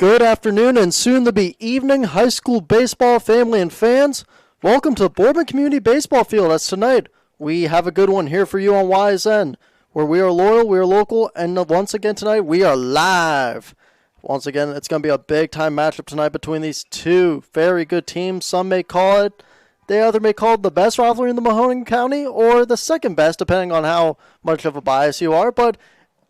Good afternoon and soon to be evening, high school baseball family and fans. Welcome to Boardman Community Baseball Field. As tonight, we have a good one here for you on YSN, where we are loyal, we are local, and once again tonight, we are live. Once again, it's going to be a big-time matchup tonight between these two very good teams. Some may call it, they either may call it the best rivalry in the Mahoning County or the second best, depending on how much of a bias you are, but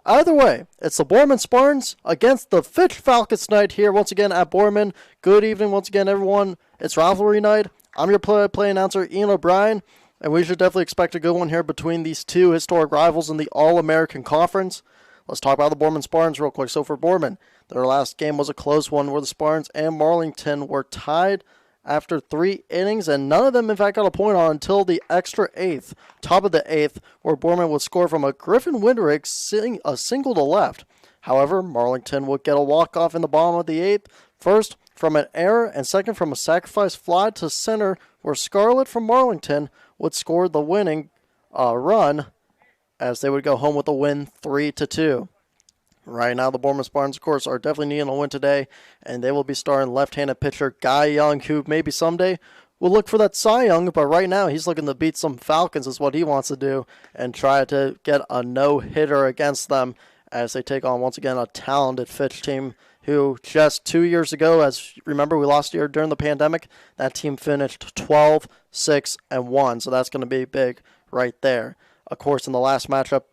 either way, it's the Boardman Spartans against the Fitch Falcons tonight here once again at Boardman. Good evening once again, everyone. It's rivalry night. I'm your play announcer, Ian O'Brien, and we should definitely expect a good one here between these two historic rivals in the All-American Conference. Let's talk about the Boardman Spartans real quick. So for Boardman, their last game was a close one where the Spartans and Marlington were tied after 3 innings, and none of them, in fact, got a point on until the extra 8th, top of the 8th, where Boardman would score from a Griffin Winrick a single to left. However, Marlington would get a walk-off in the bottom of the 8th, first from an error and second from a sacrifice fly to center, where Scarlett from Marlington would score the winning run as they would go home with a win 3-2. Right now, the Boardman Spartans, of course, are definitely needing a win today, and they will be starting left-handed pitcher Guy Young, who maybe someday will look for that Cy Young, but right now he's looking to beat some Falcons is what he wants to do and try to get a no-hitter against them as they take on, once again, a talented Fitch team who just 2 years ago, as remember, we lost here during the pandemic, that team finished 12-6-1, so that's going to be big right there. Of course, in the last matchup,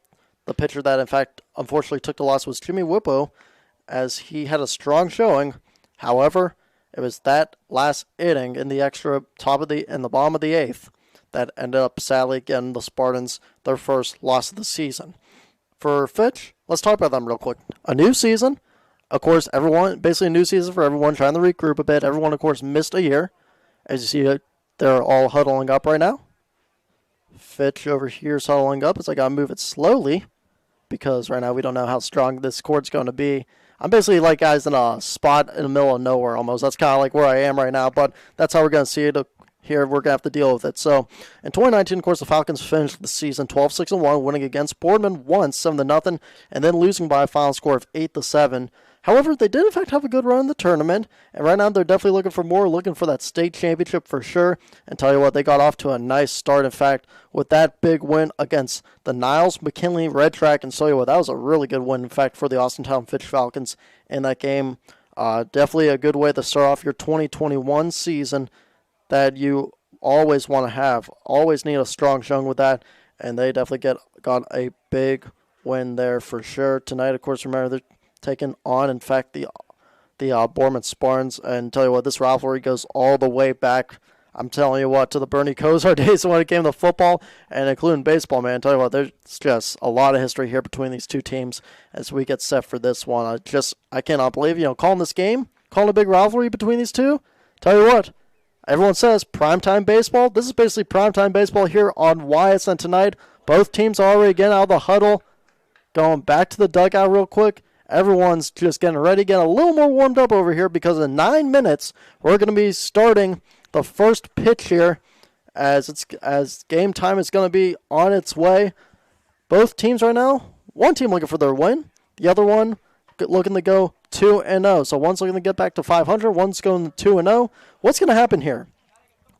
the pitcher that, in fact, unfortunately took the loss was Jimmy Whippo, as he had a strong showing. However, it was that last inning in the extra in the bottom of the 8th that ended up sadly getting the Spartans their first loss of the season. For Fitch, let's talk about them real quick. A new season, of course, basically a new season for everyone, trying to regroup a bit. Everyone, of course, missed a year. As you see, they're all huddling up right now. Fitch over here is huddling up as I got to move it slowly, because right now we don't know how strong this cord's going to be. I'm basically like guys in a spot in the middle of nowhere almost. That's kind of like where I am right now, but that's how we're going to see it here. We're going to have to deal with it. So in 2019, of course, the Falcons finished the season 12-6-1, winning against Boardman once, 7-0, and then losing by a final score of 8-7. However, they did, in fact, have a good run in the tournament, and right now they're definitely looking for more, looking for that state championship for sure. And tell you what, they got off to a nice start, in fact, with that big win against the Niles McKinley Red Track. And tell you what, that was a really good win, in fact, for the Austintown Fitch Falcons in that game. Definitely a good way to start off your 2021 season that you always want to have. Always need a strong showing with that, and they definitely got a big win there for sure. Tonight, of course, remember, they're taking on, in fact, the Boardman Spartans. And tell you what, this rivalry goes all the way back, I'm telling you what, to the Bernie Kosar days when it came to football and including baseball, man. Tell you what, there's just a lot of history here between these two teams as we get set for this one. I cannot believe, calling this game, calling a big rivalry between these two. Tell you what, everyone says primetime baseball. This is basically primetime baseball here on YSN tonight. Both teams are already getting out of the huddle, going back to the dugout real quick. Everyone's just getting ready, getting a little more warmed up over here, because in 9 minutes, we're going to be starting the first pitch here as game time is going to be on its way. Both teams right now, one team looking for their win, the other one looking to go 2-0. So one's looking to get back to 500, one's going 2-0. What's going to happen here?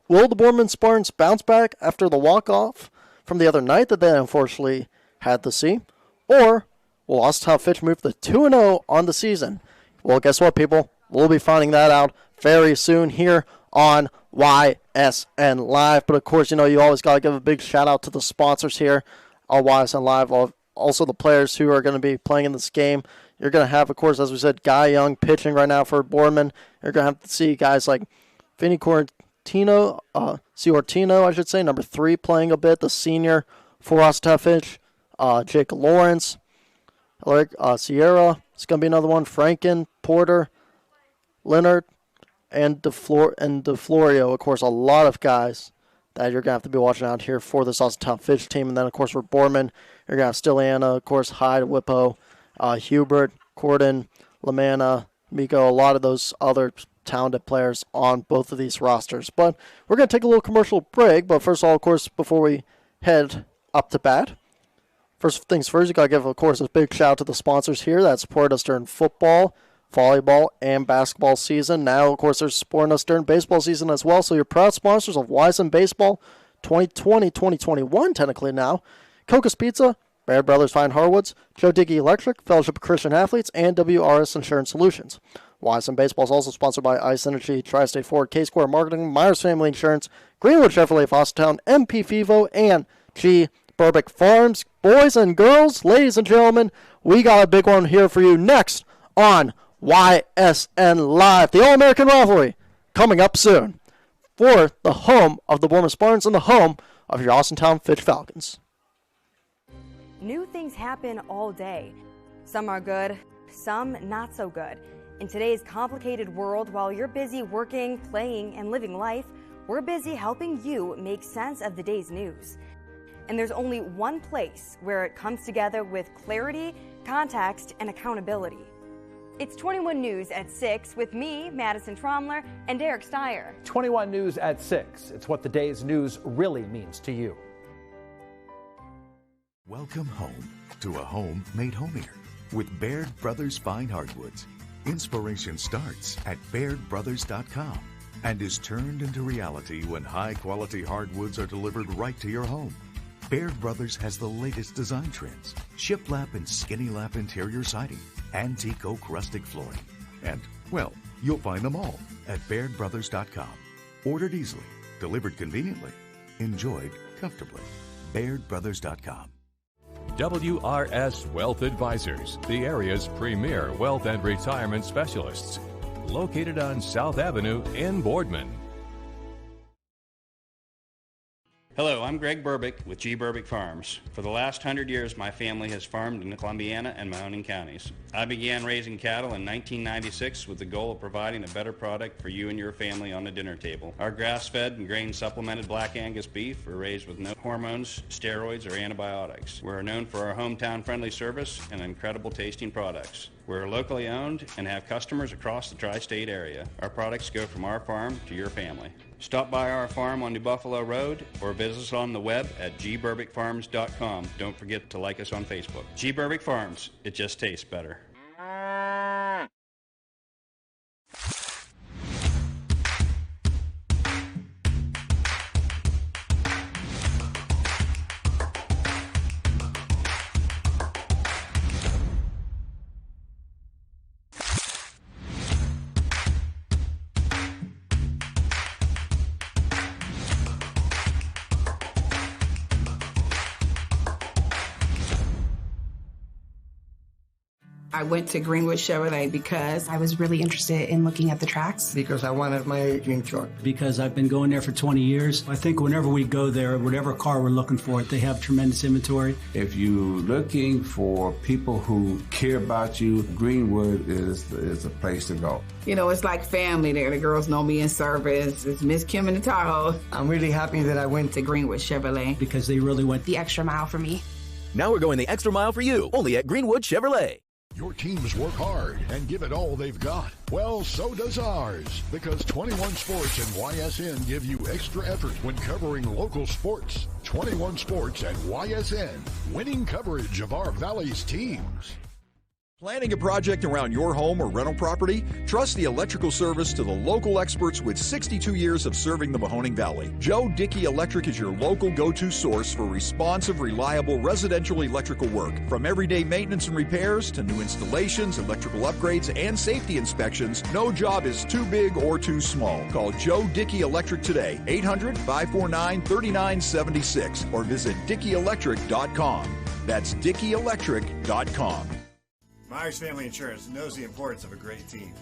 Will the Boardman Spartans bounce back after the walk-off from the other night that they unfortunately had to see? Or will Austintown Fitch move to 2-0 on the season? Well, guess what, people? We'll be finding that out very soon here on YSN Live. But, of course, you always got to give a big shout-out to the sponsors here on YSN Live. Also the players who are going to be playing in this game. You're going to have, of course, as we said, Guy Young pitching right now for Boardman. You're going to have to see guys like Vinny Ciortino, I should say, number 3, playing a bit, the senior for Austintown Fitch. Jake Lawrence. Sierra, it's going to be another one. Franken, Porter, Leonard, and DeFlorio. Of course, a lot of guys that you're going to have to be watching out here for this Austintown Fitch team. And then, of course, for Boardman, you're going to have Stiliana, of course, Hyde, Whippo, Hubert, Corden, Lamanna, Miko, a lot of those other talented players on both of these rosters. But we're going to take a little commercial break. But first of all, of course, before we head up to bat, first things first, you got to give, of course, a big shout out to the sponsors here that support us during football, volleyball and basketball season. Now, of course, they're supporting us during baseball season as well. So you're proud sponsors of Wisen Baseball 2020-2021, technically now. Coca's Pizza, Baird Brothers Fine Hardwoods, Joe Dickey Electric, Fellowship of Christian Athletes, and WRS Insurance Solutions. Wisen Baseball is also sponsored by Ice Energy, Tri-State Ford, K-Square Marketing, Myers Family Insurance, Greenwood Chevrolet of Austintown, MP Fivo, and G. Burbick Farms. Boys and girls, ladies and gentlemen, we got a big one here for you next on YSN Live, the All-American Rivalry, coming up soon for the home of the Boardman Spartans and the home of your Austintown Fitch Falcons. New things happen all day. Some are good, some not so good. In today's complicated world, while you're busy working, playing, and living life, we're busy helping you make sense of the day's news. And there's only one place where it comes together with clarity, context, and accountability. It's 21 News at 6 with me, Madison Tromler, and Derek Steyer. 21 News at 6. It's what the day's news really means to you. Welcome home to a home made homier with Baird Brothers Fine Hardwoods. Inspiration starts at BairdBrothers.com and is turned into reality when high-quality hardwoods are delivered right to your home. Baird Brothers has the latest design trends, shiplap and skinny lap interior siding, antique oak rustic flooring. And, well, you'll find them all at BairdBrothers.com. Ordered easily, delivered conveniently, enjoyed comfortably. BairdBrothers.com. WRS Wealth Advisors, the area's premier wealth and retirement specialists. Located on South Avenue in Boardman. Hello, I'm Greg Burbick with G. Burbick Farms. For the last 100 years, my family has farmed in Columbiana and Mahoning counties. I began raising cattle in 1996 with the goal of providing a better product for you and your family on the dinner table. Our grass-fed and grain-supplemented Black Angus beef are raised with no hormones, steroids, or antibiotics. We're known for our hometown-friendly service and incredible tasting products. We're locally owned and have customers across the tri-state area. Our products go from our farm to your family. Stop by our farm on New Buffalo Road or visit us on the web at gburbickfarms.com. Don't forget to like us on Facebook. G. Burbick Farms, it just tastes better. I went to Greenwood Chevrolet because I was really interested in looking at the tracks. Because I wanted my dream truck. Because I've been going there for 20 years. I think whenever we go there, whatever car we're looking for, they have tremendous inventory. If you're looking for people who care about you, Greenwood is a place to go. You know, it's like family there. The girls know me in service. It's Miss Kim in the Tahoe. I'm really happy that I went to Greenwood Chevrolet. Because they really went the extra mile for me. Now we're going the extra mile for you, only at Greenwood Chevrolet. Your teams work hard and give it all they've got. Well, so does ours, because 21 Sports and YSN give you extra effort when covering local sports. 21 Sports and YSN, winning coverage of our Valley's teams. Planning a project around your home or rental property? Trust the electrical service to the local experts with 62 years of serving the Mahoning Valley. Joe Dickey Electric is your local go-to source for responsive, reliable residential electrical work. From everyday maintenance and repairs to new installations, electrical upgrades, and safety inspections, no job is too big or too small. Call Joe Dickey Electric today, 800-549-3976, or visit DickeyElectric.com. That's DickeyElectric.com. Myers Family Insurance knows the importance of a great team.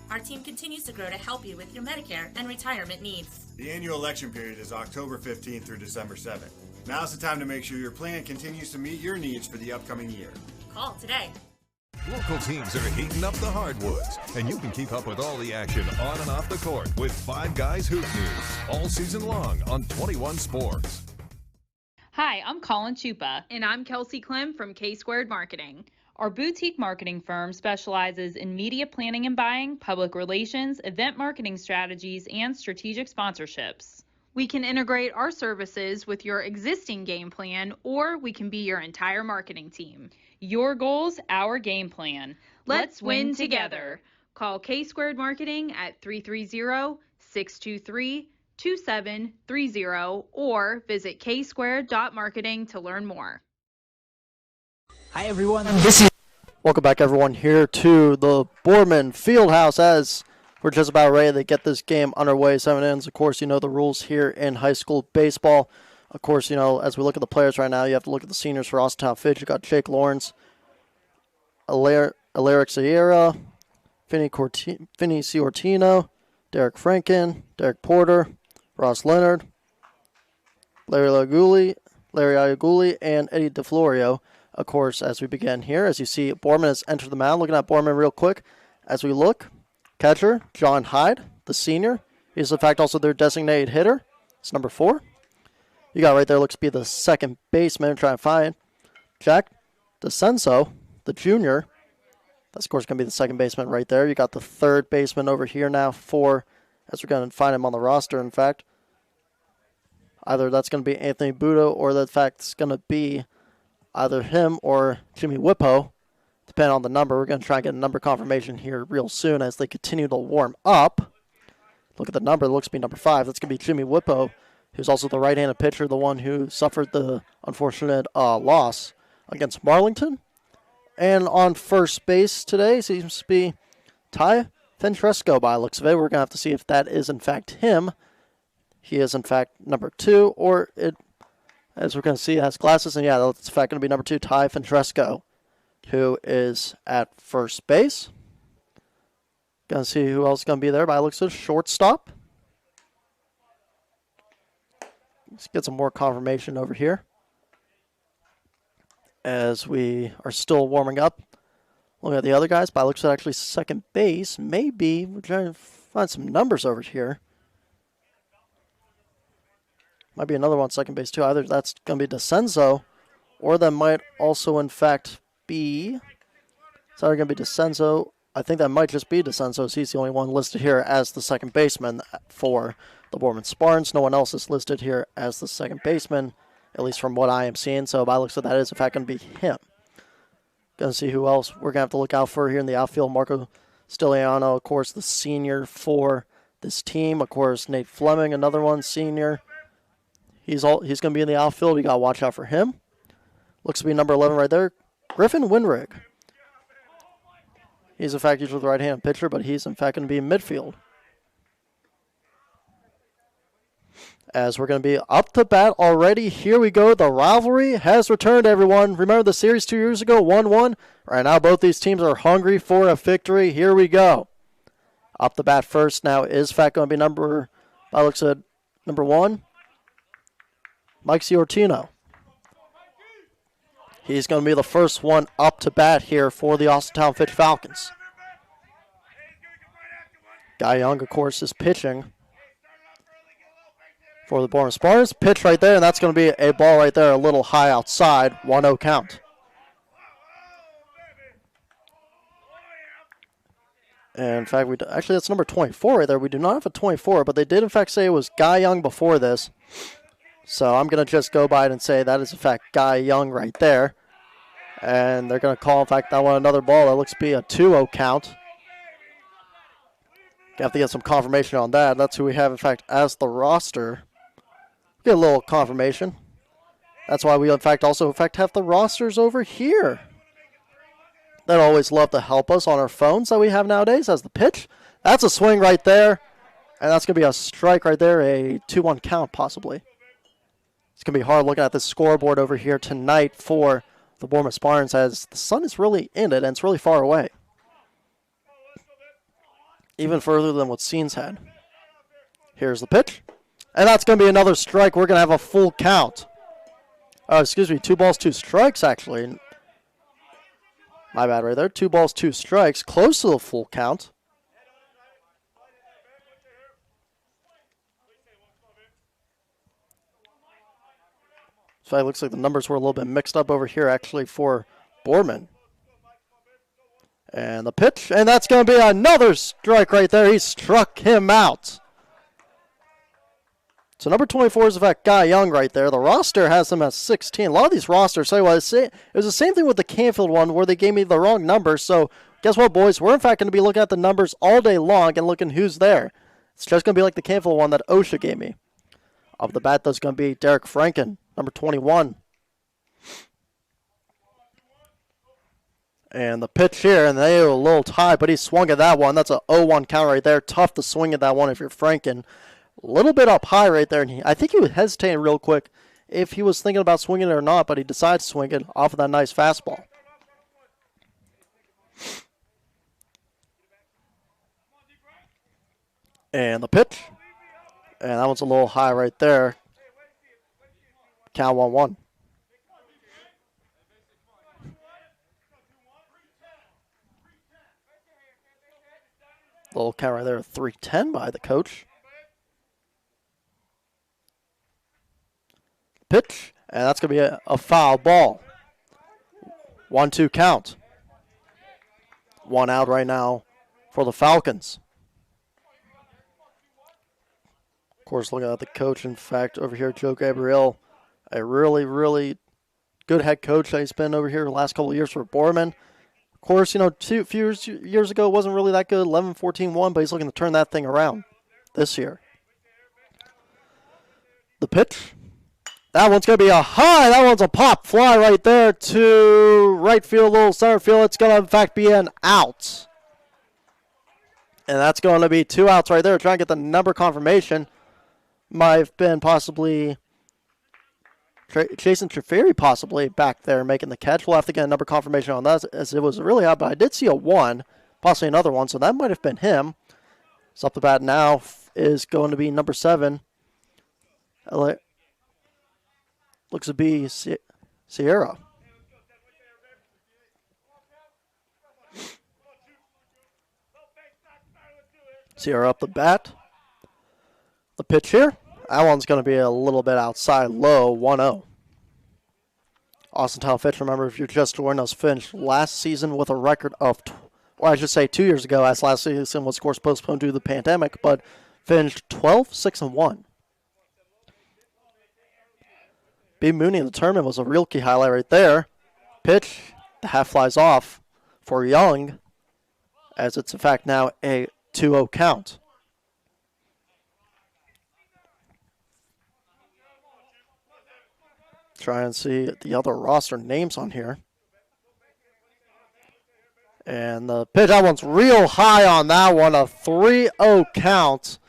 Our team continues to grow to help you with your Medicare and retirement needs. The annual election period is October 15th through December 7th. Now's the time to make sure your plan continues to meet your needs for the upcoming year. Call today. Local teams are heating up the hardwoods, and you can keep up with all the action on and off the court with Five Guys Hoop News all season long on 21 Sports. Hi, I'm Colin Chupa. And I'm Kelsey Clem from K-Squared Marketing. Our boutique marketing firm specializes in media planning and buying, public relations, event marketing strategies, and strategic sponsorships. We can integrate our services with your existing game plan, or we can be your entire marketing team. Your goals, our game plan. Let's win together. Call K-Squared Marketing at 330-623-2730 or visit ksquared.marketing to learn more. Hi, everyone. Welcome back, everyone, here to the Boardman Fieldhouse as we're just about ready to get this game underway. 7 innings, of course, you know the rules here in high school baseball. Of course, you know, as we look at the players right now, you have to look at the seniors for Austintown Fitch. You got Jake Lawrence, Alaric Sierra, Finney Ciortino, Derek Franken, Derek Porter, Ross Leonard, Larry Iaguli, and Eddie DeFlorio. Of course, as we begin here, as you see, Boardman has entered the mound. Looking at Boardman real quick. As we look, catcher, John Hyde, the senior. He is, in fact, also their designated hitter. It's number 4. You got right there, looks to be the second baseman. Try and find Jack DeCenso, the junior. That's, of course, going to be the second baseman right there. You got the third baseman over here now for, as we're going to find him on the roster, in fact. Either that's going to be Anthony Budo or the fact it's going to be either him or Jimmy Whippo, depending on the number. We're going to try and get a number confirmation here real soon as they continue to warm up. Look at the number. It looks to be number 5. That's going to be Jimmy Whippo, who's also the right-handed pitcher, the one who suffered the unfortunate loss against Marlington. And on first base today seems to be Ty Ventresco by the looks of it. We're going to have to see if that is, in fact, him. He is, in fact, number 2, or it, as we're going to see, has glasses. And, yeah, that's, in fact, going to be number 2, Ty Ventresco, who is at first base. Going to see who else is going to be there by the looks of it. Shortstop. Let's get some more confirmation over here as we are still warming up. Looking at the other guys, by looks at actually second base. Maybe we're trying to find some numbers over here. Might be another one second base too. Either that's going to be DeCenso, or that might also in fact be. It's either going to be DeCenso. I think that might just be DeCenso. He's the only one listed here as the second baseman for the Boardman Spartans. No one else is listed here as the second baseman, at least from what I am seeing. So by looks of that is in fact going to be him. Going to see who else we're going to have to look out for here in the outfield. Marco Stiliano, of course, the senior for this team. Of course, Nate Fleming, another one, senior. He's going to be in the outfield. You got to watch out for him. Looks to be number 11 right there. Griffin Winrick. He's in fact usually the right-handed pitcher, but he's in fact going to be in midfield. As we're going to be up to bat already. Here we go. The rivalry has returned, everyone. Remember the series 2 years ago, 1-1? Right now, both these teams are hungry for a victory. Here we go. Up to bat first now is in fact going to be number 1, Mike Ciortino. He's going to be the first one up to bat here for the Austintown Fitch Falcons. Guy Young, of course, is pitching for the Boardman Spartans. Pitch right there, and that's going to be a ball right there, a little high outside. 1-0 count. And in fact, actually that's number 24 right there. We do not have a 24, but they did in fact say it was Guy Young before this. So I'm going to just go by it and say that is in fact Guy Young right there. And they're going to call, in fact, that one another ball. That looks to be a 2-0 count. Have to get some confirmation on that. That's who we have, in fact, as the roster. Get a little confirmation. That's why we, in fact, also, in fact, have the rosters over here. They'd always love to help us on our phones that we have nowadays as the pitch. That's a swing right there. And that's going to be a strike right there, a 2-1 count possibly. It's going to be hard looking at the scoreboard over here tonight for the Boardman Spartans as the sun is really in it and it's really far away. Even further than what Scenes had. Here's the pitch. And that's going to be another strike. We're going to have a full count. Oh, excuse me, 2 balls, 2 strikes actually. My bad right there. 2 balls, 2 strikes. Close to the full count. So it looks like the numbers were a little bit mixed up over here actually for Boardman. And the pitch, and that's going to be another strike right there. He struck him out. So number 24 is in fact Guy Young right there. The roster has him at 16. A lot of these rosters, tell you what, it was the same thing with the Canfield one where they gave me the wrong number. So guess what, boys? We're, in fact, going to be looking at the numbers all day long and looking who's there. It's just going to be like the Canfield one that OSHA gave me. Off the bat, that's going to be Derek Franken, number 21. And the pitch here, and they were a little tight, but he swung at that one. That's a 0-1 count right there. Tough to swing at that one if you're Franken. A little bit up high right there. And I think he was hesitating real quick if he was thinking about swinging it or not, but he decided to swing it off of that nice fastball. And the pitch. And that one's a little high right there. Count 1-1. Little count right there, 3-10 by the coach. Pitch, and that's going to be a foul ball. 1-2 count. 1 out right now for the Falcons. Of course, looking at the coach, in fact, over here, Joe Gabriel, a really, really good head coach that he's been over here the last couple of years for Boardman. Of course, a few years ago, it wasn't really that good, 11-14-1, but he's looking to turn that thing around this year. The pitch. That one's going to be a high. That one's a pop fly right there to right field, little center field. It's going to, in fact, be an out. And that's going to be 2 outs right there. Trying to get the number confirmation. Might have been possibly Jason Treferi possibly back there making the catch. We'll have to get a number confirmation on that as it was really hot, but I did see a 1, possibly another one, so that might have been him. So up the bat now is going to be number 7. Looks to be Sierra. Sierra up the bat. The pitch here. That one's going to be a little bit outside low, 1-0. Austintown Fitch, remember, if you're just joining us, finished last season with a record of, or I should say 2 years ago, as last season was, of course, postponed due to the pandemic, but finished 12-6-1. B. Mooney in the tournament was a real key highlight right there. Pitch, the half flies off for Young, as it's in fact now a 2-0 count. Try and see the other roster names on here. And the pitch, that one's real high on that one, a 3-0 count.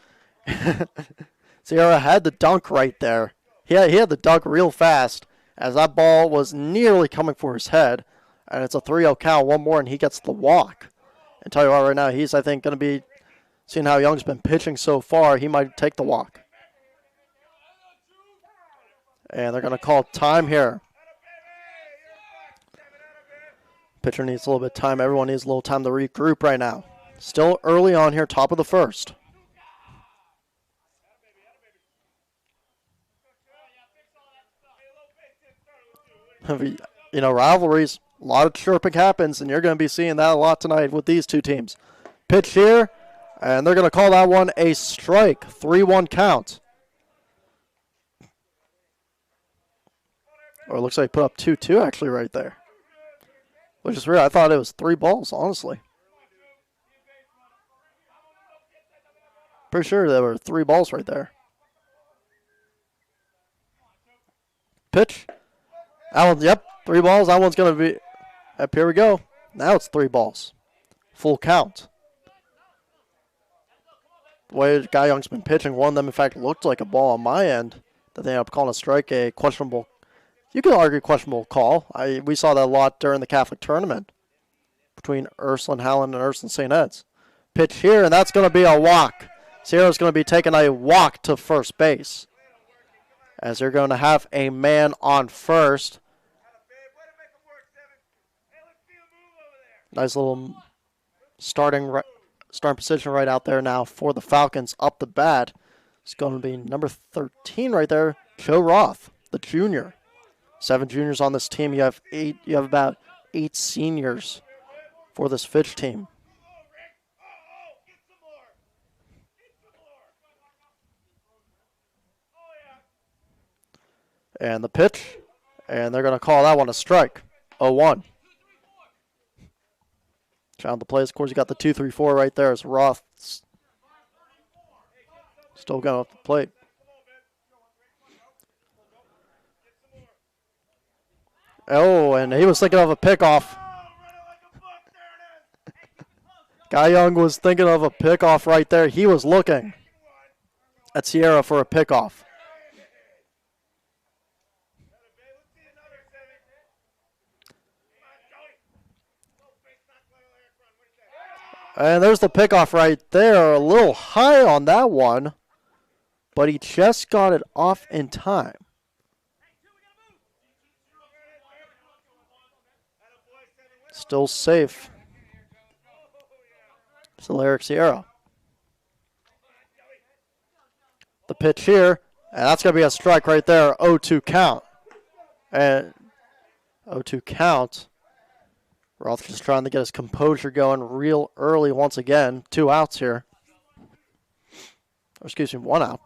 Sierra had the dunk right there. He had the dunk real fast as that ball was nearly coming for his head. And it's a 3-0 count, one more, and he gets the walk. And tell you what, right now, he's, I think, going to be, seeing how Young's been pitching so far, he might take the walk. And they're going to call time here. Pitcher needs a little bit of time. Everyone needs a little time to regroup right now. Still early on here, top of the first. Rivalries, a lot of chirping happens, and you're going to be seeing that a lot tonight with these two teams. Pitch here, and they're going to call that one a strike. 3-1 count. Or it looks like he put up 2-2 actually right there. Which is weird. I thought it was 3 balls, honestly. Pretty sure there were 3 balls right there. Pitch. That one, yep, 3 balls. That one's going to be, up here we go. Now it's 3 balls. Full count. The way Guy Young's been pitching, one of them, in fact, looked like a ball on my end that they ended up calling a strike, a questionable. You could argue questionable call. We saw that a lot during the Catholic tournament between Ursuline Howland and Ursuline St. Ed's. Pitch here, and that's going to be a walk. Sierra's going to be taking a walk to first base, as they're going to have a man on first. Nice little starting position right out there now for the Falcons. Up the bat, it's going to be number 13 right there, Joe Roth, the junior. 7 juniors on this team. You have about 8 seniors for this Fitch team. And the pitch, and they're going to call that one a strike. 0-1. Found the place. Of course, you got the 2-3-4 right there as Roth still going off the plate. Oh, and he was thinking of a pickoff. Guy Young was thinking of a pickoff right there. He was looking at Sierra for a pickoff. And there's the pickoff right there. A little high on that one, but he just got it off in time. Still safe. Still Eric Sierra. The pitch here, and that's going to be a strike right there. 0-2 count. And 0-2 count. Roth just trying to get his composure going real early once again. 2 outs here. Or excuse me, 1 out.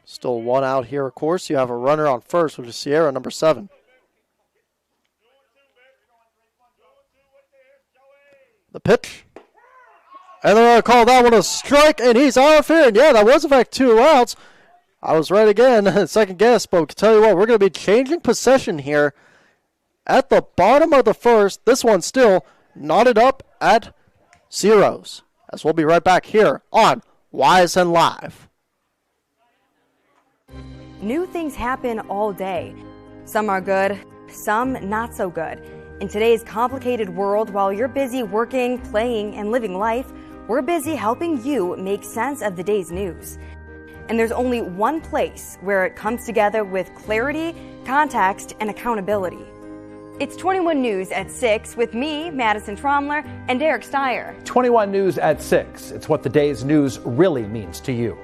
Still 1 out here, of course. You have a runner on first, which is Sierra, number 7. The pitch. And they're going to call that one a strike, and he's out of here. And yeah, that was, in fact, 2 outs. I was right again, second guess, but I can tell you what, we're going to be changing possession here at the bottom of the first. This one still knotted up at zeros. As we'll be right back here on YSN Live. New things happen all day. Some are good, some not so good. In today's complicated world, while you're busy working, playing, and living life, we're busy helping you make sense of the day's news. And there's only one place where it comes together with clarity, context, and accountability. It's 21 News at 6 with me, Madison Tromler, and Derek Steyer. 21 News at 6. It's what the day's news really means to you.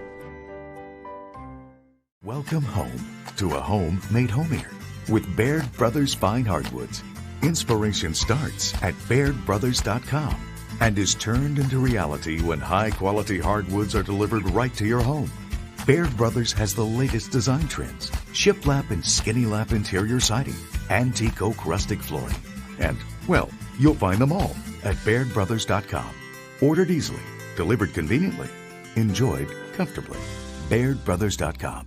Welcome home to a home made homier with Baird Brothers Fine Hardwoods. Inspiration starts at BairdBrothers.com and is turned into reality when high-quality hardwoods are delivered right to your home. Baird Brothers has the latest design trends, shiplap and skinny lap interior siding, antique oak rustic flooring, and, well, you'll find them all at BairdBrothers.com. Ordered easily, delivered conveniently, enjoyed comfortably. BairdBrothers.com.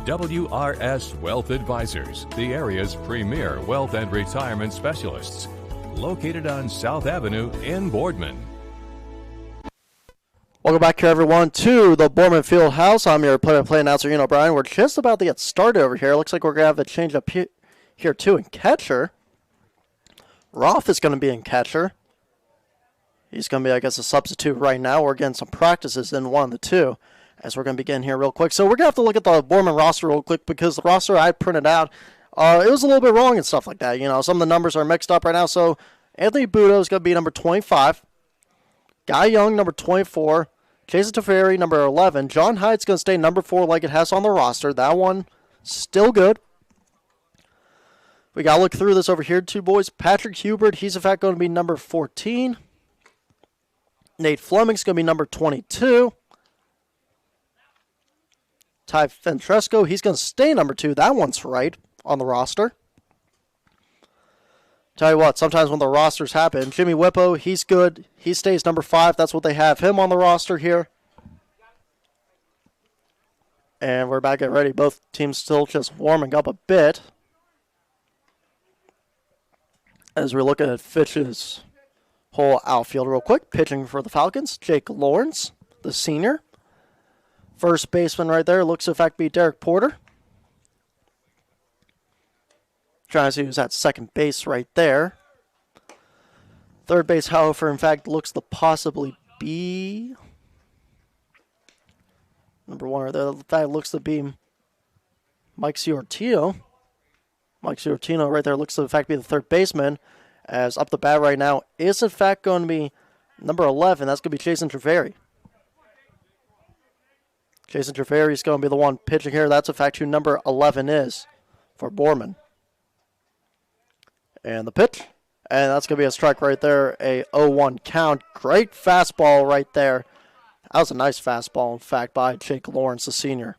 WRS Wealth Advisors, the area's premier wealth and retirement specialists. Located on South Avenue in Boardman. Welcome back here, everyone, to the Boardman Field House. I'm your play-by-play announcer, Ian O'Brien. We're just about to get started over here. Looks like we're going to have a change up here, too, in catcher. Roth is going to be in catcher. He's going to be, I guess, a substitute right now. We're getting some practices in 1 of the 2. As we're going to begin here real quick. So we're going to have to look at the Boardman roster real quick because the roster I printed out, it was a little bit wrong and stuff like that. You know, some of the numbers are mixed up right now. So Anthony Budo is going to be number 25. Guy Young, number 24. Jason Teferi, number 11. John Hyde's going to stay number 4 like it has on the roster. That one, still good. We got to look through this over here, too, boys. Patrick Hubert, he's in fact going to be number 14. Nate Fleming's going to be number 22. Ty Ventresco, he's going to stay number 2. That one's right on the roster. Tell you what, sometimes when the rosters happen, Jimmy Whippo, he's good. He stays number 5. That's what they have him on the roster here. And we're back at ready. Both teams still just warming up a bit. As we're looking at Fitch's whole outfield real quick. Pitching for the Falcons, Jake Lawrence, the senior. First baseman right there looks to in fact be Derek Porter. Trying to see who's at second base right there. Third base, however, in fact, looks to possibly be number 1 right there. In fact, looks to be Mike Ciortino. Mike Ciortino right there looks to in fact be the third baseman. As up the bat right now is in fact going to be number 11. That's going to be Jason Treveri. Jason Treveri is going to be the one pitching here. That's in fact who number 11 is for Boardman. And the pitch. And that's going to be a strike right there. A 0-1 count. Great fastball right there. That was a nice fastball, in fact, by Jake Lawrence, the senior.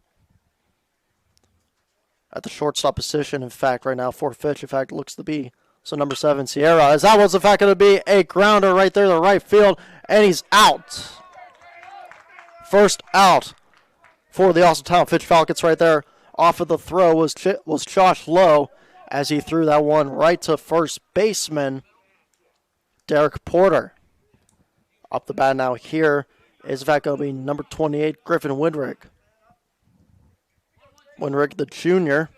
At the shortstop position, in fact, right now for Fitch, in fact, looks to be So number 7, Sierra, as that was in fact going to be a grounder right there to right field, and he's out. First out for the Austintown Fitch Falcons right there. Off of the throw was Josh Lowe as he threw that one right to first baseman Derek Porter. Up the bat now here is in fact going to be number 28, Griffin Winrick. Winrick, the junior,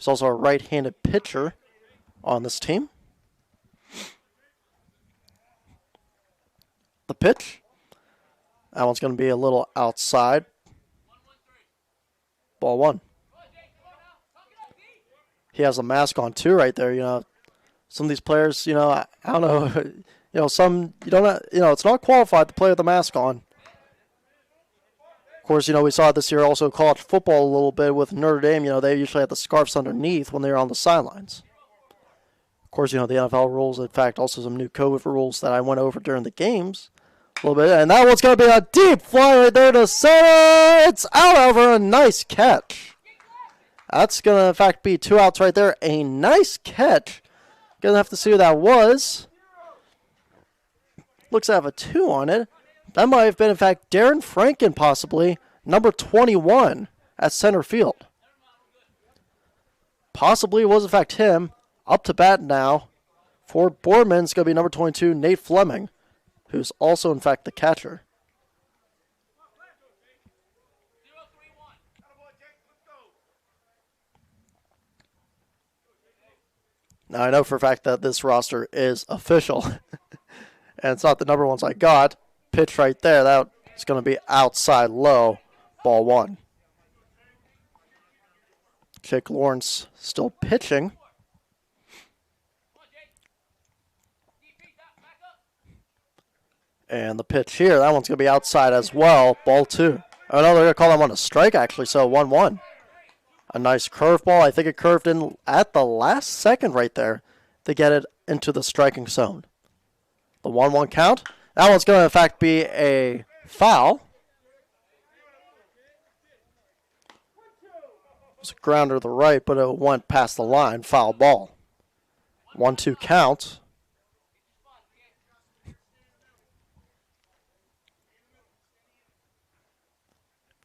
is also a right-handed pitcher on this team. The pitch. That one's going to be a little outside. Ball 1. He has a mask on too right there. You know, some of these players, you know, I don't know, you know, some you don't, you know, it's not qualified to play with a mask on. Of course, you know, we saw this year also college football a little bit with Notre Dame. You know, they usually have the scarves underneath when they're on the sidelines. Of course, you know, the NFL rules, in fact, also some new COVID rules that I went over during the games a little bit. And that one's going to be a deep fly right there to center. It's out over a nice catch. That's going to, in fact, be 2 outs right there. A nice catch. Going to have to see who that was. Looks to have a 2 on it. That might have been, in fact, Darren Franken, possibly, number 21 at center field. Possibly was, in fact, him. Up to bat now for Boardman. It's going to be number 22, Nate Fleming, who's also, in fact, the catcher. Now, I know for a fact that this roster is official, and it's not the number ones I got. Pitch right there. That's going to be outside low. Ball 1. Jake Lawrence still pitching. And the pitch here, that one's going to be outside as well. Ball 2. Oh, no, they're going to call that one a strike, actually, so 1-1. A nice curveball. I think it curved in at the last second right there to get it into the striking zone. The 1-1 count. That one's going to, in fact, be a foul. It's a grounder to the right, but it went past the line. Foul ball. 1-2 count.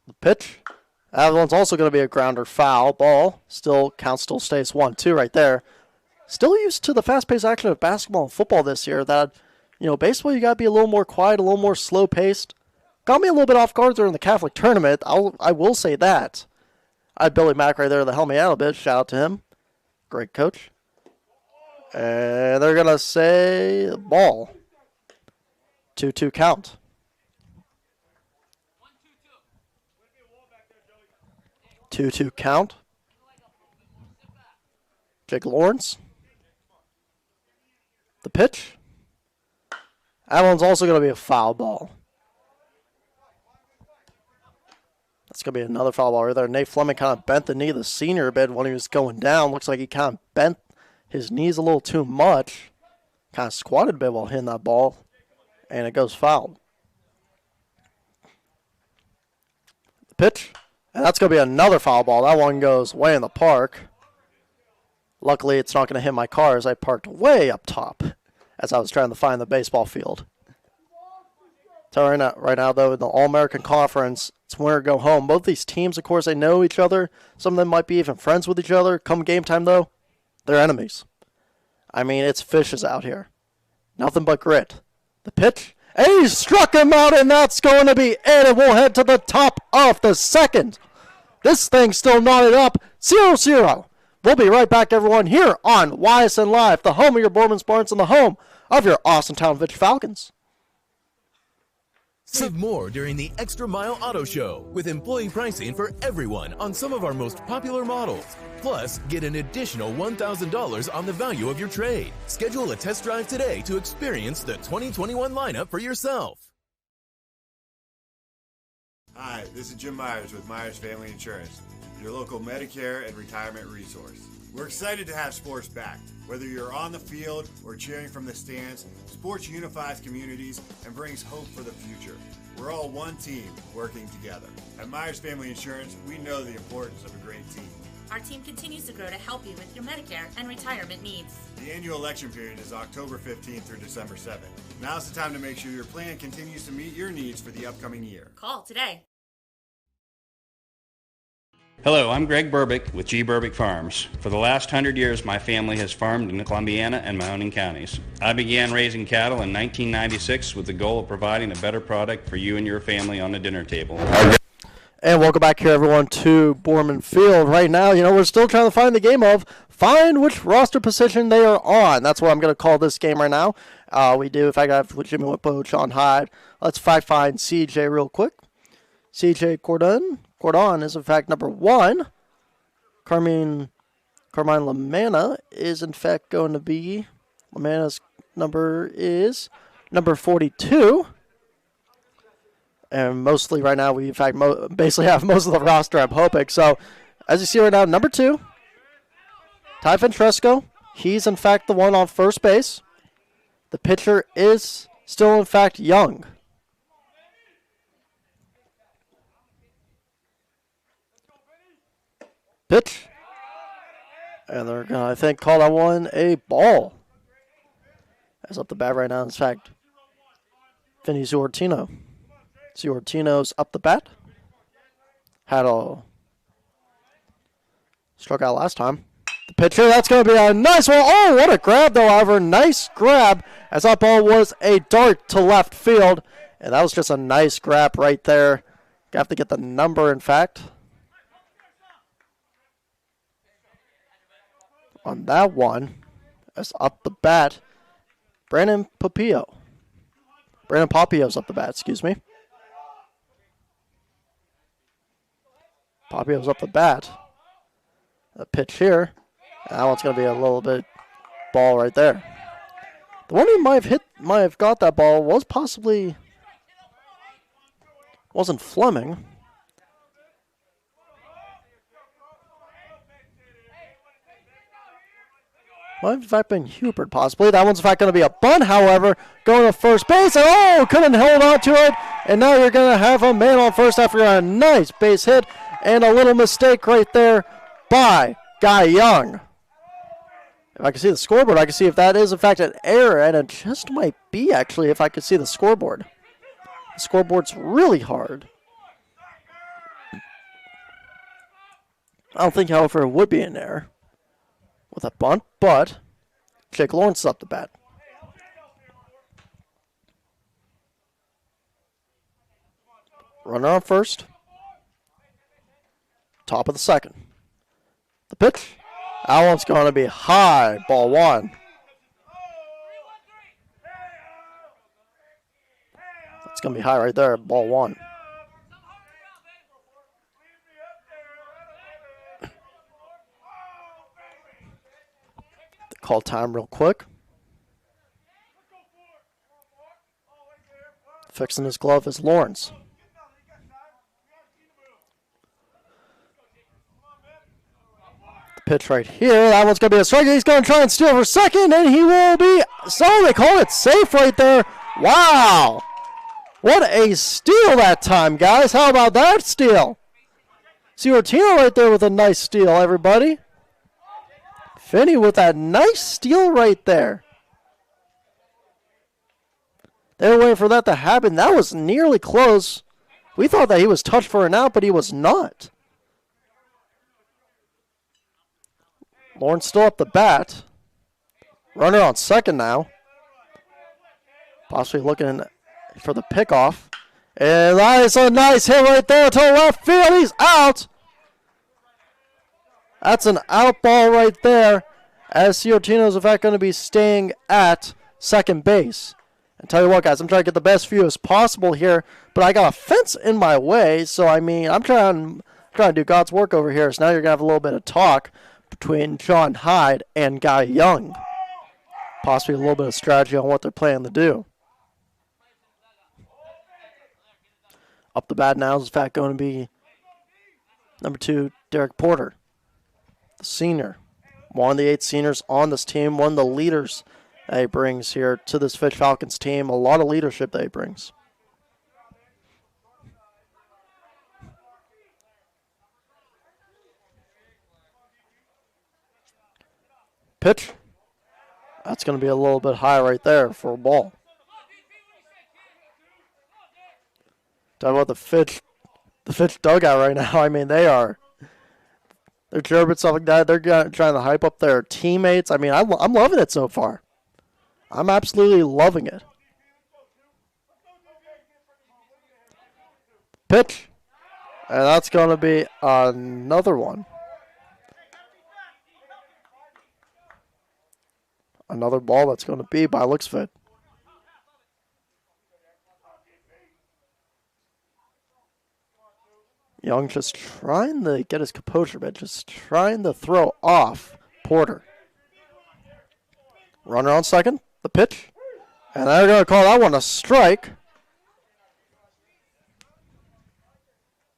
The pitch. That one's also going to be a grounder, foul ball. Still stays 1-2 right there. Still used to the fast-paced action of basketball and football this year. That, you know, baseball you got to be a little more quiet, a little more slow-paced. Got me a little bit off guard during the Catholic tournament. I will say that. I had Billy Mack right there to help me out a bit. Shout out to him. Great coach. And they're going to say ball. 2-2 count. 2-2 count. Jake Lawrence. The pitch. That one's also going to be a foul ball. That's going to be another foul ball right there. Nate Fleming kind of bent the knee of the senior a bit when he was going down. Looks like he kind of bent his knees a little too much. Kind of squatted a bit while hitting that ball. And it goes foul. The pitch. And that's going to be another foul ball. That one goes way in the park. Luckily, it's not going to hit my car as I parked way up top as I was trying to find the baseball field. So right now, though, in the All-American Conference, it's winner go home. Both these teams, of course, they know each other. Some of them might be even friends with each other. Come game time, though, they're enemies. I mean, it's fishes out here. Nothing but grit. The pitch. And he struck him out, and that's going to be it. And we'll head to the top of the second. This thing's still knotted up. 0-0. We'll be right back, everyone, here on YSN Live, the home of your Boardman Spartans and the home of your Austintown Fitch Falcons. Save more during the Extra Mile Auto Show with employee pricing for everyone on some of our most popular models. Plus, get an additional $1,000 on the value of your trade. Schedule a test drive today to experience the 2021 lineup for yourself. Hi, this is Jim Myers with Myers Family Insurance, your local Medicare and retirement resource. We're excited to have sports back. Whether you're on the field or cheering from the stands, sports unifies communities and brings hope for the future. We're all one team working together. At Myers Family Insurance, we know the importance of a great team. Our team continues to grow to help you with your Medicare and retirement needs. The annual election period is October 15th through December 7th. Now's the time to make sure your plan continues to meet your needs for the upcoming year. Call today. Hello, I'm Greg Burbick with G. Burbick Farms. For the last 100 years, my family has farmed in Columbiana and Mahoning counties. I began raising cattle in 1996 with the goal of providing a better product for you and your family on the dinner table. And welcome back here, everyone, to Boardman Field. Right now, we're still trying to find the game of find which roster position they are on. That's what I'm going to call this game right now. We do, if I got Jimmy Whippo, Sean Hyde. Let's find CJ real quick. CJ Cordon is, in fact, number 1. Carmine Lamanna is, in fact, going to be, Lamanna's number is number 42. And mostly right now, we, in fact, basically have most of the roster, I'm hoping. So, as you see right now, number 2, Ty Ventresco. He's, in fact, the one on first base. The pitcher is still, in fact, Young. Pitch. And they're going to, I think, call that one a ball. That's up the bat right now. In fact, Vinny Zuartino. Zuartino's up the bat. Had a struck out last time. The pitcher, that's going to be a nice one. Oh, what a grab, though, however. Nice grab, as that ball was a dart to left field. And that was just a nice grab right there. You have to get the number, in fact, on that one. That's up the bat. Brandon Papio's up the bat, excuse me. Papio's up the bat. The pitch here. That one's going to be a little bit ball right there. The one who might have got that ball was possibly, wasn't Fleming. Might have in fact been Hubert, possibly. That one's in fact going to be a bunt, however, going to first base. And oh, couldn't hold on to it. And now you're going to have a man on first after a nice base hit. And a little mistake right there by Guy Young. If I can see the scoreboard, I can see if that is in fact an error. And it just might be, actually, if I could see the scoreboard. The scoreboard's really hard. I don't think, however, it would be an error with a bunt, but Jake Lawrence is up the bat. Runner on first. Top of the second. The pitch. That one's going to be high. Ball 1. It's going to be high right there. Ball 1. Call time real quick. Fixing his glove is Lawrence. The pitch right here. That one's going to be a strike. He's going to try and steal for second, and he will be. So they call it safe right there. Wow. What a steal that time, guys. How about that steal? Zuartino right there with a nice steal, everybody. Finney with that nice steal right there. They were waiting for that to happen. That was nearly close. We thought that he was touched for an out, but he was not. Lawrence still up the bat. Runner on second now. Possibly looking for the pickoff. And that is a nice hit right there to left field. He's out. That's an out ball right there, as Ciortino's in fact going to be staying at second base. And tell you what, guys, I'm trying to get the best view as possible here, but I got a fence in my way, so I mean, I'm trying to do God's work over here. So now you're going to have a little bit of talk between Sean Hyde and Guy Young. Possibly a little bit of strategy on what they're planning to do. Up the bat now is in fact going to be number 2, Derek Porter. The senior, one of the 8 seniors on this team, one of the leaders that he brings here to this Fitch Falcons team. A lot of leadership that he brings. Pitch. That's going to be a little bit high right there for a ball. Talk about the Fitch dugout right now. I mean, they're chirping stuff like that. They're trying to hype up their teammates. I mean, I'm loving it so far. I'm absolutely loving it. Pitch. And that's going to be another one. Another ball that's going to be by looks fit. Young just trying to get his composure, but just trying to throw off Porter. Runner on second, the pitch. And they're going to call that one a strike.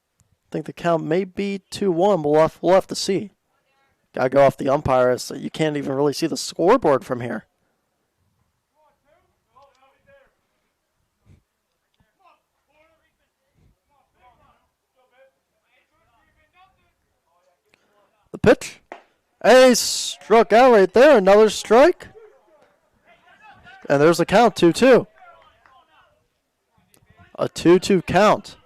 I think the count may be 2-1, but we'll have to see. Got to go off the umpire, so you can't even really see the scoreboard from here. The pitch. Hey, struck out right there. Another strike. And there's the count, 2-2. A 2-2 count.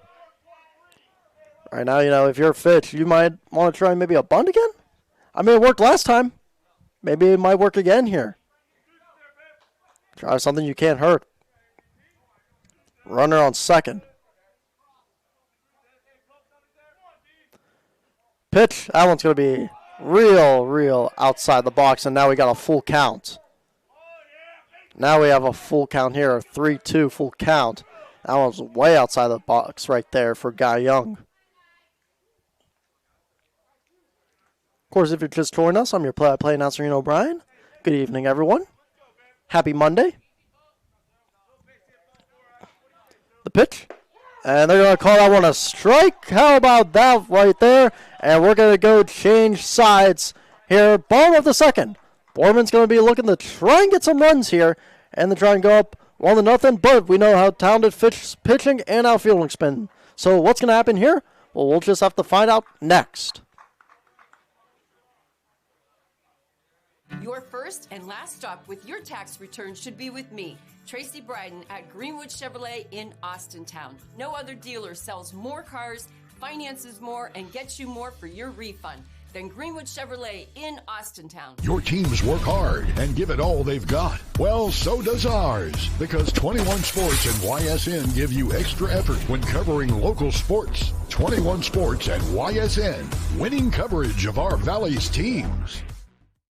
Right now, if you're Fitch, you might want to try maybe a bunt again. I mean, it worked last time. Maybe it might work again here. Try something you can't hurt. Runner on second. Pitch. That one's going to be real outside the box, and now we got a full count. Now we have a full count here, a 3-2 full count. That one's way outside the box right there for Guy Young. Of course, if you're just joining us, I'm your play announcer, Ian O'Brien. Good evening, everyone. Happy Monday. The pitch. And they're going to call that one a strike. How about that right there? And we're going to go change sides here. Bottom of the second. Boardman's going to be looking to try and get some runs here. And to try and go up 1-0. But we know how talented Fitch's pitching and outfielding's been. So what's going to happen here? Well, we'll just have to find out next. Your first and last stop with your tax return should be with me, Tracy Bryden at Greenwood Chevrolet in Austintown. No other dealer sells more cars, finances more, and gets you more for your refund than Greenwood Chevrolet in Austintown. Your teams work hard and give it all they've got. Well, so does ours, because 21 Sports and YSN give you extra effort when covering local sports. 21 Sports and YSN, winning coverage of our Valley's teams.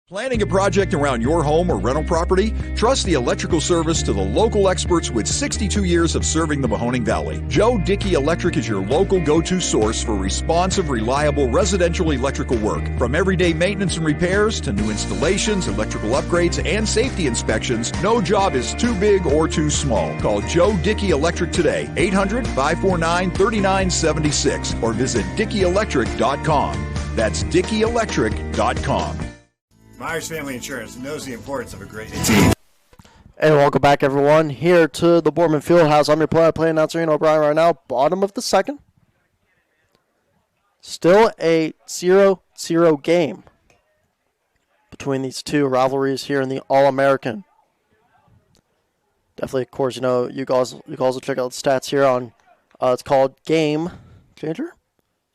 Planning a project around your home or rental property? Trust the electrical service to the local experts with 62 years of serving the Mahoning Valley. Joe Dickey Electric is your local go-to source for responsive, reliable residential electrical work. From everyday maintenance and repairs to new installations, electrical upgrades, and safety inspections, no job is too big or too small. Call Joe Dickey Electric today, 800-549-3976, or visit DickeyElectric.com. That's DickeyElectric.com. Myers Family Insurance knows the importance of a great team. And welcome back, everyone, here to the Boardman Fieldhouse. I'm your play announcer, Ian O'Brien, right now. Bottom of the second. Still a 0-0 game between these two rivalries here in the All-American. Definitely, of course, you guys will check out the stats here on, it's called Game Changer.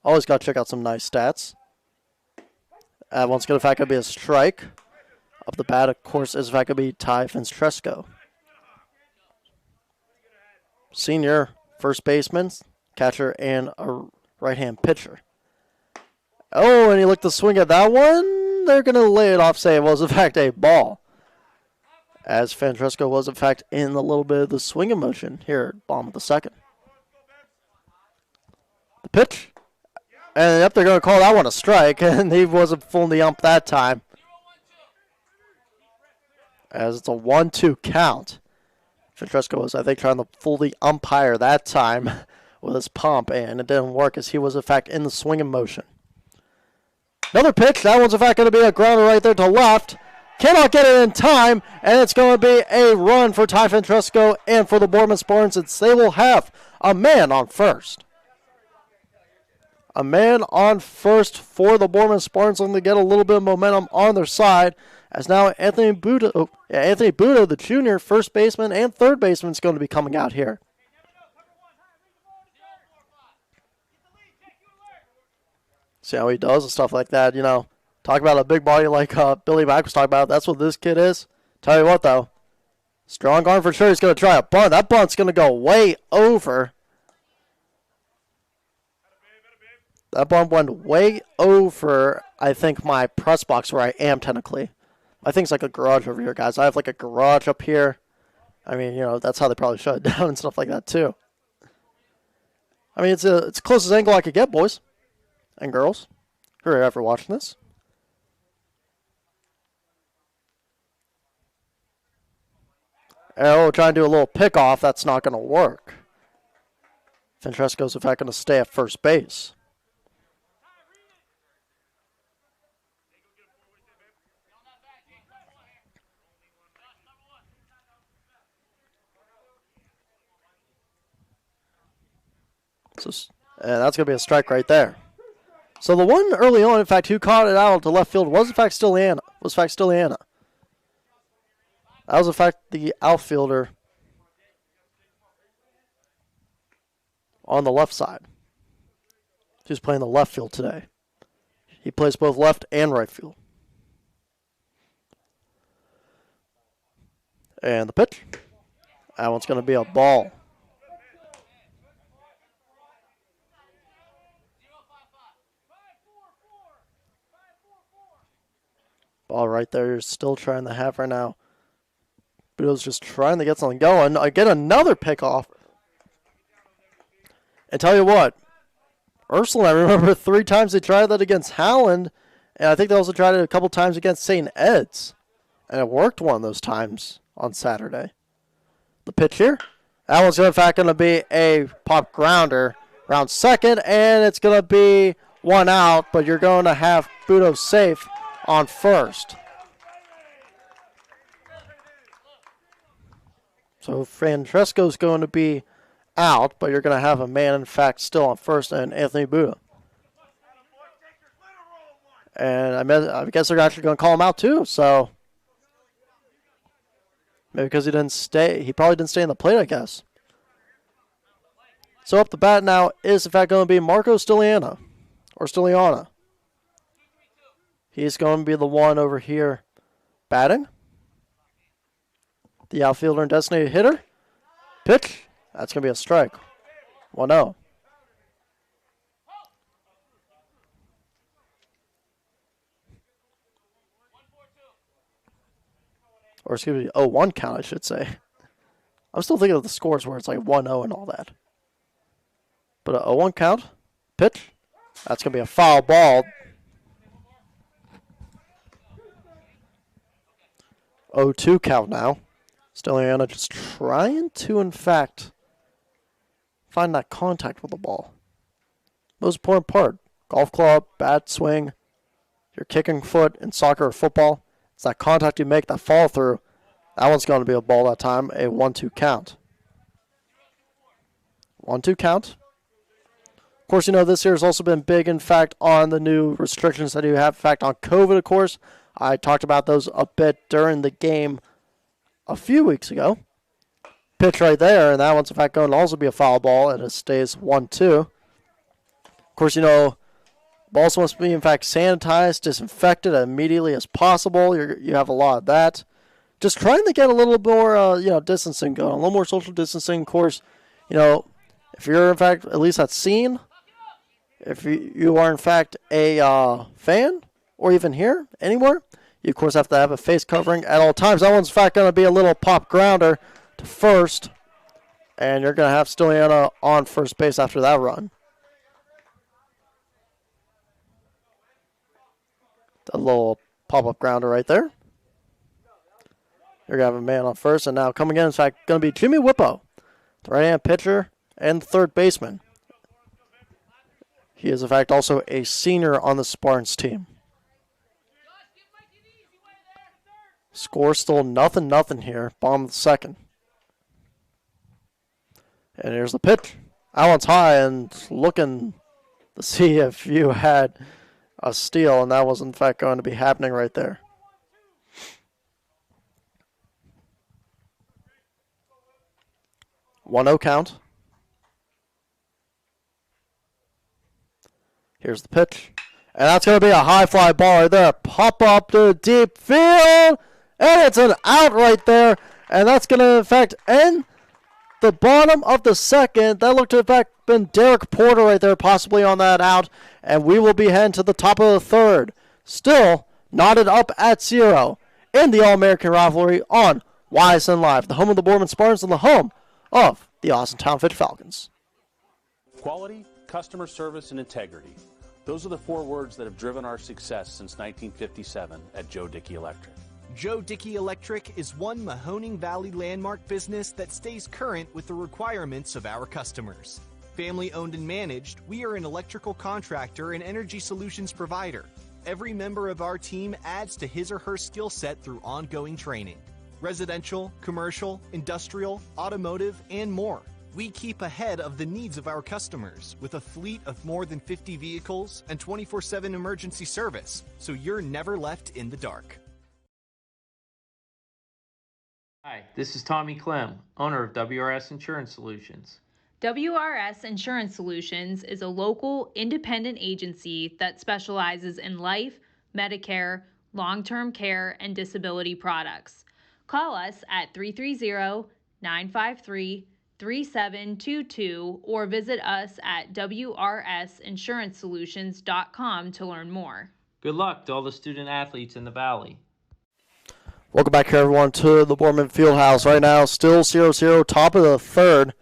Always got to check out some nice stats. One's going to, in fact, be a strike. Up the bat, of course, is, in fact, going to be Ty Finstresco. Senior first baseman, catcher, and a right-hand pitcher. Oh, and he looked to swing at that one. They're going to lay it off, say it was, in fact, a ball. As Finstresco was, in fact, in a little bit of the swinging motion here at bottom of the second. The pitch. And they're going to call that one a strike, and he wasn't fooling the ump that time. As it's a 1-2 count. Finstresco was, I think, trying to fool the umpire that time with his pump, and it didn't work as he was, in fact, in the swinging motion. Another pitch. That one's, in fact, going to be a grounder right there to left. Cannot get it in time, and it's going to be a run for Ty Finstresco and for the Boardman Spartans. They will have a man on first. A man on first for the Boardman Spartans, looking to get a little bit of momentum on their side As now Anthony Budo, the junior, first baseman and third baseman, is going to be coming out here. See how he does and stuff like that, you know. Talk about a big body like Billy Mack was talking about. That's what this kid is. Tell you what, though. Strong arm for sure. He's going to try a bunt. That bunt's going to go way over. That bunt went way over, I think, my press box where I am technically. I think it's like a garage over here, guys. I have like a garage up here. I mean, you know, that's how they probably shut it down and stuff like that, too. I mean, it's the closest angle I could get, boys and girls who are ever watching this. Oh, trying to do a little pickoff. That's not going to work. Francesco's, in fact, going to stay at first base. So, and that's going to be a strike right there. So the one early on, in fact, who caught it out to left field was, in fact, still Anna. That was, in fact, the outfielder on the left side. Who's playing the left field today. He plays both left and right field. And the pitch. That one's going to be a ball. Ball right there. You're still trying to have right now. Budo's just trying to get something going. Again, another pickoff. And tell you what, Ursuline, I remember 3 times they tried that against Howland, and I think they also tried it a couple times against St. Ed's. And it worked one of those times on Saturday. The pitch here. That one's in fact going to be a pop grounder around second, and it's going to be 1 out, but you're going to have Budo safe on first. So Francesco's going to be out, but you're going to have a man, in fact, still on first, and Anthony Budo. And I guess they're actually going to call him out too, so maybe because he didn't stay. He probably didn't stay in the plate, I guess. So up the bat now is, in fact, going to be Marco Stiliana. He's going to be the one over here batting. The outfielder and designated hitter. Pitch. That's going to be a strike. 1-0. Or excuse me, 0-1 count, I should say. I'm still thinking of the scores where it's like 1-0 and all that. But a 0-1 count. Pitch. That's going to be a foul ball. 0-2 count now. Stiliana just trying to, in fact, find that contact with the ball. Most important part, golf club, bat swing, your kicking foot in soccer or football, it's that contact you make, that follow through. That one's going to be a ball that time, a 1-2 count. 1-2 count. Of course, you know, this year has also been big, in fact, on the new restrictions that you have, in fact, on COVID, of course. I talked about those a bit during the game a few weeks ago. Pitch right there, and that one's, in fact, going to also be a foul ball, and it stays 1-2. Of course, you know, balls must be, in fact, sanitized, disinfected as immediately as possible. You have a lot of that. Just trying to get a little more, distancing going, a little more social distancing. Of course, you know, if you're, in fact, at least at scene, if you are, in fact, a fan, or even here, anywhere, you, of course, have to have a face covering at all times. That one's, in fact, going to be a little pop grounder to first, and you're going to have Stiliana on first base after that run. A little pop-up grounder right there. You're going to have a man on first, and now coming in, in fact, going to be Jimmy Whippo, the right-hand pitcher and third baseman. He is, in fact, also a senior on the Spartans team. Score still 0-0 here. Bottom of the second. And here's the pitch. That one's high and looking to see if you had a steal, and that was, in fact, going to be happening right there. 1-0 count. Here's the pitch. And that's going to be a high fly ball right there. Pop up to deep field. And it's an out right there. And that's going to, in fact, end the bottom of the second. That looked to, in fact, been Derek Porter right there, possibly on that out. And we will be heading to the top of the third. Still knotted up at 0 in the All-American rivalry on YSN Live, the home of the Boardman Spartans and the home of the Austintown Fitch Falcons. Quality, customer service, and integrity. Those are the 4 words that have driven our success since 1957 at Joe Dickey Electric. Joe Dickey Electric is one Mahoning Valley landmark business that stays current with the requirements of our customers. Family owned and managed, we are an electrical contractor and energy solutions provider. Every member of our team adds to his or her skill set through ongoing training. Residential, commercial, industrial, automotive, and more. We keep ahead of the needs of our customers with a fleet of more than 50 vehicles and 24/7 emergency service, so you're never left in the dark. Hi, this is Tommy Clem, owner of WRS Insurance Solutions. WRS Insurance Solutions is a local independent agency that specializes in life, Medicare, long-term care, and disability products. Call us at 330-953-3722 or visit us at wrsinsurancesolutions.com to learn more. Good luck to all the student athletes in the Valley. Welcome back here, everyone, to the Boardman Fieldhouse. Right now, still 0-0, top of the third.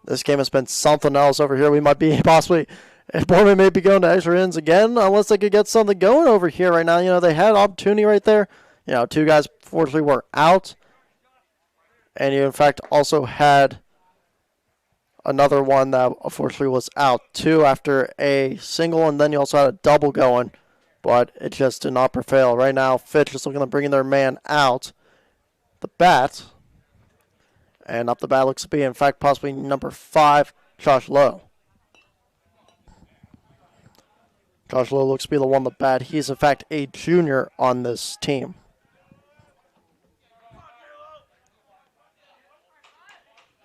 This game has been something else over here. We might be possibly, Boardman may be going to extra innings again, unless they could get something going over here right now. You know, they had opportunity right there. You know, 2 guys, fortunately, were out. And you, in fact, also had another one that, unfortunately, was out, too, after a single. And then you also had a double going. But it just did not prevail. Right now, Fitch is looking to bring their man out. The bat. And up the bat looks to be, in fact, possibly number 5, Josh Lowe. Josh Lowe looks to be the one to bat. He's, in fact, a junior on this team.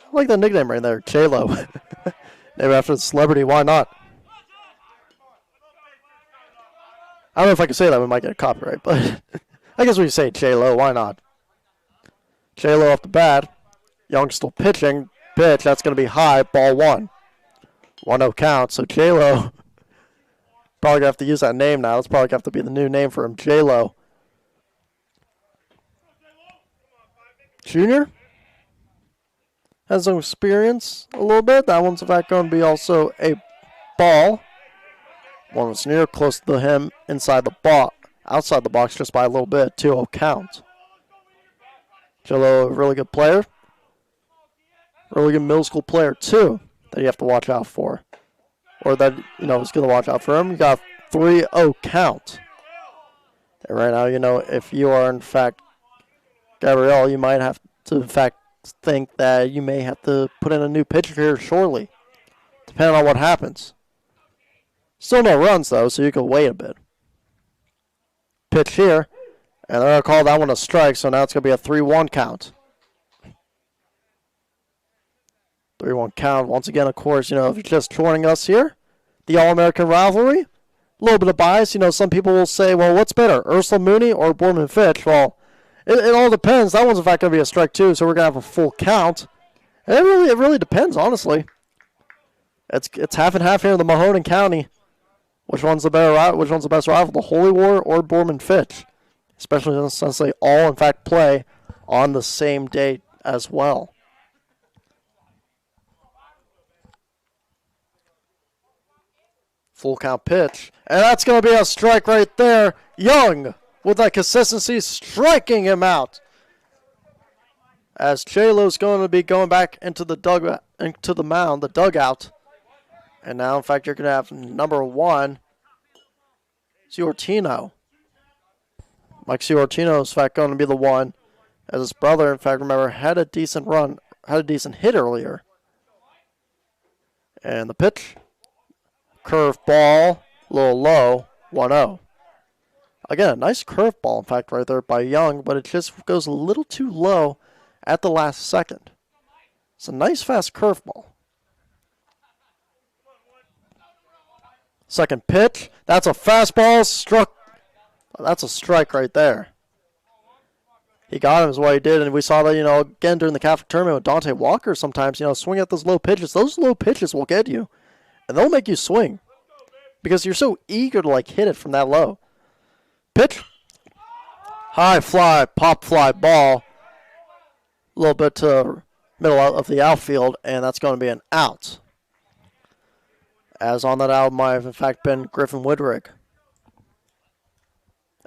I like the nickname right there, J-Lo. Maybe after the celebrity, why not? I don't know if I can say that. We might get a copyright, but I guess we can say J-Lo. Why not? J-Lo off the bat. Young still pitching. Pitch. That's going to be high. Ball 1. 1-0 count. So J-Lo probably going to have to use that name now. That's probably going to have to be the new name for him. J-Lo. Junior. Has some experience a little bit. That one's, in fact, going to be also a ball. One was near, close to him, inside the box, outside the box just by a little bit. 2-0 count. J-Lo, a really good player. Really good middle school player, too, that you have to watch out for. Or that, you know, is going to watch out for him. You got a 3-0 count. And right now, you know, if you are, in fact, Gabrielle, you might have to, in fact, think that you may have to put in a new pitcher here shortly, depending on what happens. Still no runs, though, so you can wait a bit. Pitch here, and they're going to call that one a strike, so now it's going to be a 3-1 count. 3-1 count. Once again, of course, you know, if you're just joining us here, the All-American rivalry, a little bit of bias. You know, some people will say, well, what's better, Ursula Mooney or Boardman Fitch? Well, it all depends. That one's, in fact, going to be a strike, too, so we're going to have a full count. And it really depends, honestly. It's half and half here in the Mahoning County. Which one's the best rival, the Holy War or Boardman Fitch? Especially since they all, in fact, play on the same day as well. Full count pitch. And that's going to be a strike right there. Young, with that consistency, striking him out. As J-Lo's going to be going back into the dugout, into the mound, the dugout. And now, in fact, you're going to have number 1, Ciortino. Mike Ciortino is, in fact, going to be the one, as his brother, in fact, remember, had a decent run, had a decent hit earlier. And the pitch, curve ball, a little low, 1-0. Again, a nice curve ball, in fact, right there by Young, but it just goes a little too low at the last second. It's a nice fast curveball. Second pitch. That's a fastball. Struck. That's a strike right there. He got him is what he did, and we saw that, again during the Catholic tournament with Dante Walker sometimes, swing at those low pitches. Those low pitches will get you, and they'll make you swing because you're so eager to, hit it from that low. Pitch. High fly, pop fly ball. A little bit to middle of the outfield, and that's going to be an out. As on that out might have, in fact, been Griffin Winrick.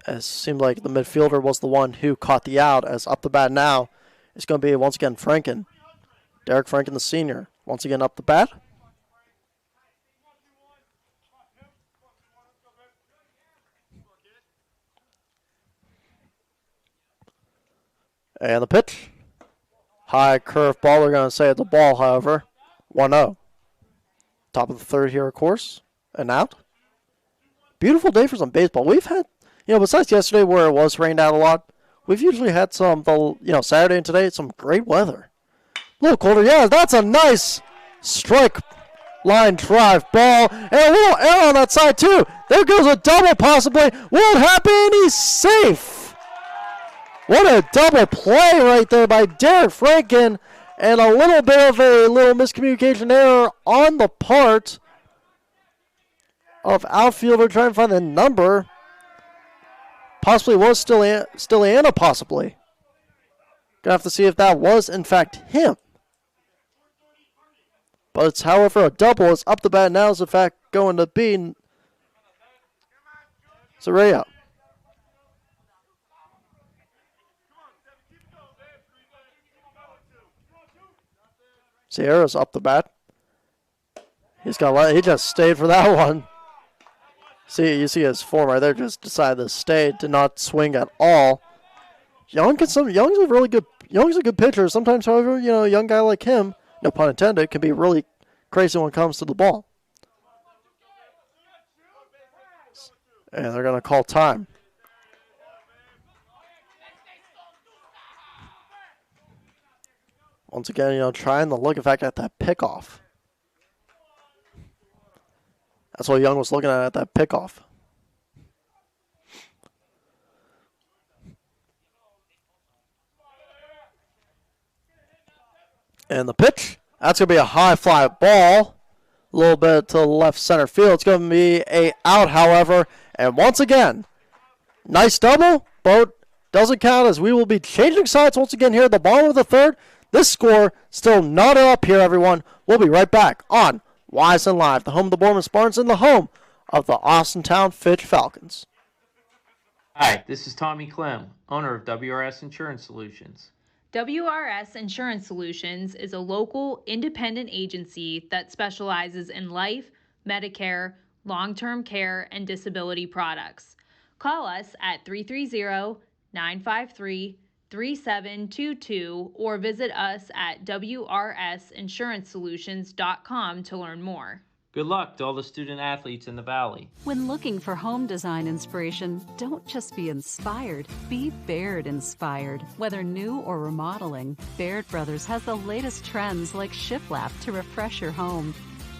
It seemed like the midfielder was the one who caught the out, as up the bat now it's going to be, once again, Franken. Derek Franken, the senior, once again up the bat. And the pitch. High curve ball. They're going to say it's a ball, however. 1-0. Top of the third here, of course. And out. Beautiful day for some baseball. We've had, besides yesterday where it was rained out a lot, we've usually had some, Saturday and today, some great weather. A little colder. Yeah, that's a nice strike line drive ball. And a little error on that side, too. There goes a double, possibly. Will it happen? He's safe. What a double play right there by Derek Franken. And a little bit of a miscommunication error on the part of outfielder trying to find the number. Possibly was still Anna, possibly. Gonna have to see if that was, in fact, him. But it's, however, a double. It's up the bat now. Is, in fact, going to be Zarea. Sierra's up the bat. He just stayed for that one. You see his form right there. Just decided to stay, did not swing at all. Young's a good pitcher. Sometimes, however, a young guy like him, no pun intended, can be really crazy when it comes to the ball. And they're going to call time. Once again, trying to look, in fact, at that pickoff. That's what Young was looking at that pickoff. And the pitch. That's going to be a high fly ball. A little bit to the left center field. It's going to be a out, however. And once again, nice double, but doesn't count, as we will be changing sides once again here at the bottom of the third. This score still not up here, everyone. We'll be right back on YSN Live, the home of the Boardman Spartans and the home of the Austintown Fitch Falcons. Hi, this is Tommy Clem, owner of WRS Insurance Solutions. WRS Insurance Solutions is a local independent agency that specializes in life, Medicare, long-term care, and disability products. Call us at 330-953-3722 or visit us at wrsinsurancesolutions.com to learn more. Good luck to all the student athletes in the Valley. When looking for home design inspiration, don't just be inspired, be Baird inspired. Whether new or remodeling, Baird Brothers has the latest trends like shiplap to refresh your home.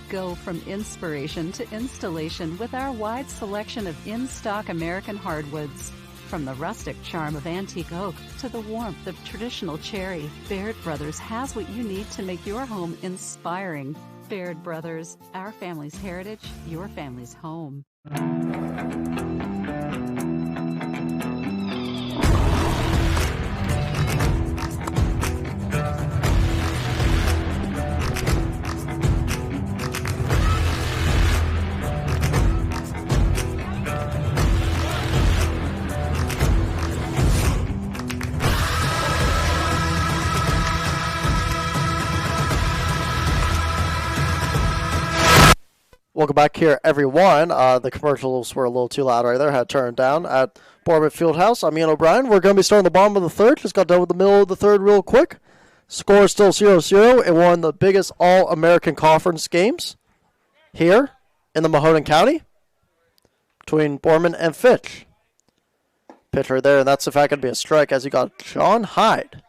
Go from inspiration to installation with our wide selection of in-stock American hardwoods. From the rustic charm of antique oak to the warmth of traditional cherry, Baird Brothers has what you need to make your home inspiring. Baird Brothers, our family's heritage, your family's home. Welcome back here, everyone. The commercials were a little too loud right there. Had to turn down at Boardman Fieldhouse. I'm Ian O'Brien. We're going to be starting the bottom of the third. Just got done with the middle of the third real quick. Score is still 0-0. It won the biggest All-American Conference games here in the Mahoning County between Boardman and Fitch. Pitch right there, and that's in fact going to be a strike as you got John Hyde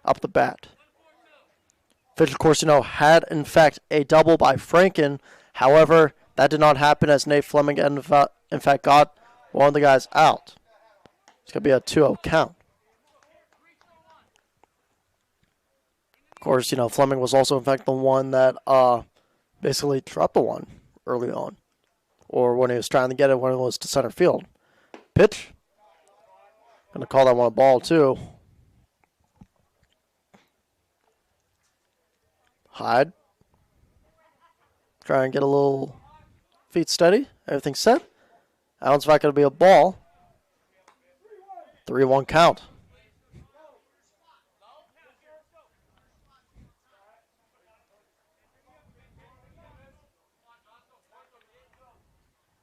up the bat. Fitch, of course, had, in fact, a double by Franken. However, that did not happen as Nate Fleming, in fact, got one of the guys out. It's going to be a 2-0 count. Of course, Fleming was also, in fact, the one that basically dropped the one early on. Or when he was trying to get it when it was to center field. Pitch. Going to call that one a ball, too. Hyde. Try and get a little feet steady. Everything's set. That one's not going to be a ball. 3-1 count.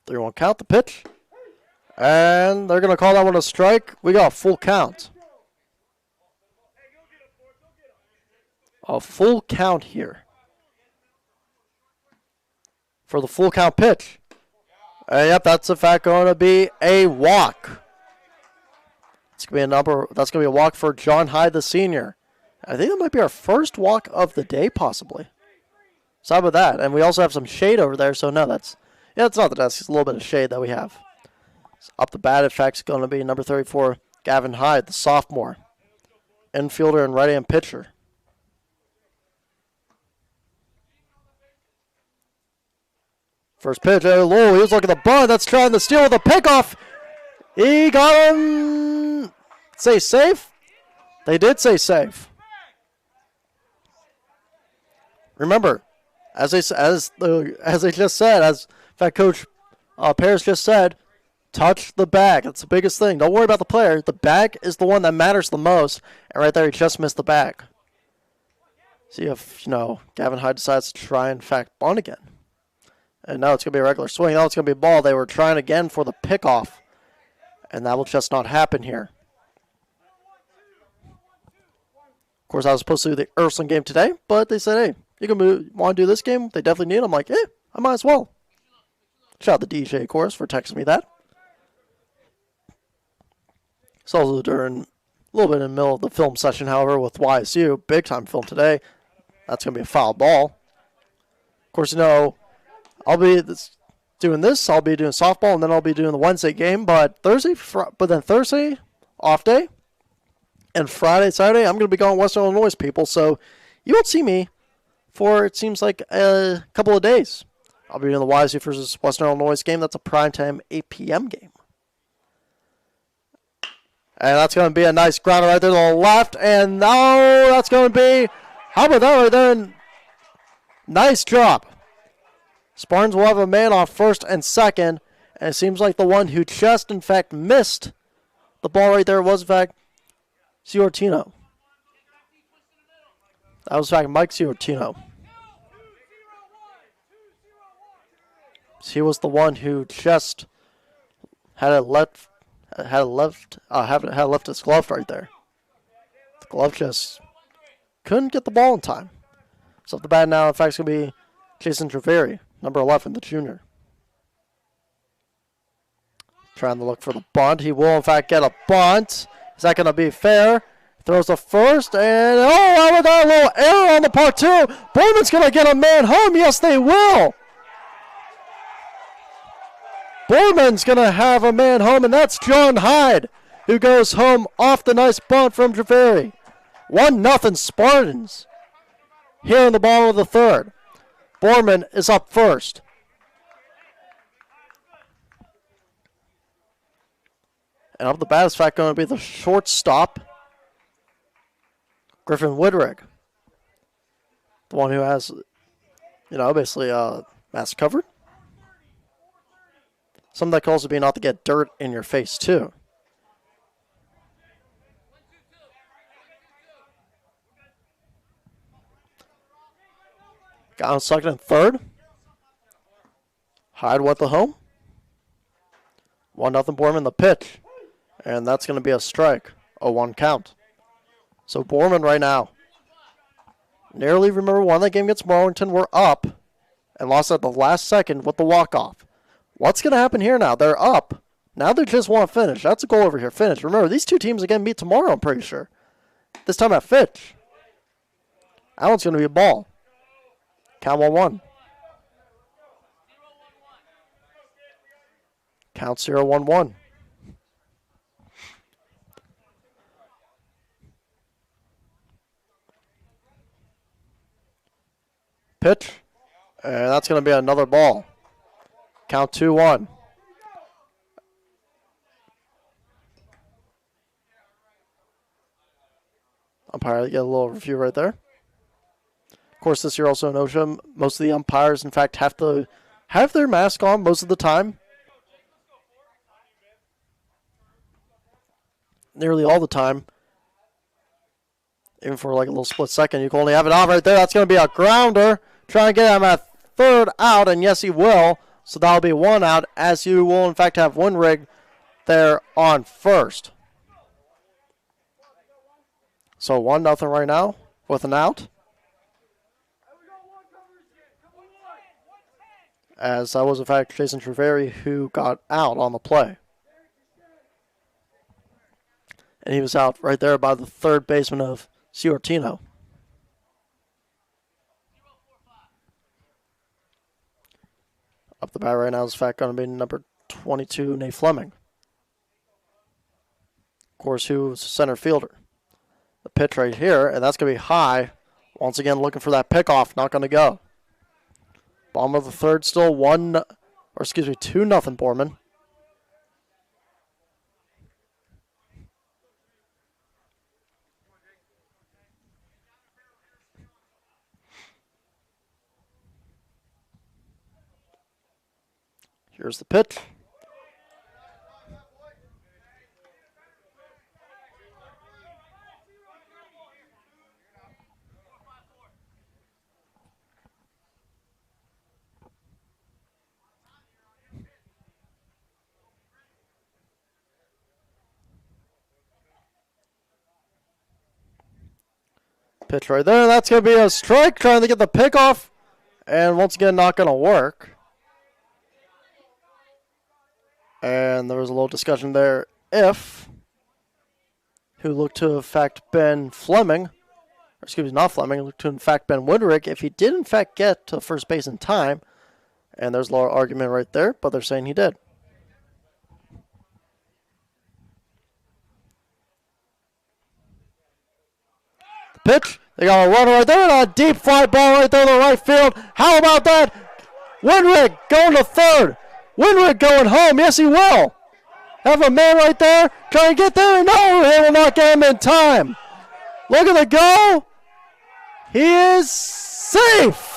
Three-one count, the pitch. And they're going to call that one a strike. We got a full count. A full count here. For the full count pitch. Yep, that's in fact going to be a walk. It's going to be that's going to be a walk for John Hyde, the senior. I think that might be our first walk of the day, possibly. So how about that? And we also have some shade over there, so no, it's not the desk. It's a little bit of shade that we have. So up the bat, in fact, it's going to be number 34, Gavin Hyde, the sophomore. Infielder and right-hand pitcher. First pitch, he was looking at the bunt. That's trying to steal with a pickoff. He got him. Say safe? They did say safe. Remember, as I just said, as in fact Coach Paris just said, touch the bag. That's the biggest thing. Don't worry about the player. The bag is the one that matters the most. And right there, he just missed the bag. See if Gavin Hyde decides to try and in fact bunt again. And now it's going to be a regular swing. Now it's going to be a ball. They were trying again for the pickoff. And that will just not happen here. Of course, I was supposed to do the Ursuline game today, but they said, hey, you want to do this game? They definitely need it. I'm like, hey, I might as well. Shout out to DJ, of course, for texting me that. It's also during a little bit in the middle of the film session, however, with YSU. Big time film today. That's going to be a foul ball. Of course, I'll be doing this. I'll be doing softball, and then I'll be doing the Wednesday game. But then Thursday, off day, and Friday, Saturday, I'm going to be going Western Illinois, people. So you won't see me for it seems like a couple of days. I'll be doing the YSU versus Western Illinois game. That's a primetime 8 p.m. game. And that's going to be a nice grounder right there to the left. And now that's going to be, how about that right there? Nice job. Spartans will have a man on first and second. And it seems like the one who just, in fact, missed the ball right there was, in fact, Ciortino. That was, in fact, Mike Ciortino. He was the one who just had left his glove right there. The glove just couldn't get the ball in time. So at the bat now, in fact, it's going to be Jason Treveri, number 11, the junior. Trying to look for the bunt. He will, in fact, get a bunt. Is that going to be fair? Throws the first, and I got a little error on the part two. Boardman's going to get a man home. Yes, they will. Boardman's going to have a man home, and that's John Hyde, who goes home off the nice bunt from Treveri. 1-0 Spartans here in the bottom of the third. Boardman is up first. And up the bat is, in fact, going to be the shortstop, Griffin Winrick. The one who has, basically mask covered. Some of that calls to be not to get dirt in your face, too. Got on second and third. Hyde went the home. 1-0 Boardman the pitch. And that's going to be a strike. A 1 count. So Boardman right now. Nearly, remember, won that game against Marlington. We're up. And lost at the last second with the walk-off. What's going to happen here now? They're up. Now they just want to finish. That's a goal over here. Finish. Remember, these two teams again meet tomorrow, I'm pretty sure. This time at Fitch. That one's going to be a ball. Count 1-1. Count 0-1-1. Pitch. And that's going to be another ball. Count 2-1. Umpire, get a little review right there. Of course, this year also in OSHA, most of the umpires, in fact, have to have their mask on most of the time. Nearly all the time. Even for like a little split second, you can only have it on right there. That's going to be a grounder. Trying to get him at third out, and yes, he will. So that'll be one out, as you will, in fact, have Winrick there on first. So 1-0 right now with an out. As that was, in fact, Jason Treveri who got out on the play. And he was out right there by the third baseman of Ciortino. Up the bat right now is, in fact, going to be number 22, Nate Fleming. Of course, who was center fielder. The pitch right here, and that's going to be high. Once again, looking for that pickoff. Not going to go. Bottom of the third, still 2-0 Boardman. Here's the pitch. Pitch right there. That's going to be a strike, trying to get the pick off. And once again, not going to work. And there was a little discussion there if, who looked to, in fact, Ben Fleming, or excuse me, not Fleming, looked to, in fact, Ben Winrick, if he did, in fact, get to first base in time. And there's a little argument right there, but they're saying he did. Pitch. They got a runner right there and a deep fly ball right there to the right field. How about that? Winrick going to third. Winrick going home. Yes, he will. Have a man right there trying to get there. No, he will not get him in time. Look at the go. He is safe.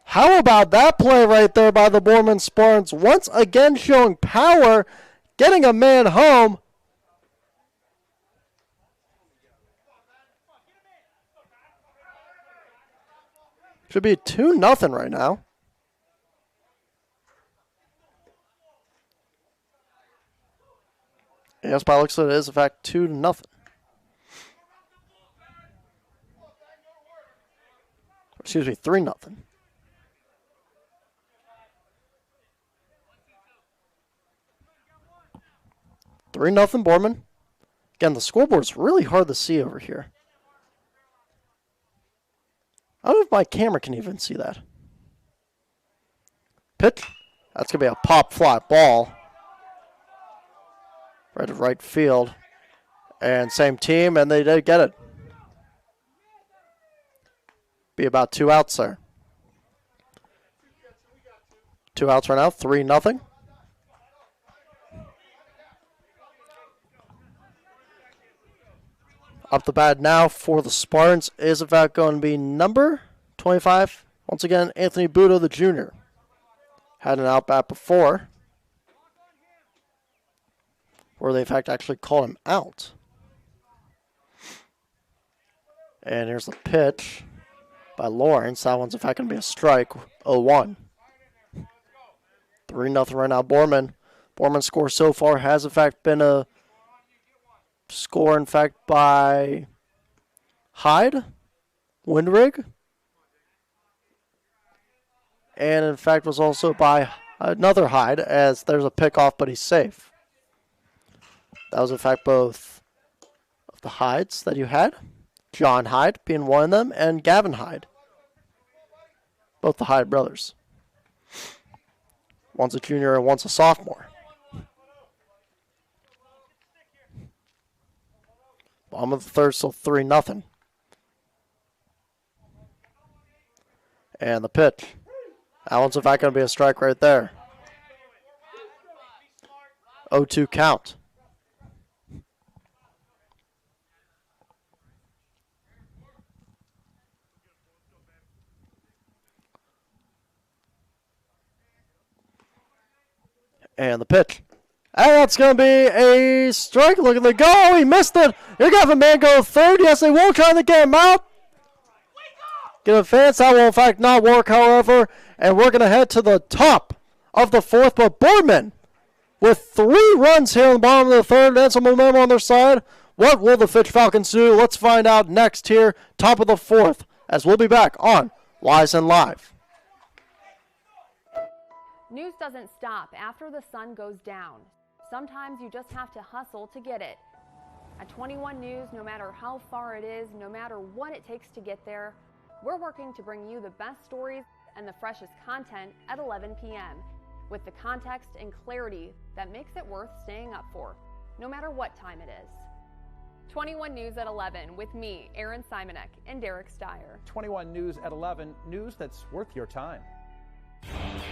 How about that play right there by the Boardman Spartans? Once again showing power, getting a man home. Should be 2-0 right now. Yes, by looks of it is, in fact, 2-0. Excuse me, 3-0. 3-0 Boardman. Again, the scoreboard's really hard to see over here. I don't know if my camera can even see that. Pitch. That's going to be a pop fly ball. Right to right field. And same team, and they did get it. Be about 2 outs there. 2 outs right now, 3-0. Up the bat now for the Spartans is, in fact, going to be number 25. Once again, Anthony Budo, the junior. Had an out bat before, where they, in fact, actually called him out. And here's the pitch by Lawrence. That one's, in fact, going to be a strike, 0-1. 3-0 right now, Boardman. Boardman's score so far has, in fact, been a score, in fact, by Hyde, Winrick, and in fact was also by another Hyde, as there's a pickoff, but he's safe. That was, in fact, both of the Hydes that you had. John Hyde being one of them, and Gavin Hyde. Both the Hyde brothers. One's a junior and one's a sophomore. Bottom of the third, still 3-0. And the pitch. That one's, in fact, going to be a strike right there. 0-2 count. And the pitch. And that's going to be a strike. Look at the goal. He missed it. You're going to have a man go third. Yes, they will try to get him out. Get a fence. That will, in fact, not work, however. And we're going to head to the top of the fourth. But Boardman, with 3 runs here in the bottom of the third, and some momentum on their side. What will the Fitch Falcons do? Let's find out next here, top of the fourth, as we'll be back on Wise and Live. News doesn't stop after the sun goes down. Sometimes you just have to hustle to get it. At 21 News, no matter how far it is, no matter what it takes to get there, we're working to bring you the best stories and the freshest content at 11 p.m. with the context and clarity that makes it worth staying up for, no matter what time it is. 21 News at 11 with me, Aaron Simonek, and Derek Steyer. 21 News at 11, news that's worth your time.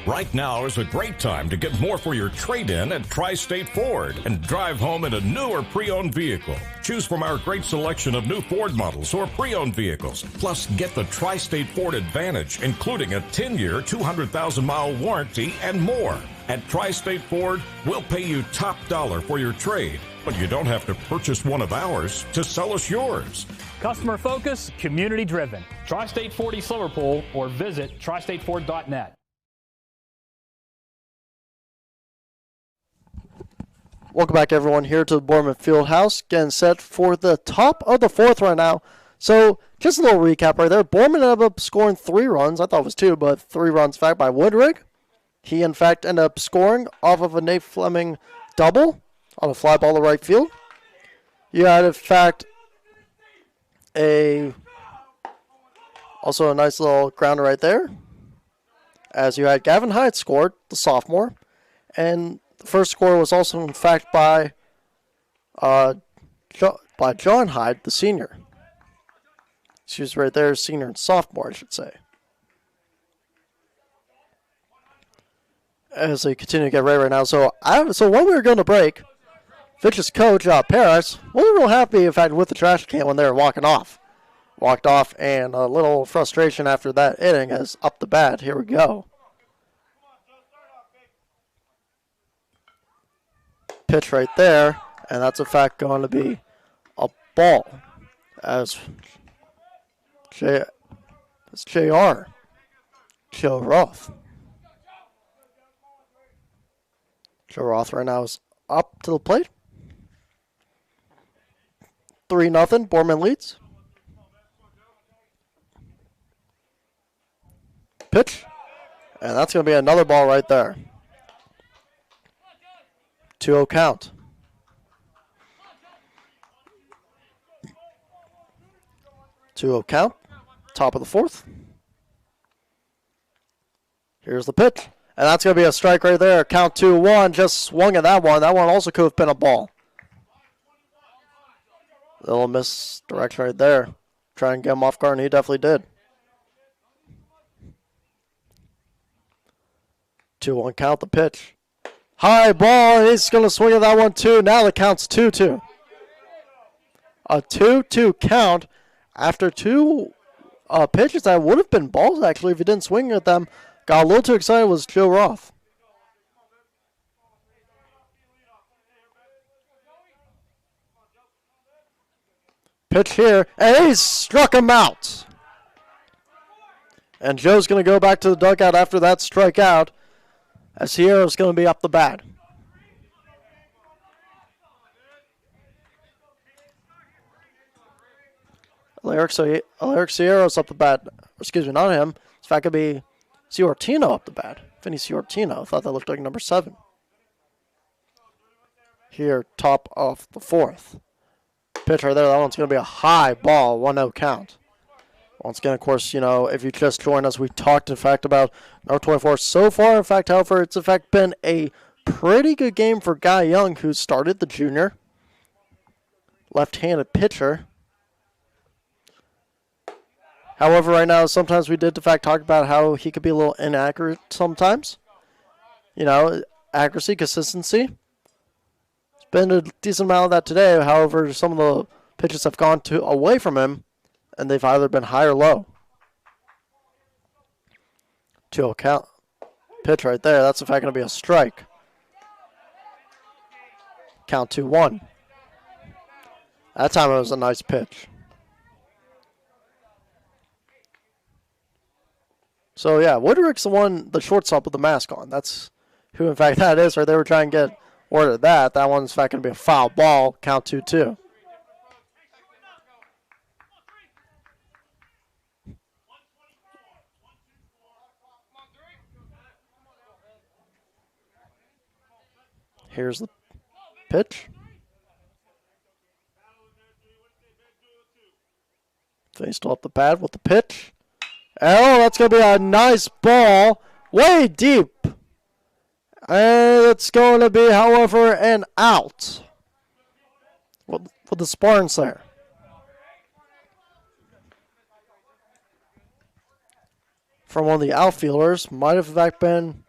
Right now is a great time to get more for your trade-in at Tri-State Ford and drive home in a new or pre-owned vehicle. Choose from our great selection of new Ford models or pre-owned vehicles. Plus, get the Tri-State Ford Advantage, including a 10-year, 200,000-mile warranty and more. At Tri-State Ford, we'll pay you top dollar for your trade, but you don't have to purchase one of ours to sell us yours. Customer focus, community driven. Tri-State Ford East Liverpool or visit tristateford.net. Welcome back, everyone, here to the Boardman Fieldhouse, getting set for the top of the fourth right now. So, just a little recap right there. Boardman ended up scoring 3 runs. I thought it was 2, but 3 runs, in fact, by Winrick. He, in fact, ended up scoring off of a Nate Fleming double on a fly ball to right field. You had, in fact, also a nice little grounder right there, as you had Gavin Hyde scored, the sophomore, and the first score was also, in fact, by John Hyde, the senior. Excuse me, right there, senior and sophomore, I should say. As they continue to get ready right now. So when we were going to break, Fitch's coach, Paris, wasn't real happy, in fact, with the trash can when they were walking off. Walked off, and a little frustration after that inning as up the bat. Here we go. Pitch right there, and that's in fact going to be a ball as JR Joe Roth. Joe Roth right now is up to the plate. 3-0, Boardman leads. Pitch, and that's going to be another ball right there. 2-0 count. Top of the fourth. Here's the pitch. And that's going to be a strike right there. Count 2-1. Just swung at that one. That one also could have been a ball. Little misdirection right there. Try and get him off guard, and he definitely did. 2-1 count, the pitch. High ball, he's going to swing at that one too. Now the count's 2-2. A 2-2 count after 2 pitches that would have been balls, actually, if he didn't swing at them. Got a little too excited was Joe Roth. Pitch here, and he struck him out. And Joe's going to go back to the dugout after that strikeout, as Sierra's going to be up the bat. Alaric Sierra's up the bat. Excuse me, not him. In fact, it could be Ciortino up the bat. Vinny Ciortino. I thought that looked like number 7. here, top of the fourth. Pitch right there. That one's going to be a high ball, 1-0 count. Once again, of course, you know, if you just joined us, we talked, in fact, about number 24 so far. In fact, however, it's, in fact, been a pretty good game for Guy Young, who started, the junior. Left-handed pitcher. However, right now, sometimes we did, in fact, talk about how he could be a little inaccurate sometimes. You know, accuracy, consistency. It's been a decent amount of that today. However, some of the pitches have gone away from him, and they've either been high or low. 2-0 count. Pitch right there. That's, in fact, going to be a strike. Count 2-1. That time it was a nice pitch. So, yeah, Winrick's the shortstop with the mask on. That's who, in fact, that is. Or they were trying to get word of that. That one's, in fact, going to be a foul ball. Count 2-2. Here's the pitch. Faced off the pad with the pitch. Oh, that's going to be a nice ball. Way deep. And it's going to be, however, an out. With the Spartans there. From one of the outfielders. Might have, in fact, been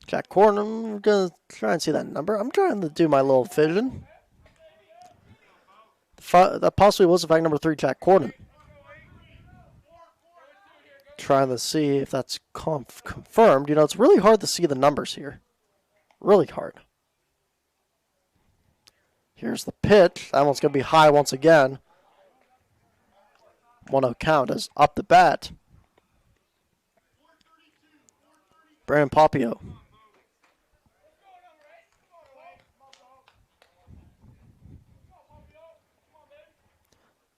Jack Corden. I'm going to try and see that number. I'm trying to do my little vision. That possibly was, in fact, number 3, Jack Corden. Trying to see if that's confirmed. You know, it's really hard to see the numbers here. Really hard. Here's the pitch. That one's going to be high once again. 1-0 count is up the bat. Brandon Papio.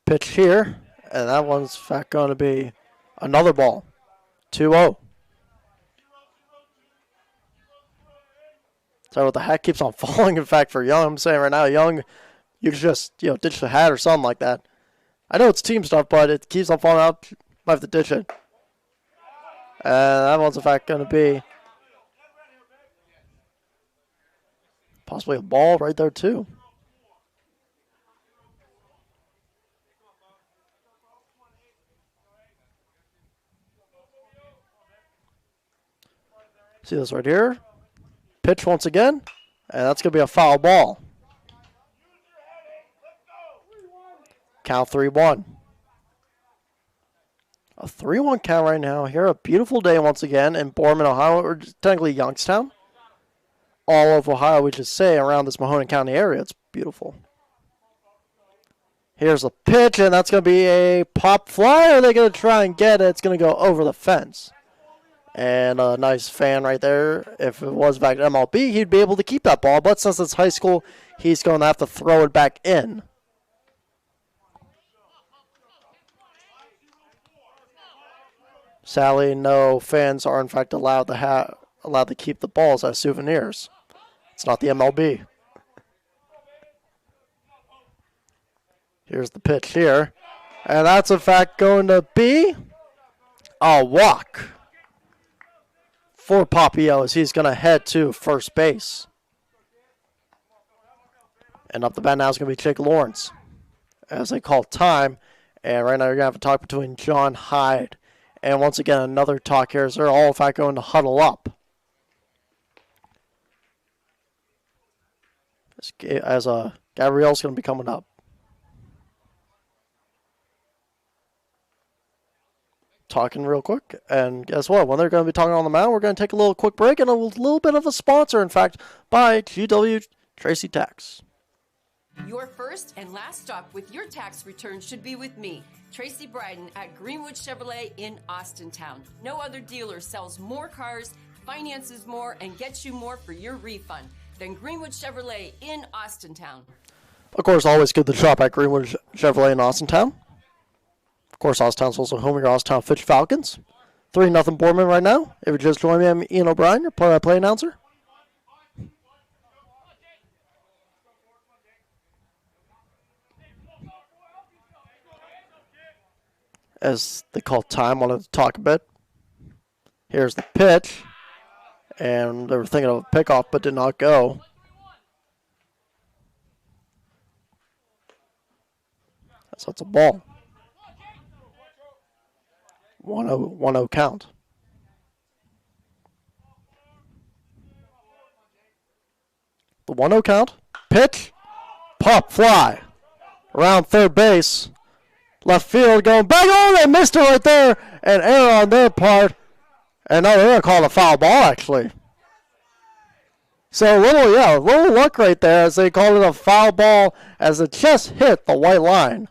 Pitch here, and that one's, in fact, going to be another ball. 2-0. So what the hat keeps on falling, in fact, for Young. I'm saying right now, Young, you just, ditch the hat or something like that. I know it's team stuff, but it keeps on falling out. Might have to ditch it. And that one's, in fact, going to be possibly a ball right there, too. See this right here. Pitch once again. And that's going to be a foul ball. Count 3-1. A 3-1 count right now. Here, a beautiful day once again in Boardman, Ohio, or technically Youngstown. All of Ohio, we just say, around this Mahoning County area. It's beautiful. Here's a pitch, and that's going to be a pop fly. Are they going to try and get it? It's going to go over the fence. And a nice fan right there. If it was back at MLB, he'd be able to keep that ball. But since it's high school, he's going to have to throw it back in. Sadly, no fans are, in fact, allowed to keep the balls as souvenirs. It's not the MLB. Here's the pitch here. And that's, in fact, going to be a walk for Papio as he's going to head to first base. And up the bat now is going to be Jake Lawrence as they call time. And right now you're going to have a talk between John Hyde. And once again, another talk here as they're all, in fact, going to huddle up. As Gabrielle's going to be coming up. Talking real quick, and guess what? When they're going to be talking on the mound, we're going to take a little quick break and a little bit of a sponsor, in fact, by GW Tracy Tax. Your first and last stop with your tax return should be with me, Tracy Bryden at Greenwood Chevrolet in Austintown. No other dealer sells more cars, finances more, and gets you more for your refund than Greenwood Chevrolet in Austintown. Of course, always good to shop at Greenwood Chevrolet in Austintown. Of course, Austintown's also home of your Austintown Fitch Falcons. 3-0 Boardman right now. If you just joined me, I'm Ian O'Brien, your play-by-play announcer. as they call time. Wanted to talk a bit. Here's the pitch. And they were thinking of a pickoff, but did not go. So it's a ball. 1-0 count. The 1-0 count. Pitch. Pop fly. Around third base. Left field going back. Oh, they missed it right there. And error on their part. And no, they're going to call it a foul ball, actually. So a little luck right there as they called it a foul ball as it just hit the white line.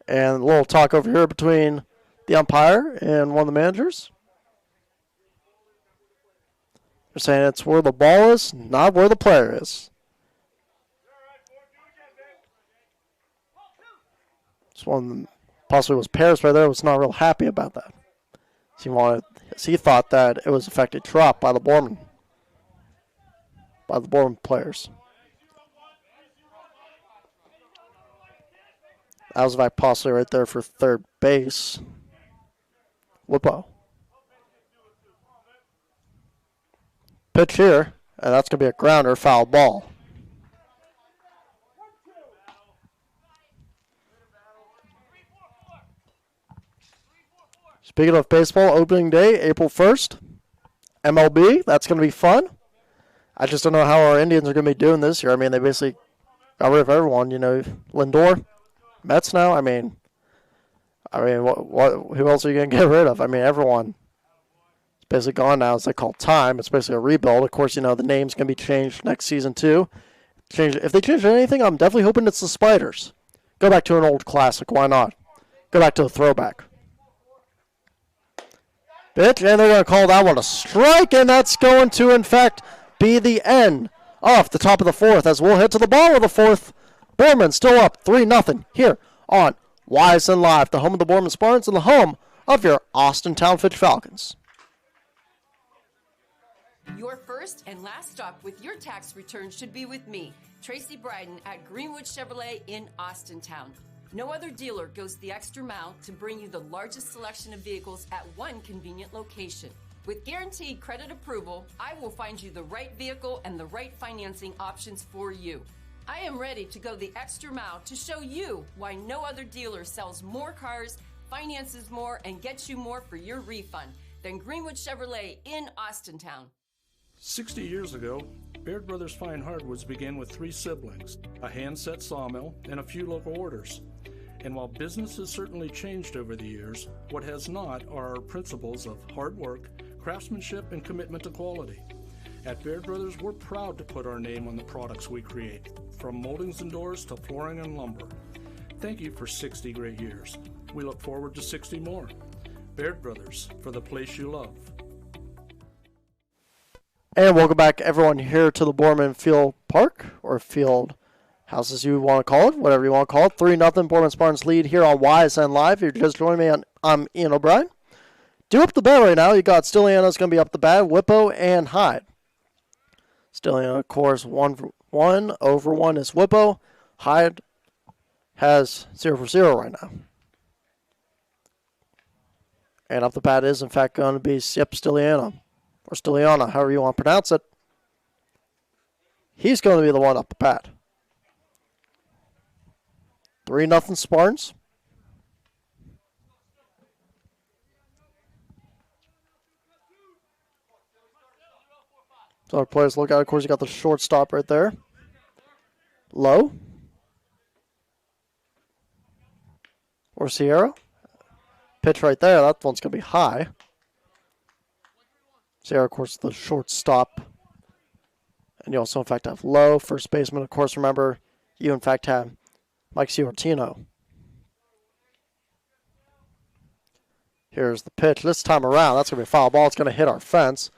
And a little talk over here between the umpire and one of the managers. They're saying it's where the ball is, not where the player is. This one possibly was Paris right there, was not real happy about that. He thought that it was effective drop by the Boardman players. That was Vac possibly right there for third base. Whippo. Pitch here, and that's going to be a grounder, foul ball. Speaking of baseball, opening day, April 1st. MLB, that's going to be fun. I just don't know how our Indians are going to be doing this year. I mean, they basically got rid of everyone. Lindor, Mets now. I mean, who else are you going to get rid of? I mean, everyone is basically gone now. As they call time. It's basically a rebuild. Of course, the name's going to be changed next season too. If they change anything, I'm definitely hoping it's the Spiders. Go back to an old classic. Why not? Go back to a throwback. Pitch, and they're going to call that one a strike, and that's going to, in fact, be the end off the top of the fourth as we'll hit to the bottom of the fourth. Boardman still up 3-0 here on YSN Live, the home of the Boardman Spartans and the home of your Austintown Fitch Falcons. Your first and last stop with your tax return should be with me, Tracy Bryden at Greenwood Chevrolet in Austintown. No other dealer goes the extra mile to bring you the largest selection of vehicles at one convenient location. With guaranteed credit approval, I will find you the right vehicle and the right financing options for you. I am ready to go the extra mile to show you why no other dealer sells more cars, finances more, and gets you more for your refund than Greenwood Chevrolet in Austintown. 60 years ago, Baird Brothers Fine Hardwoods began with 3 siblings, a hand-set sawmill, and a few local orders. And while business has certainly changed over the years, what has not are our principles of hard work, craftsmanship, and commitment to quality. At Baird Brothers, we're proud to put our name on the products we create, from moldings and doors to flooring and lumber. Thank you for 60 great years. We look forward to 60 more. Baird Brothers, for the place you love. And welcome back, everyone, here to the Boardman Field Park, or Field House as you want to call it, whatever you want to call it. 3-0 Boardman Spartans lead here on YSN Live. If you're just joining me, I'm Ian O'Brien. Do up the bat right now. You got Stilliano's going to be up the bat, Whippo, and Hyde. Stilliano, of course, 1 over 1 is Whippo. Hyde has 0 for 0 right now. And up the bat is, in fact, going to be Stilliano. Or Stilliana, however you want to pronounce it. He's going to be the one up the bat. 3-0 Spartans. So our players look out. Of course, you got the shortstop right there. Low. Or Sierra. Pitch right there. That one's going to be high. Sierra, of course, the shortstop. And you also, in fact, have Low. First baseman, of course, remember, you, in fact, have Mike Ciortino. Here's the pitch. This time around, that's going to be a foul ball. It's going to hit our fence.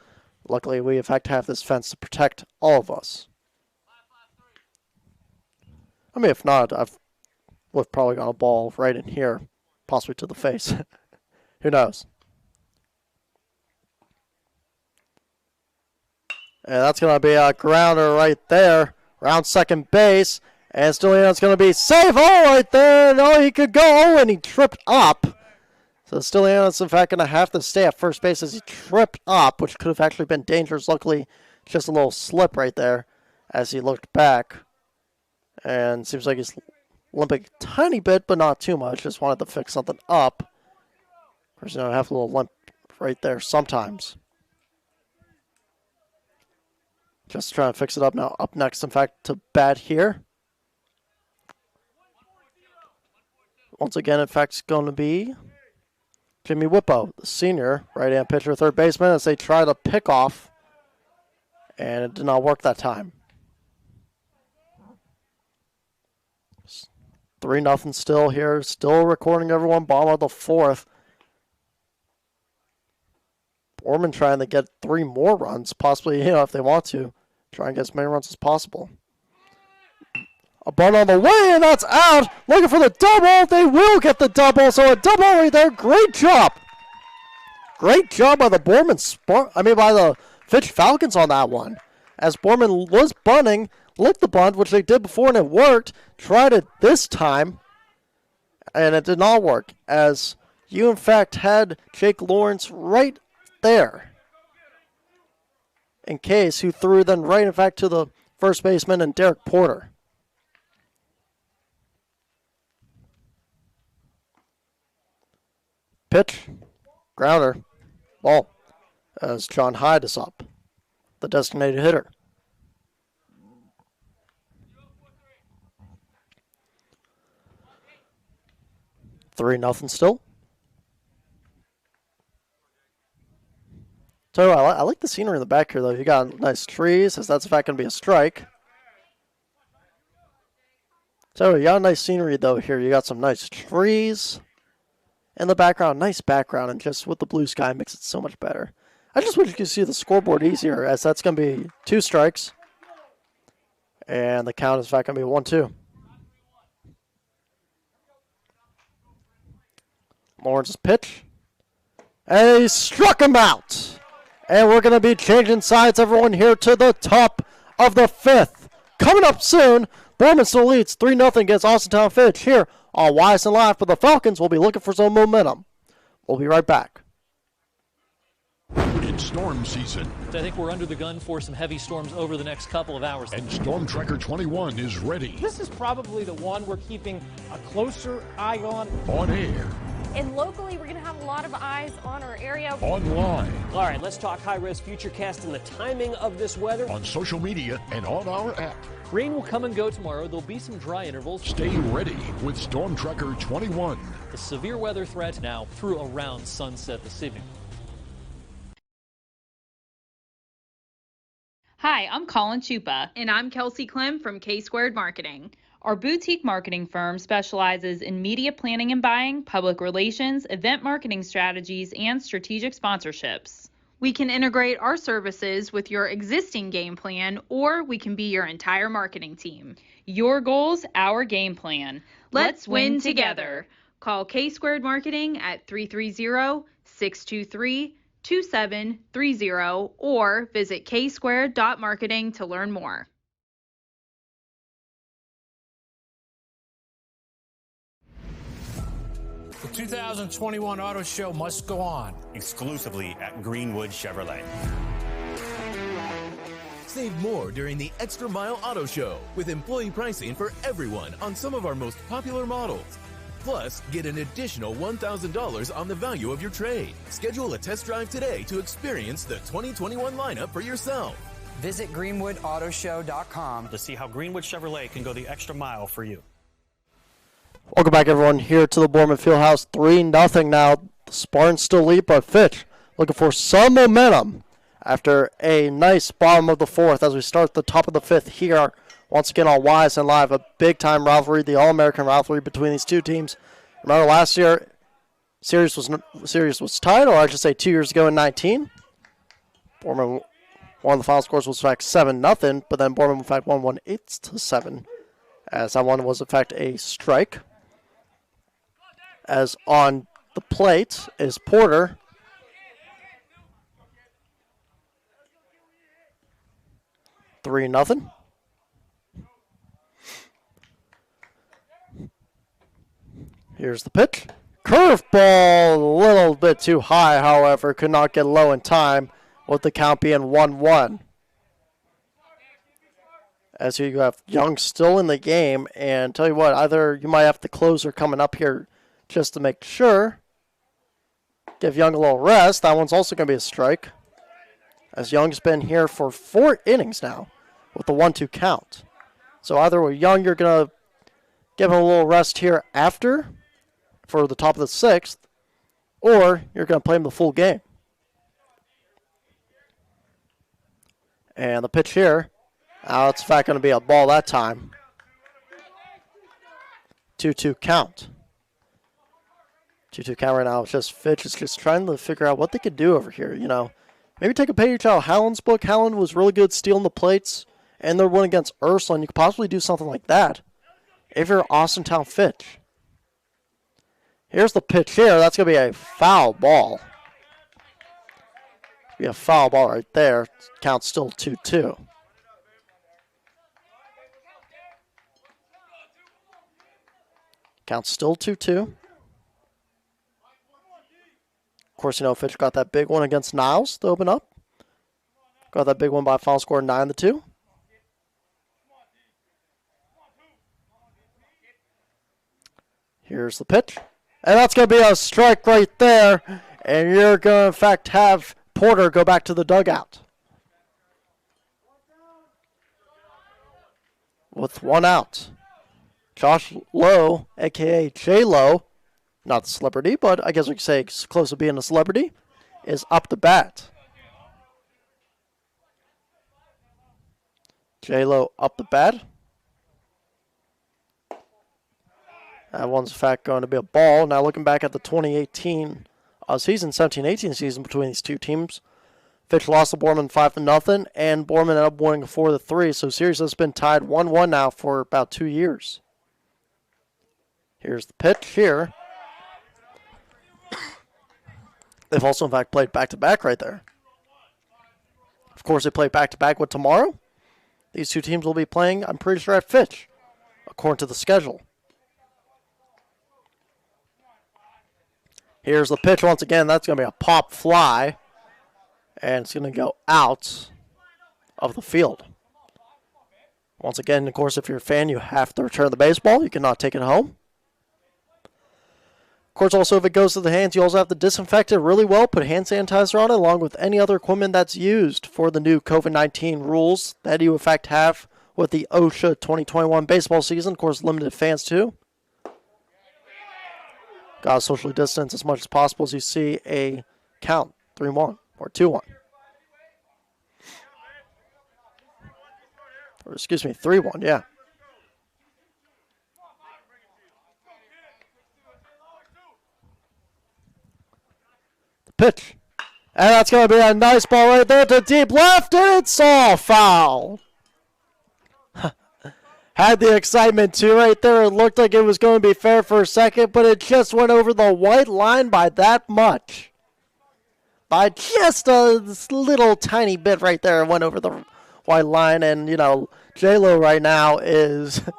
Luckily, we, in fact, have this fence to protect all of us. I mean, if not, we've probably got a ball right in here, possibly to the face. Who knows? And that's going to be a grounder right there, around second base. And Stiliano's going to be safe. Oh, right there. No, he could go. Oh, and he tripped up. So Stiliano's, in fact, going to have to stay at first base as he tripped up, which could have actually been dangerous. Luckily, just a little slip right there as he looked back. And seems like he's limping a tiny bit, but not too much. Just wanted to fix something up. Of course, you know, I have a little limp right there sometimes. Just trying to fix it up now. Up next, in fact, to bat here. Once again, in fact, it's going to be Jimmy Whippo, the senior right-hand pitcher, third baseman, as they try to pick off. And it did not work that time. 3-0 still here. Still recording everyone. Bottom of the fourth. Boardman trying to get 3 more runs, possibly, you know, if they want to. Try and get as many runs as possible. A bunt on the way, and that's out. Looking for the double. They will get the double, so a double right there. Great job. Great job by the by the Fitch Falcons on that one. As Boardman was bunting, licked the bunt, which they did before, and it worked. Tried it this time, and it did not work, as you, in fact, had Jake Lawrence right there. In case, who threw then right, in fact, to the first baseman and Derek Porter. Pitch, grounder, ball, as John Hyde is up, the designated hitter. Three nothing still. So I like the scenery in the back here, though. You got nice trees, as that's in fact going to be a strike. So you got nice scenery, though, here. You got some nice trees in the background. Nice background, and just with the blue sky makes it so much better. I just wish you could see the scoreboard easier, as that's going to be 2 strikes. And the count is in fact going to be 1-2. Lawrence's pitch. And he struck him out. And we're going to be changing sides, everyone, here to the top of the 5th. Coming up soon, Boardman still leads 3-0 against Austintown Fitch here on Wise and Live, but the Falcons will be looking for some momentum. We'll be right back. It's storm season. I think we're under the gun for some heavy storms over the next couple of hours. And Storm Tracker 21 is ready. This is probably the one we're keeping a closer eye on. On air. And locally, we're going to have a lot of eyes on our area. Online. All right, let's talk high-risk futurecast and the timing of this weather. On social media and on our app. Rain will come and go tomorrow. There'll be some dry intervals. Stay ready with Storm Tracker 21. The severe weather threat now through around sunset this evening. Hi, I'm Colin Chupa. And I'm Kelsey Clem from K-Squared Marketing. Our boutique marketing firm specializes in media planning and buying, public relations, event marketing strategies, and strategic sponsorships. We can integrate our services with your existing game plan, or we can be your entire marketing team. Your goals, our game plan. Let's win together. Call K-Squared Marketing at 330-623-2730 or visit ksquared.marketing to learn more. The 2021 Auto Show must go on. Exclusively at Greenwood Chevrolet. Save more during the Extra Mile Auto Show with employee pricing for everyone on some of our most popular models. Plus, get an additional $1,000 on the value of your trade. Schedule a test drive today to experience the 2021 lineup for yourself. Visit GreenwoodAutoShow.com to see how Greenwood Chevrolet can go the extra mile for you. Welcome back, everyone, here to the Boardman Fieldhouse. 3-0 now. The Spartans still lead, but Fitch looking for some momentum after a nice bottom of the 4th as we start the top of the 5th here. Once again on Wise and Live, a big-time rivalry, the All-American rivalry between these two teams. Remember last year, series was tied, or I should say 2 years ago in 19. Boardman, one of the final scores was in fact 7-0, but then Boardman in fact won 8-7, as that one was in fact a strike. As on the plate is Porter. Here's the pitch. Curveball, a little bit too high, however, could not get low in time, with the count being 1-1. As you have Young still in the game, and tell you what, either you might have the closer coming up here just to make sure. Give Young a little rest. That one's also going to be a strike, as Young's been here for 4 innings now with the 1-2 count. So either with Young, you're going to give him a little rest here after for the top of the 6th, or you're going to play him the full game. And the pitch here, it's in fact going to be a ball that time. 2-2 count. 2-2 count right now. It's just Fitch is just trying to figure out what they could do over here. You know, maybe take a page out of Hallen's book. Hallen was really good stealing the plates, and their win against Ursuline. You could possibly do something like that if you're Austintown Fitch. Here's the pitch here. That's going to be a foul ball. Be a foul ball right there. Count's still 2-2. Count's still 2-2. Of course, you know, Fitch got that big one against Niles to open up. Got that big one by final score 9-2. Here's the pitch. And that's going to be a strike right there. And you're going to, in fact, have Porter go back to the dugout. With 1 out. Josh Lowe, a.k.a. J-Lo, not a celebrity, but I guess we could say it's close to being a celebrity, is up to bat. J-Lo up the bat. That one's, in fact, going to be a ball. Now, looking back at the 2018 season, 17-18 season between these two teams, Fitch lost to Boardman 5-0, and Boardman ended up winning 4-3. So, series has been tied 1-1 now for about 2 years. Here's the pitch here. They've also, in fact, played back-to-back right there. Of course, they play back-to-back with tomorrow. These two teams will be playing, I'm pretty sure, at Fitch, according to the schedule. Here's the pitch once again. That's going to be a pop fly. And it's going to go out of the field. Once again, of course, if you're a fan, you have to return the baseball. You cannot take it home. Of course, also, if it goes to the hands, you also have to disinfect it really well. Put hand sanitizer on it, along with any other equipment that's used for the new COVID-19 rules that you, in fact, have with the OSHA 2021 baseball season. Of course, limited fans, too. Got to socially distance as much as possible as you see a count, 3-1 or 2-1. Or excuse me, 3-1, yeah. The pitch. And that's going to be a nice ball right there to deep left, and it's all foul. Had the excitement too right there. It looked like it was going to be fair for a second, but it just went over the white line by that much. By just a little tiny bit right there. It went over the white line, and, you know, J-Lo right now is a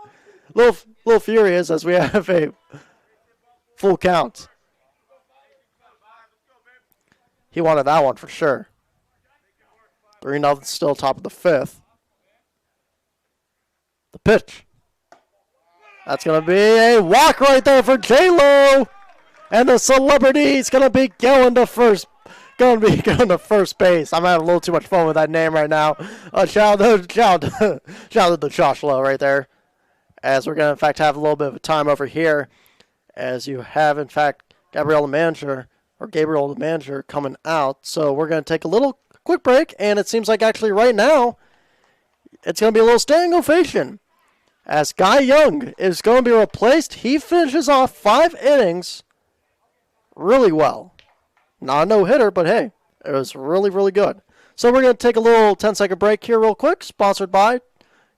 little furious as we have a full count. He wanted that one for sure. 3-0 still top of the 5th. The pitch. That's going to be a walk right there for J-Lo. And the celebrity's going to be going to first. Going to first base. I'm having a little too much fun with that name right now. Shout out to Josh Lowe right there. As we're going to, in fact, have a little bit of a time over here. As you have, in fact, Gabriel the manager coming out. So we're going to take a little quick break. And it seems like actually right now, it's going to be a little standing ovation. As Guy Young is going to be replaced. He finishes off 5 innings really well. Not a no-hitter, but hey, it was really, really good. So we're going to take a little 10-second break here real quick, sponsored by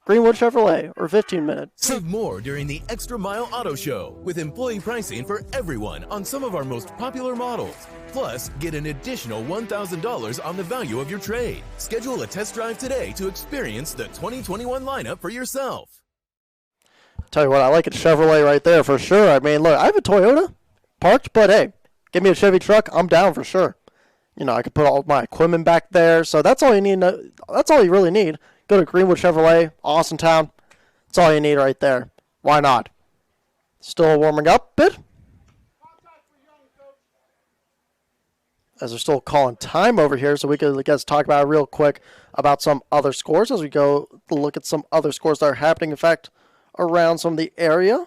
Greenwood Chevrolet, or 15-minute. Save more during the Extra Mile Auto Show with employee pricing for everyone on some of our most popular models. Plus, get an additional $1,000 on the value of your trade. Schedule a test drive today to experience the 2021 lineup for yourself. Tell you what, I like a Chevrolet right there for sure. I mean, look, I have a Toyota parked, but hey, give me a Chevy truck, I'm down for sure. You know, I could put all my equipment back there, so that's all you need. That's all you really need. Go to Greenwood Chevrolet, Austintown. That's all you need right there. Why not? Still warming up a bit. As they're still calling time over here, so we could, I guess, talk about it real quick about some other scores as we go to look at some other scores that are happening, in fact, around some of the area.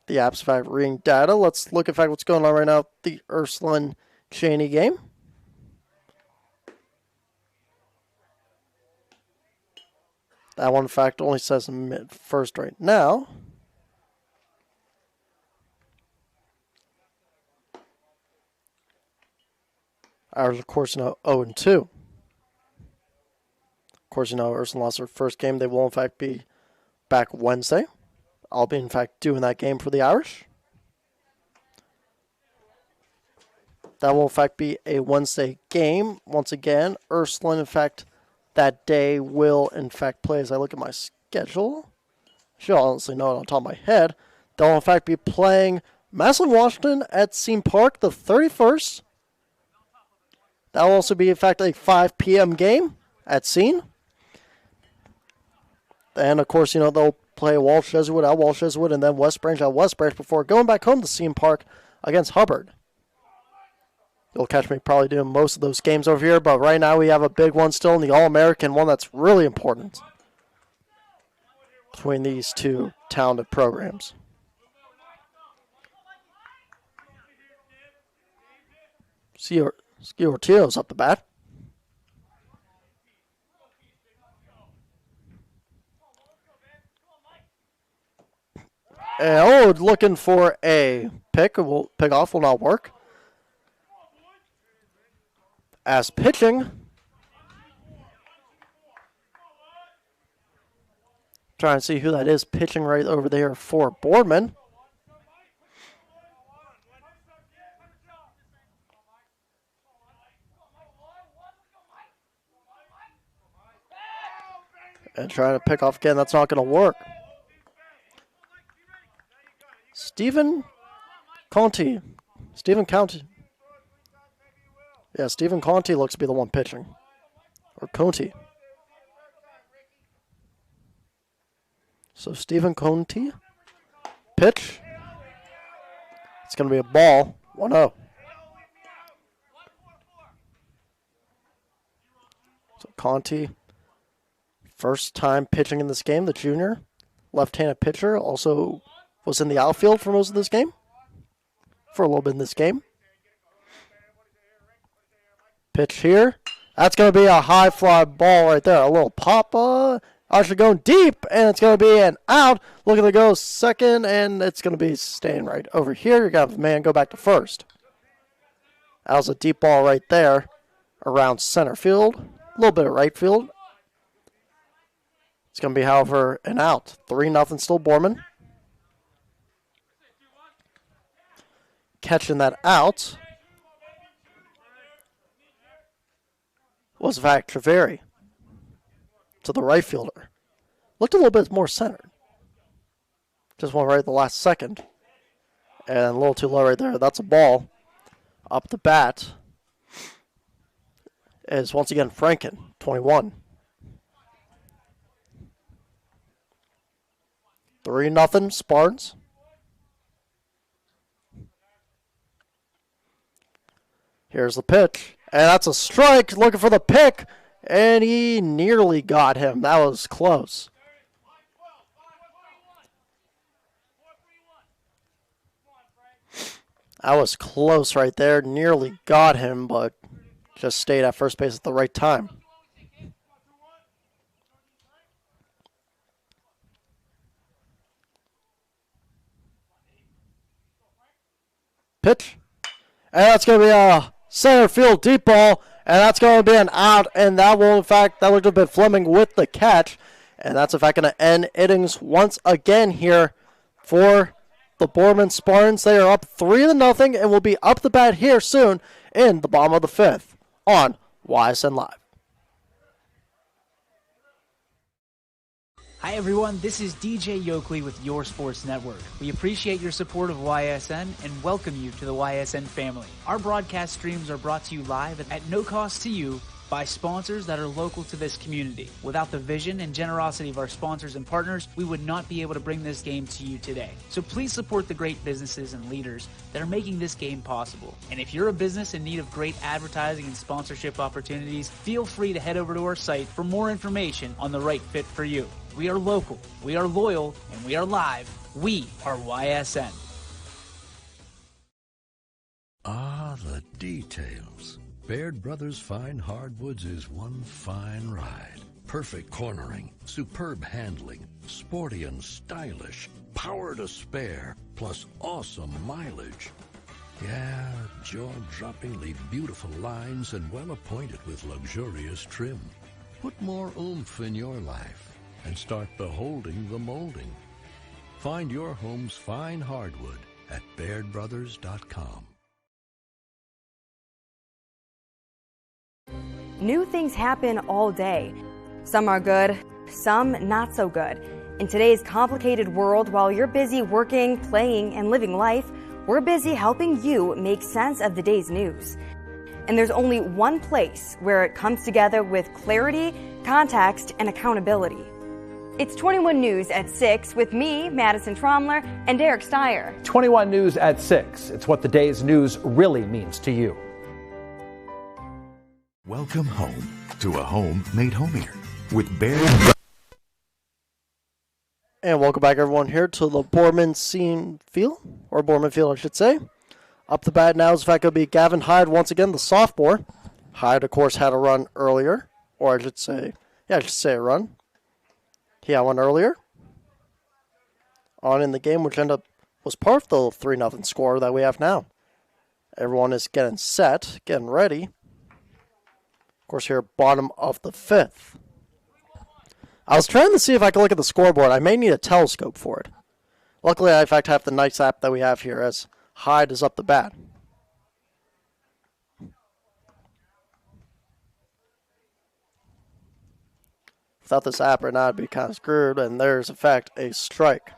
The app's, in fact, reading data. Let's look, in fact, what's going on right now. The Ursuline-Cheney game. That one, in fact, only says mid-first right now. Ours, of course, 0-2. Of course, Ursuline lost their first game. They will, in fact, be back Wednesday. I'll be, in fact, doing that game for the Irish. That will, in fact, be a Wednesday game. Once again, Ursuline, in fact, that day will, in fact, play. As I look at my schedule, I should honestly know it on top of my head. They'll, in fact, be playing Massillon, Washington at Scene Park the 31st. That will also be, in fact, a 5 p.m. game at Scene. And, of course, they'll play Walsh Jesuit at Walsh Jesuit and then West Branch at West Branch before going back home to Scene Park against Hubbard. You'll catch me probably doing most of those games over here, but right now we have a big one still in the All-American, one that's really important between these two talented programs. Ski Ortio's up the bat. And looking for a pick. Pick off will not work. As pitching. Trying to see who that is pitching right over there for Boardman. And trying to pick off again. That's not going to work. Stephen Conti. Yeah, Stephen Conti looks to be the one pitching. Or Conti. So Stephen Conti. Pitch. It's going to be a ball. 1-0. So Conti. First time pitching in this game, the junior. Left-handed pitcher. Also was in the outfield for most of this game. For a little bit in this game. Pitch here. That's going to be a high fly ball right there. A little pop. Actually going deep, and it's going to be an out. Looking to go second, and it's going to be staying right over here. You're going to have a man go back to first. That was a deep ball right there around center field. A little bit of right field. It's going to be, however, an out. 3-0 still Boardman. Catching that out was, in fact, Treveri to the right fielder. Looked a little bit more centered. Just went right at the last second. And a little too low right there. That's a ball. Up the bat is, once again, Franken, 21. 3-0 Spartans. Here's the pitch. And that's a strike. Looking for the pick. And he nearly got him. That was close. That was close right there. Nearly got him, but just stayed at first base at the right time. Pitch. And that's going to be a center field deep ball. And that's going to be an out. And that will, in fact, that would have been Fleming with the catch. And that's, in fact, going to end innings once again here for the Boardman Spartans. They are up 3-0 and will be up the bat here soon in the bottom of the fifth on YSN Live. Hi everyone, this is DJ Yoakley with Your Sports Network. We appreciate your support of YSN and welcome you to the YSN family. Our broadcast streams are brought to you live at no cost to you by sponsors that are local to this community. Without the vision and generosity of our sponsors and partners, we would not be able to bring this game to you today. So please support the great businesses and leaders that are making this game possible. And if you're a business in need of great advertising and sponsorship opportunities, feel free to head over to our site for more information on the right fit for you. We are local, we are loyal, and we are live. We are YSN. Ah, the details. Baird Brothers Fine Hardwoods is one fine ride. Perfect cornering, superb handling, sporty and stylish, power to spare, plus awesome mileage. Yeah, jaw-droppingly beautiful lines and well appointed with luxurious trim. Put more oomph in your life and start beholding the molding. Find your home's fine hardwood at BairdBrothers.com. New things happen all day. Some are good, some not so good. In today's complicated world, while you're busy working, playing, and living life, we're busy helping you make sense of the day's news. And there's only one place where it comes together with clarity, context, and accountability. It's 21 News at 6 with me, Madison Tromler, and Derek Steyer. 21 News at 6. It's what the day's news really means to you. Welcome home to a home made homier with Baird. And welcome back, everyone, here to the Boardman Field, or Boardman Field, I should say. Up the bat now is, in fact, going to be Gavin Hyde once again, the sophomore. Hyde, of course, had a run earlier, or I should say a run. He had one earlier on in the game, which was part of the 3-0 score that we have now. Everyone is getting set, getting ready. Of course, here, bottom of the 5th. I was trying to see if I could look at the scoreboard. I may need a telescope for it. Luckily, I, in fact, have the nice app that we have here as Hyde is up the bat. Without this app right now, I'd be kind of screwed, and there's, in fact, a strike.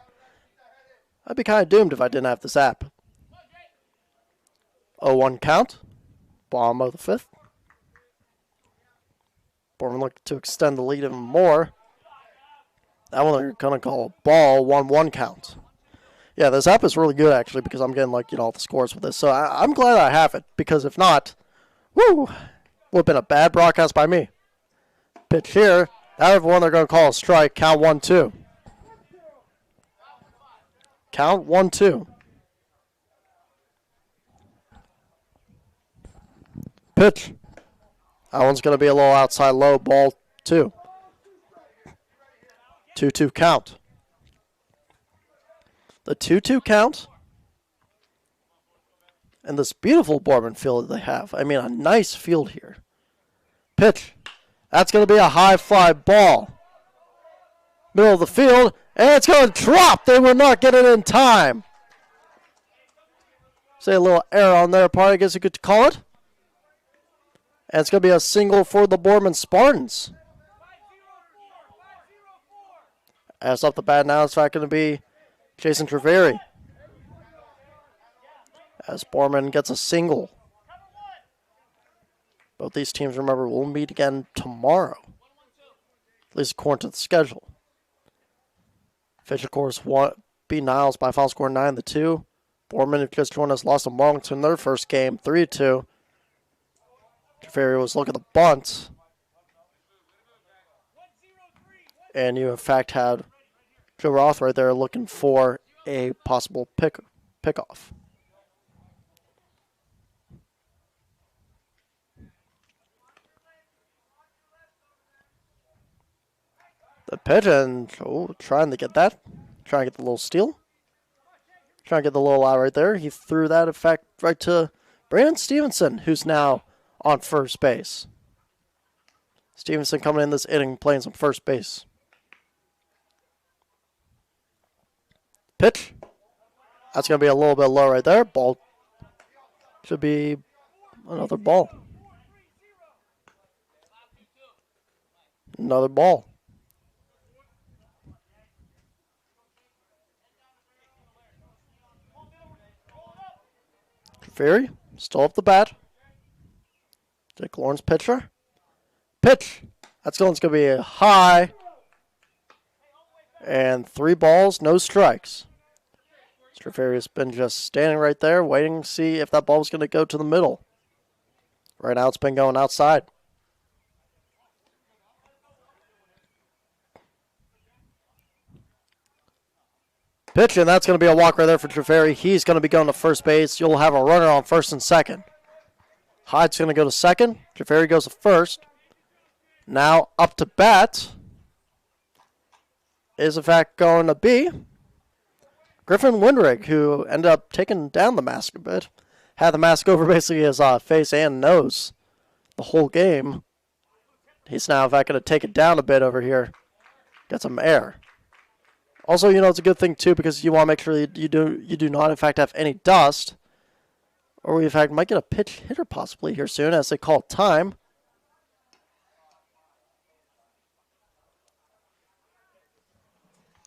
I'd be kind of doomed if I didn't have this app. 0-1 count. Bottom of the 5th. Boardman looking to extend the lead even more. That one they're going to call a ball, 1-1 count. Yeah, this app is really good, actually, because I'm getting, all the scores with this. So I'm glad I have it, because if not, would have been a bad broadcast by me. Pitch here. That one they're going to call a strike. Count 1-2. Count 1-2. Pitch. That one's going to be a little outside low. Ball 2. 2-2 count. The 2-2 count. And this beautiful Boardman field that they have. I mean, a nice field here. Pitch. That's going to be a high fly ball. Middle of the field. And it's going to drop. They will not get it in time. Say a little error on their part, I guess you could call it. And it's going to be a single for the Boardman Spartans. As up the bat now, it's not going to be Jason Treveri. As Boardman gets a single. Both these teams, remember, will meet again tomorrow. At least according to the schedule. Fitch, of course, beat Niles by final score 9-2. Boardman, who just joined us, lost to Marlington in their first game, 3-2. Treveri was looking at the bunt. And you, in fact, had Joe Roth right there looking for a possible pickoff. The pitch and trying to get that. Trying to get the little steal. Trying to get the little out right there. He threw that, in fact, right to Brandon Stevenson, who's now on first base. Stevenson coming in this inning, playing some first base. Pitch. That's going to be a little bit low right there. Ball. Should be another ball. Another ball. Treferi, still up the bat. Jake Lawrence pitcher. Pitch. That's going to be a high. And 3 balls, no strikes. Treferi has been just standing right there waiting to see if that ball was going to go to the middle. Right now it's been going outside. Pitch, and that's going to be a walk right there for Treferi. He's going to be going to first base. You'll have a runner on first and second. Hyde's going to go to second. Treferi goes to first. Now up to bat is, in fact, going to be Griffin Winrick, who ended up taking down the mask a bit. Had the mask over basically his face and nose the whole game. He's now, in fact, going to take it down a bit over here. Get some air. Also, it's a good thing, too, because you want to make sure you do not, in fact, have any dust. Or we, in fact, might get a pitch hitter possibly here soon as they call time.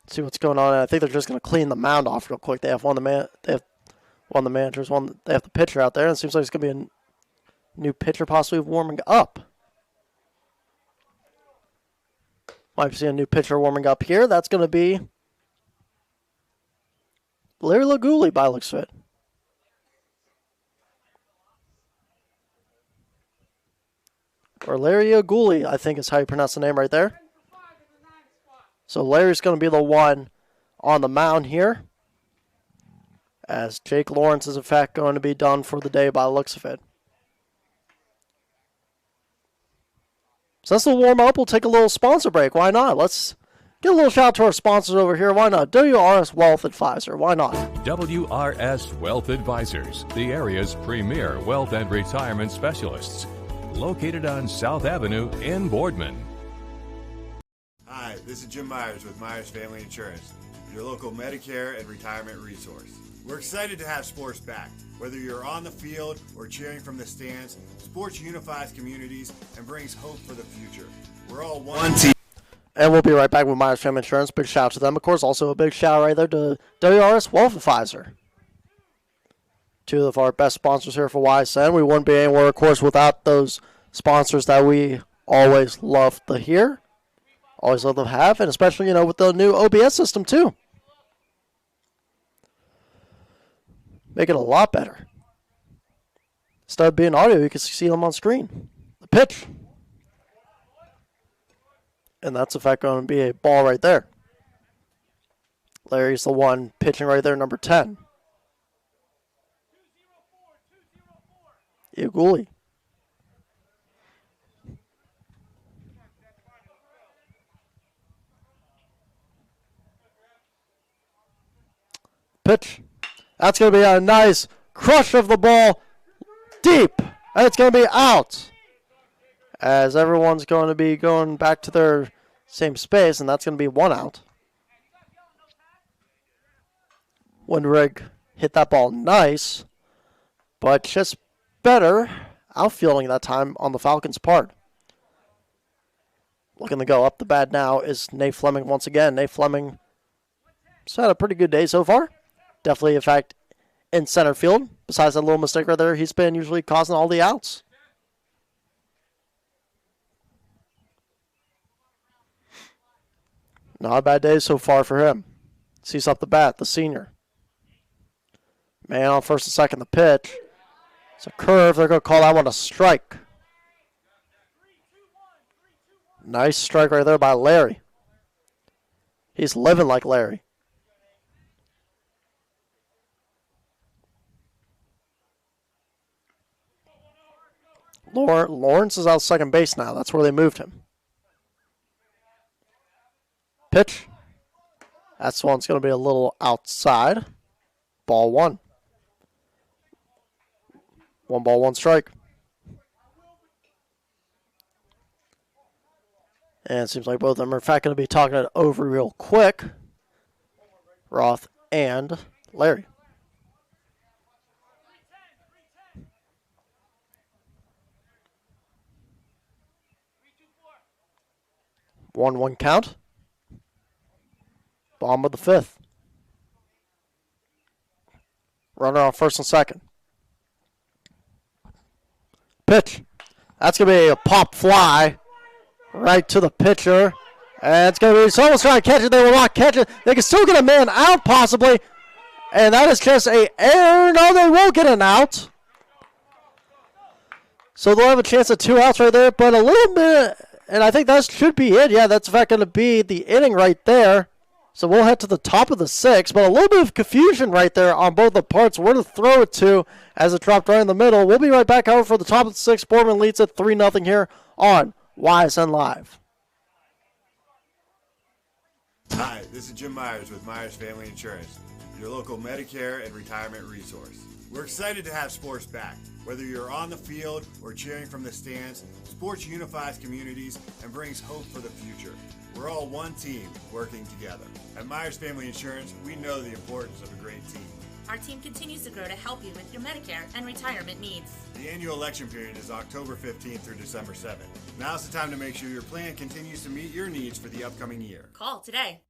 See what's going on. I think they're just going to clean the mound off real quick. They have one of the managers, they have the pitcher out there, and it seems like it's going to be a new pitcher possibly warming up. Might see a new pitcher warming up here. That's going to be Larry Laguli by looks of it. Or Larry Aguli, I think is how you pronounce the name right there. So Larry's going to be the one on the mound here, as Jake Lawrence is in fact going to be done for the day by the looks of it. Since the warm-up, we'll take a little sponsor break. Why not? Let's get a little shout out to our sponsors over here. Why not? WRS Wealth Advisor. Why not? WRS Wealth Advisors, the area's premier wealth and retirement specialists. Located on South Avenue in Boardman. Hi, this is Jim Myers with Myers Family Insurance, your local Medicare and retirement resource. We're excited to have sports back. Whether you're on the field or cheering from the stands, sports unifies communities and brings hope for the future. We're all one team. And we'll be right back with Myers Family Insurance. Big shout out to them. Of course, also a big shout out right there to WRS Wealth Advisor. Two of our best sponsors here for YSN. We wouldn't be anywhere, of course, without those sponsors that we always love to hear. Always love to have, and especially, with the new OBS system, too. Make it a lot better. Instead of being audio, you can see them on screen. The pitch. And that's, in fact, going to be a ball right there. Larry's the one pitching right there, number 10. Iguli. Pitch. That's going to be a nice crush of the ball deep. And it's going to be out. As everyone's going to be going back to their same space, and that's going to be 1 out. Winrick hit that ball nice, but just better outfielding that time on the Falcons' part. Looking to go up the bat now is Nate Fleming once again. Nate Fleming has had a pretty good day so far. Definitely, in fact, in center field. Besides that little mistake right there, he's been usually causing all the outs. Not a bad day so far for him. Sees up the bat, the senior. Man on first and second, the pitch. It's a curve. They're going to call that one a strike. Nice strike right there by Larry. He's living like Larry. Lawrence is out second base now. That's where they moved him. Pitch. That's one's going to be a little outside. Ball 1. 1 ball, 1 strike. And it seems like both of them are in fact going to be talking it over real quick. Roth and Larry. One count. Bottom of the 5th. Runner on first and second. Pitch. That's going to be a pop fly right to the pitcher. And it's going to be someone's trying to catch it. They will not catch it. They can still get a man out possibly. And that is just a error. No, they will get an out. So they'll have a chance at 2 outs right there. But a little bit, and I think that should be it. Yeah, that's in fact going to be the inning right there. So we'll head to the top of the 6th. But a little bit of confusion right there on both the parts. Where to throw it to as it dropped right in the middle. We'll be right back, however, for the top of the 6th. Boardman leads it 3-0 here on YSN Live. Hi, this is Jim Myers with Myers Family Insurance, your local Medicare and retirement resource. We're excited to have sports back. Whether you're on the field or cheering from the stands, sports unifies communities and brings hope for the future. We're all one team working together. At Myers Family Insurance, we know the importance of a great team. Our team continues to grow to help you with your Medicare and retirement needs. The annual election period is October 15th through December 7th. Now's the time to make sure your plan continues to meet your needs for the upcoming year. Call today.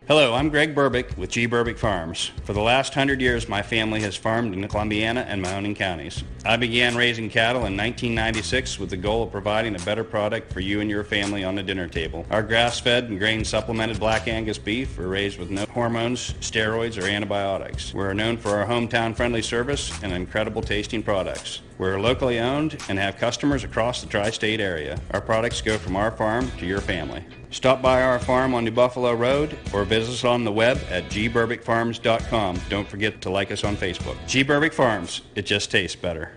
Hello, I'm Greg Burbick with G. Burbick Farms. For the last 100 years, my family has farmed in Columbiana and Mahoning counties. I began raising cattle in 1996 with the goal of providing a better product for you and your family on the dinner table. Our grass-fed and grain-supplemented Black Angus beef are raised with no hormones, steroids, or antibiotics. We're known for our hometown-friendly service and incredible tasting products. We're locally owned and have customers across the tri-state area. Our products go from our farm to your family. Stop by our farm on New Buffalo Road or visit us on the web at gburbickfarms.com. Don't forget to like us on Facebook. G. Burbick Farms, it just tastes better.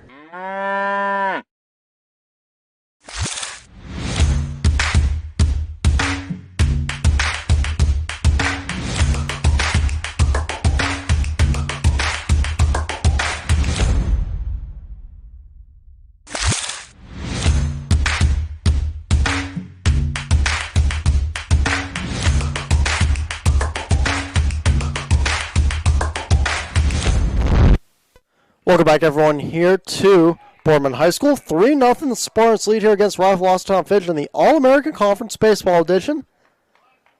Welcome back, everyone, here to Boardman High School. 3-0 Spartans lead here against rival Austintown Fitch in the All-American Conference Baseball Edition.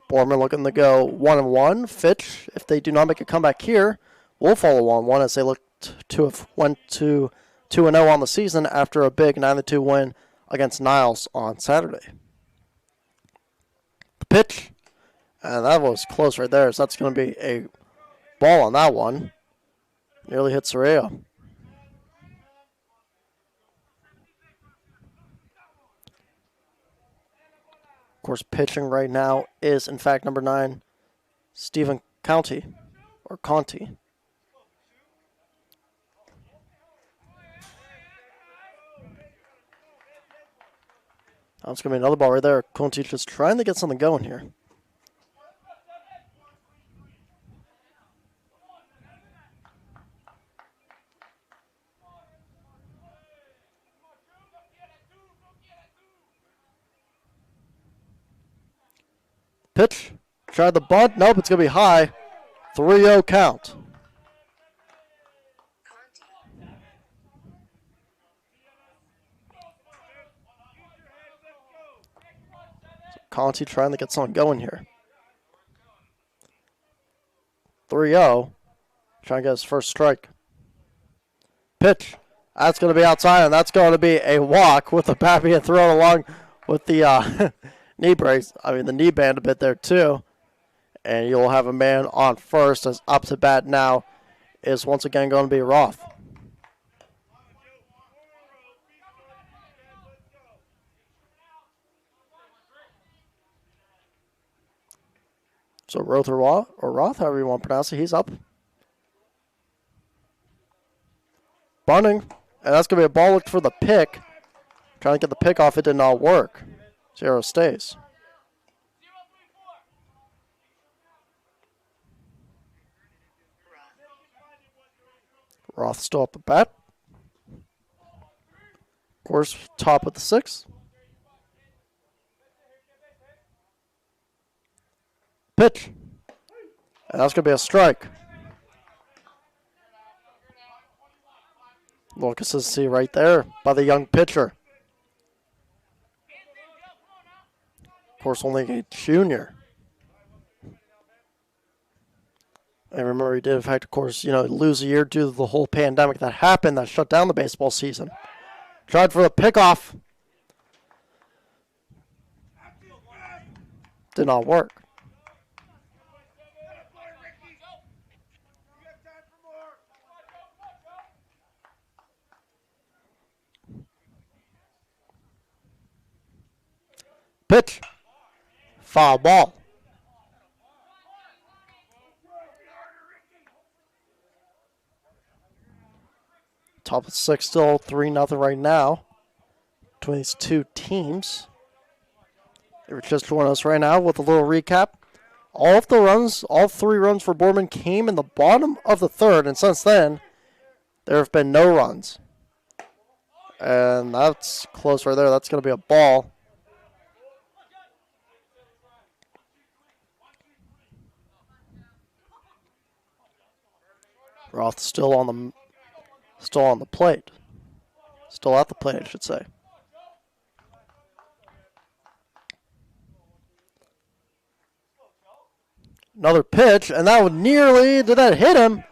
Boardman looking to go 1-1. Fitch, if they do not make a comeback here, will follow 1-1 as they look to have went to 2-0 on the season after a big 9-2 win against Niles on Saturday. The pitch, and that was close right there, so that's going to be a ball on that one. Nearly hit Soraya. Of course, pitching right now is, in fact, number 9, Stephen Conti. That's going to be another ball right there. Conti just trying to get something going here. Pitch. Tried the bunt. Nope, it's going to be high. 3-0 count. So Conti trying to get something going here. 3-0. Trying to get his first strike. Pitch. That's going to be outside, and that's going to be a walk with the bat being thrown along with the knee brace. The knee band a bit there too. And you'll have a man on first as up to bat now is once again going to be Roth. So Roth or Roth, however you want to pronounce it, he's up. Bunting, and that's going to be a ball looked for the pick. Trying to get the pick off, it did not work. 0 stays. Roth still up at bat. Of course, top of the 6th. Pitch. And that's going to be a strike. Little consistency right there by the young pitcher. Of course, only a junior. And remember, he did, in fact, of course, lose a year due to the whole pandemic that happened that shut down the baseball season. Tried for the pickoff. Did not work. Pitch. Foul ball. Top of 6, still 3-0 right now between these two teams. If you're just joining us right now with a little recap, all 3 runs for Boardman came in the bottom of the 3rd, and since then, there have been no runs. And that's close right there. That's going to be a ball. Roth still on the plate. Still at the plate, I should say. Another pitch, and that would did that hit him?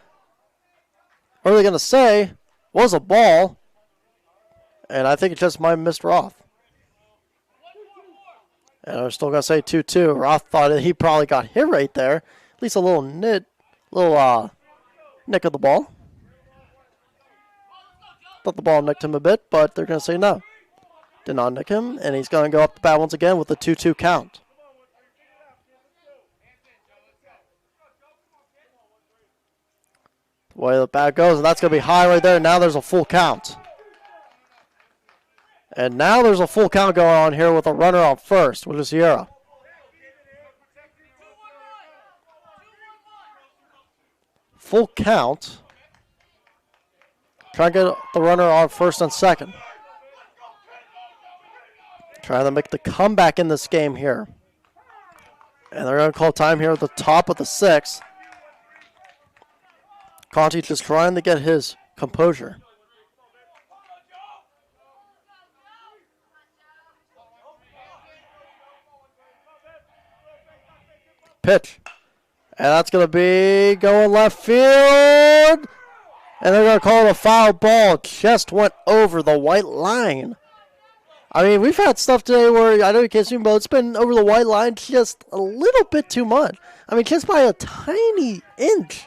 What are they going to say? Was a ball. And I think it just might have missed Roth. And I'm still going to say 2-2. Roth thought that he probably got hit right there. At least a little nick of the ball. Thought the ball nicked him a bit, but they're going to say no. Did not nick him, and he's going to go up the bat once again with a 2-2 count. The way the bat goes, and that's going to be high right there. Now there's a full count. And now there's a full count going on here with a runner on first, which is Sierra. Full count. Trying to get the runner on first and second. Trying to make the comeback in this game here. And they're going to call time here at the top of the 6th. Conti just trying to get his composure. Pitch. And that's going to be going left field. And they're going to call it a foul ball. Just went over the white line. I mean, we've had stuff today where, I know you can't see, but it's been over the white line just a little bit too much. I mean, just by a tiny inch.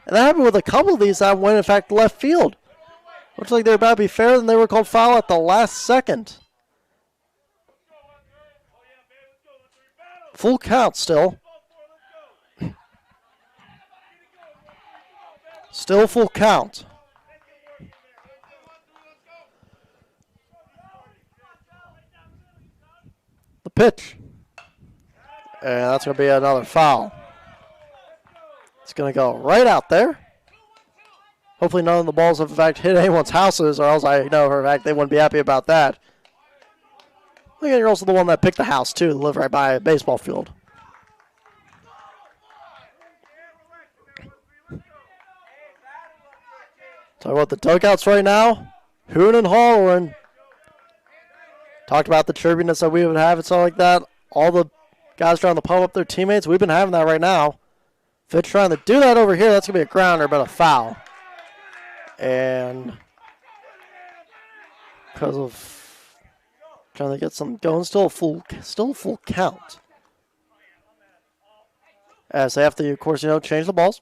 And that happened with a couple of these that went, in fact, left field. Looks like they're about to be fair, and they were called foul at the last second. Full count still. Still full count. The pitch. And that's going to be another foul. It's going to go right out there. Hopefully none of the balls have in fact hit anyone's houses, or else I know for a fact they wouldn't be happy about that. Look at, you're also the one that picked the house too, to live right by a baseball field. Talk about the dugouts right now. Hooting and hollering. Talked about the chirpiness that we would have and stuff like that. All the guys trying to pump up their teammates. We've been having that right now. Fitch trying to do that over here. That's going to be a grounder, but a foul. And because of trying to get some going, still a full count. As they have to, of course, change the balls.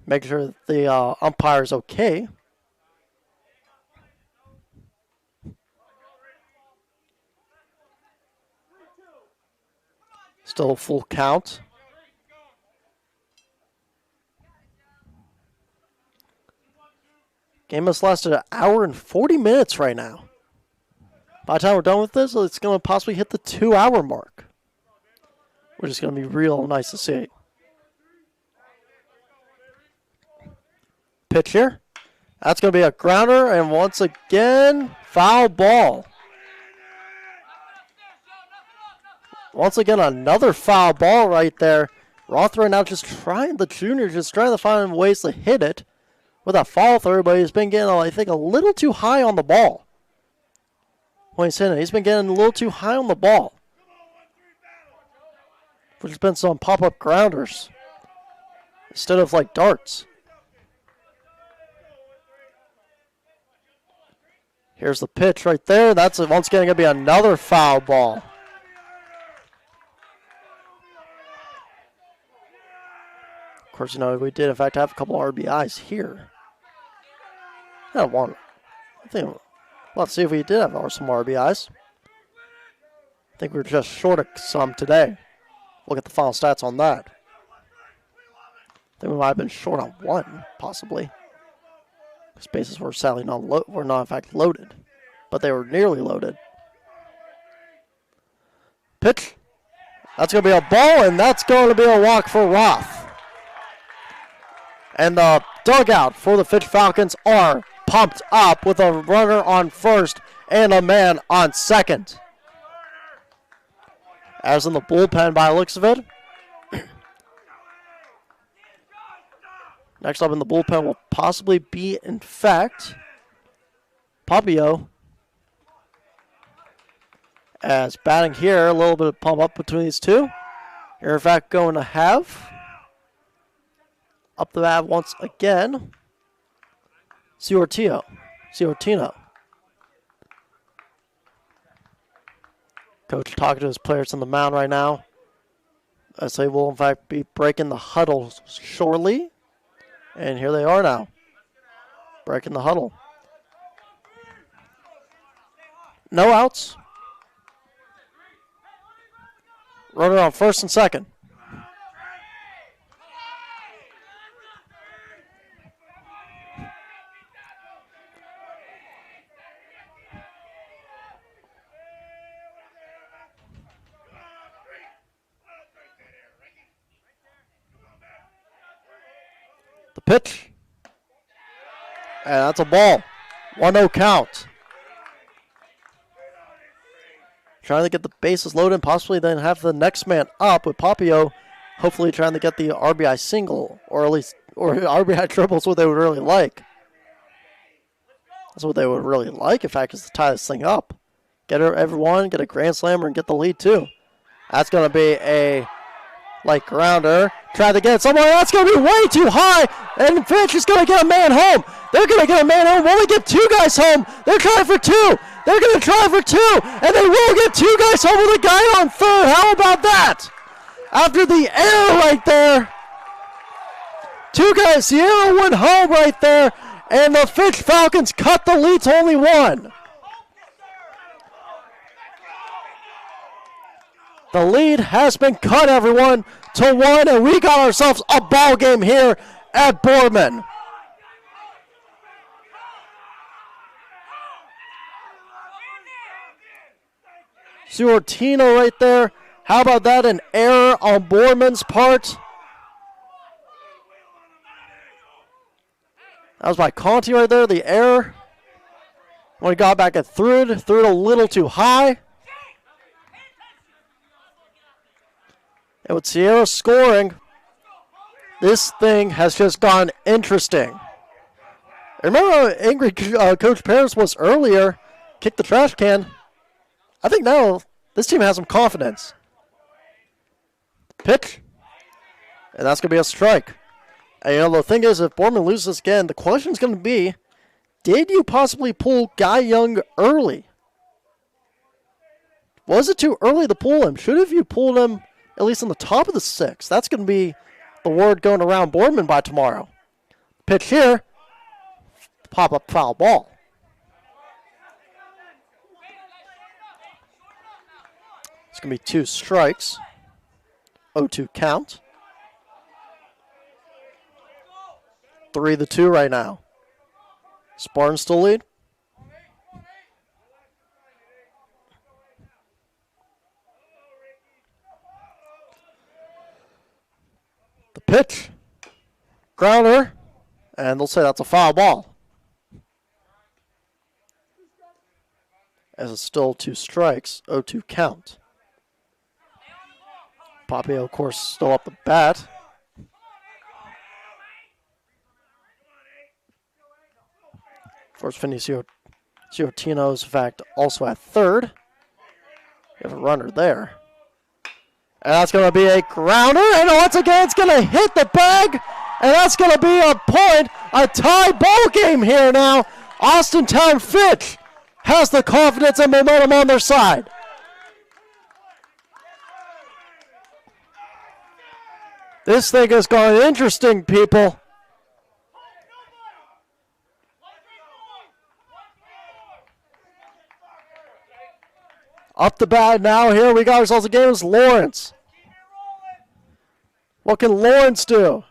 Make sure that the umpire is okay. Still a full count. Game has lasted an hour and 40 minutes right now. By the time we're done with this, it's going to possibly hit the 2-hour mark, which is going to be real nice to see. Pitch here. That's going to be a grounder, and once again, foul ball. Once again, another foul ball right there. Roth right now the junior just trying to find ways to hit it with a fall through, but he's been getting, I think, a little too high on the ball. When he's hitting it, he's been getting a little too high on the ball. which has been some pop-up grounders instead of like darts. Here's the pitch right there. That's once again going to be another foul ball. Of course, you know, we did in fact have a couple RBIs here. I think we'll have to see if we did have some RBIs. I think we were just short of some today. Look at the final stats on that. I think we might have been short on one, possibly. Because bases were sadly not in fact loaded, but they were nearly loaded. Pitch. That's going to be a ball, and that's going to be a walk for Roth. And the dugout for the Fitch Falcons are pumped up with a runner on first and a man on second. As in the bullpen by the looks of it. Next up in the bullpen will possibly be, in fact, Papio. As batting here, a little bit of pump up between these two. You're, in fact, going to have up the bat once again, Ciortino. Coach talking to his players on the mound right now, as they will, in fact, be breaking the huddle shortly. And here they are now, breaking the huddle. No outs. Runner on first and second. The pitch. And that's a ball. 1-0 count. Trying to get the bases loaded and possibly then have the next man up with Papio, hopefully trying to get the RBI single, or at least RBI triple is what they would really like. That's what they would really like, in fact, is to tie this thing up. Get everyone, get a grand slammer, and get the lead too. That's going to be a light grounder. Try to get somewhere. That's going to be way too high. And Fitch is going to get a man home. They're going to get a man home. Only get two guys home. They're trying for two. They're going to try for two. And they will get two guys home with a guy on third. How about that? After the error right there. Two guys. Sierra went home right there. And the Fitch Falcons cut the lead to only one. The lead has been cut, everyone, to one, and we got ourselves a ball game here at Boardman. Ciortino right there. How about that? An error on Boardman's part. That was by Conti right there, the error. When he got back and threw it a little too high. And with Sierra scoring, this thing has just gone interesting. Remember how angry Coach Paris was earlier? Kicked the trash can. I think now this team has some confidence. Pitch. And that's going to be a strike. And you know, the thing is, if Boardman loses again, the question is going to be, did you possibly pull Guy Young early? Was it too early to pull him? Should have you pulled him at least on the top of the sixth? That's going to be the word going around Boardman by tomorrow. Pitch here. Pop-up foul ball. It's going to be 2 strikes. 0-2 count. 3-2 right now. Spartans still lead. The pitch. Grounder. And they'll say that's a foul ball. As it's still 2 strikes. 0-2 count. Papio, of course, still up the bat. First Finney Ciortino is, in fact, also at third. We have a runner there. And that's going to be a grounder. And once again, it's going to hit the bag. And that's going to be a point. A tie ball game here now. Austintown Fitch has the confidence and momentum on their side. This thing is going interesting, people. Up the bat now. Here we got ourselves a game. It's Lawrence. What can Lawrence do?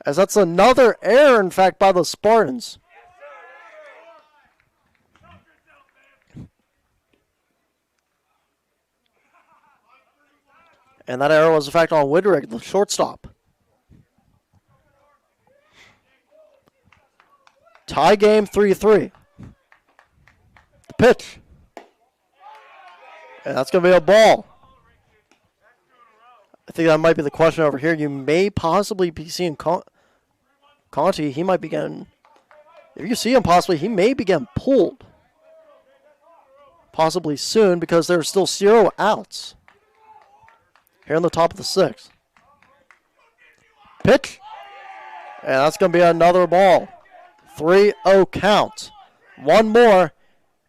As that's another error, in fact, by the Spartans. And that error was, in fact, on Winrick, the shortstop. Tie game 3-3. The pitch. And that's going to be a ball. I think that might be the question over here. You may possibly be seeing Conti. He might be getting, if you see him possibly, he may be getting pulled. Possibly soon because there's still 0 outs. Here in the top of the 6th. Pitch. And that's going to be another ball. 3-0 count. One more.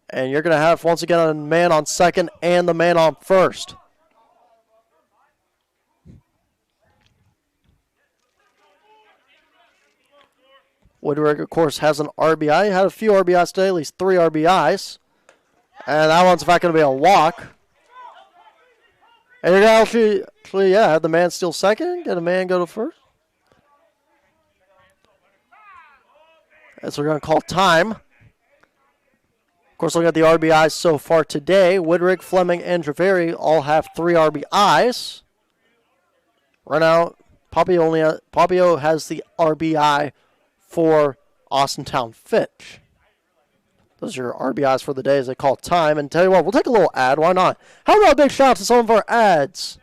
And you're going to have, once again, a man on second and the man on first. Woodrick, of course, has an RBI. He had a few RBIs today, at least 3 RBIs. And that one's, in fact, going to be a walk. And you're going to actually, have the man steal second, get a man go to first. And so we're going to call time. Of course, looking at the RBIs so far today, Woodrick, Fleming, and Javeri all have 3 RBIs. Right now, Papio has the RBI for Austintown Fitch. Those are your RBIs for the day as they call time. And tell you what, we'll take a little ad. Why not? How about a big shout out to some of our ads?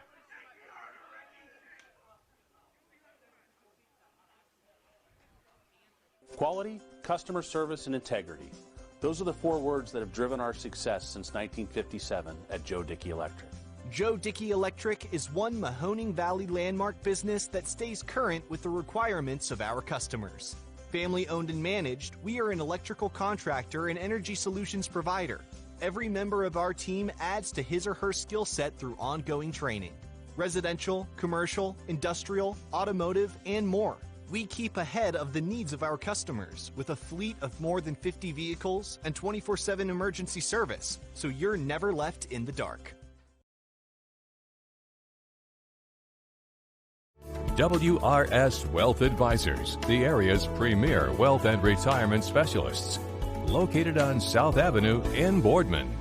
Quality, customer service, and integrity. Those are the 4 words that have driven our success since 1957 at Joe Dickey Electric. Joe Dickey Electric is one Mahoning Valley landmark business that stays current with the requirements of our customers. Family owned and managed, we are an electrical contractor and energy solutions provider. Every member of our team adds to his or her skill set through ongoing training. Residential, commercial, industrial, automotive, and more. We keep ahead of the needs of our customers with a fleet of more than 50 vehicles and 24/7 emergency service, so you're never left in the dark. WRS Wealth Advisors, the area's premier wealth and retirement specialists. Located on South Avenue in Boardman.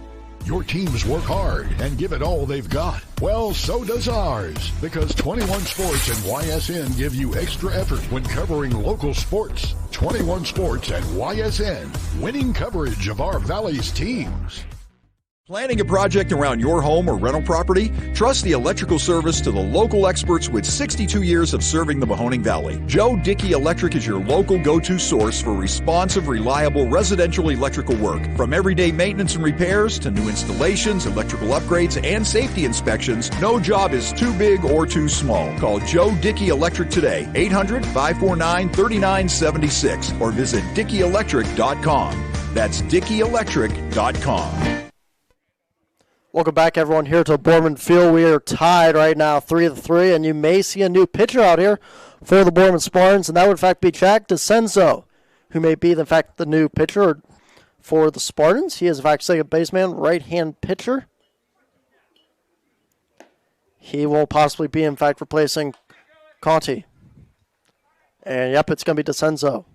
Your teams work hard and give it all they've got. Well, so does ours, because 21 Sports and YSN give you extra effort when covering local sports. 21 Sports and YSN, winning coverage of our Valley's teams. Planning a project around your home or rental property? Trust the electrical service to the local experts with 62 years of serving the Mahoning Valley. Joe Dickey Electric is your local go-to source for responsive, reliable residential electrical work. From everyday maintenance and repairs to new installations, electrical upgrades, and safety inspections, no job is too big or too small. Call Joe Dickey Electric today, 800-549-3976, or visit DickeyElectric.com. That's DickeyElectric.com. Welcome back, everyone, here to Boardman Field. We are tied right now, 3-3, and you may see a new pitcher out here for the Boardman Spartans, and that would, in fact, be Jack DeCenzo, who may be, in fact, the new pitcher for the Spartans. He is, in fact, second baseman, right-hand pitcher. He will possibly be, in fact, replacing Conti. And, yep, it's going to be DeCenzo,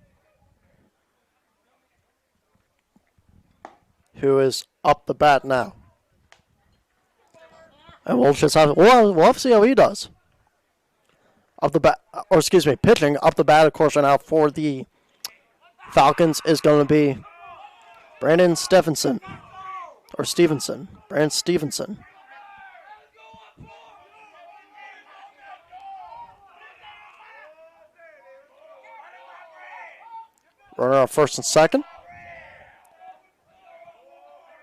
who is up the bat now. And we'll just have to see how he does. Up the bat, or excuse me, pitching up the bat, of course, right now for the Falcons is going to be Brandon Stevenson. Brandon Stevenson. Runner on first and second.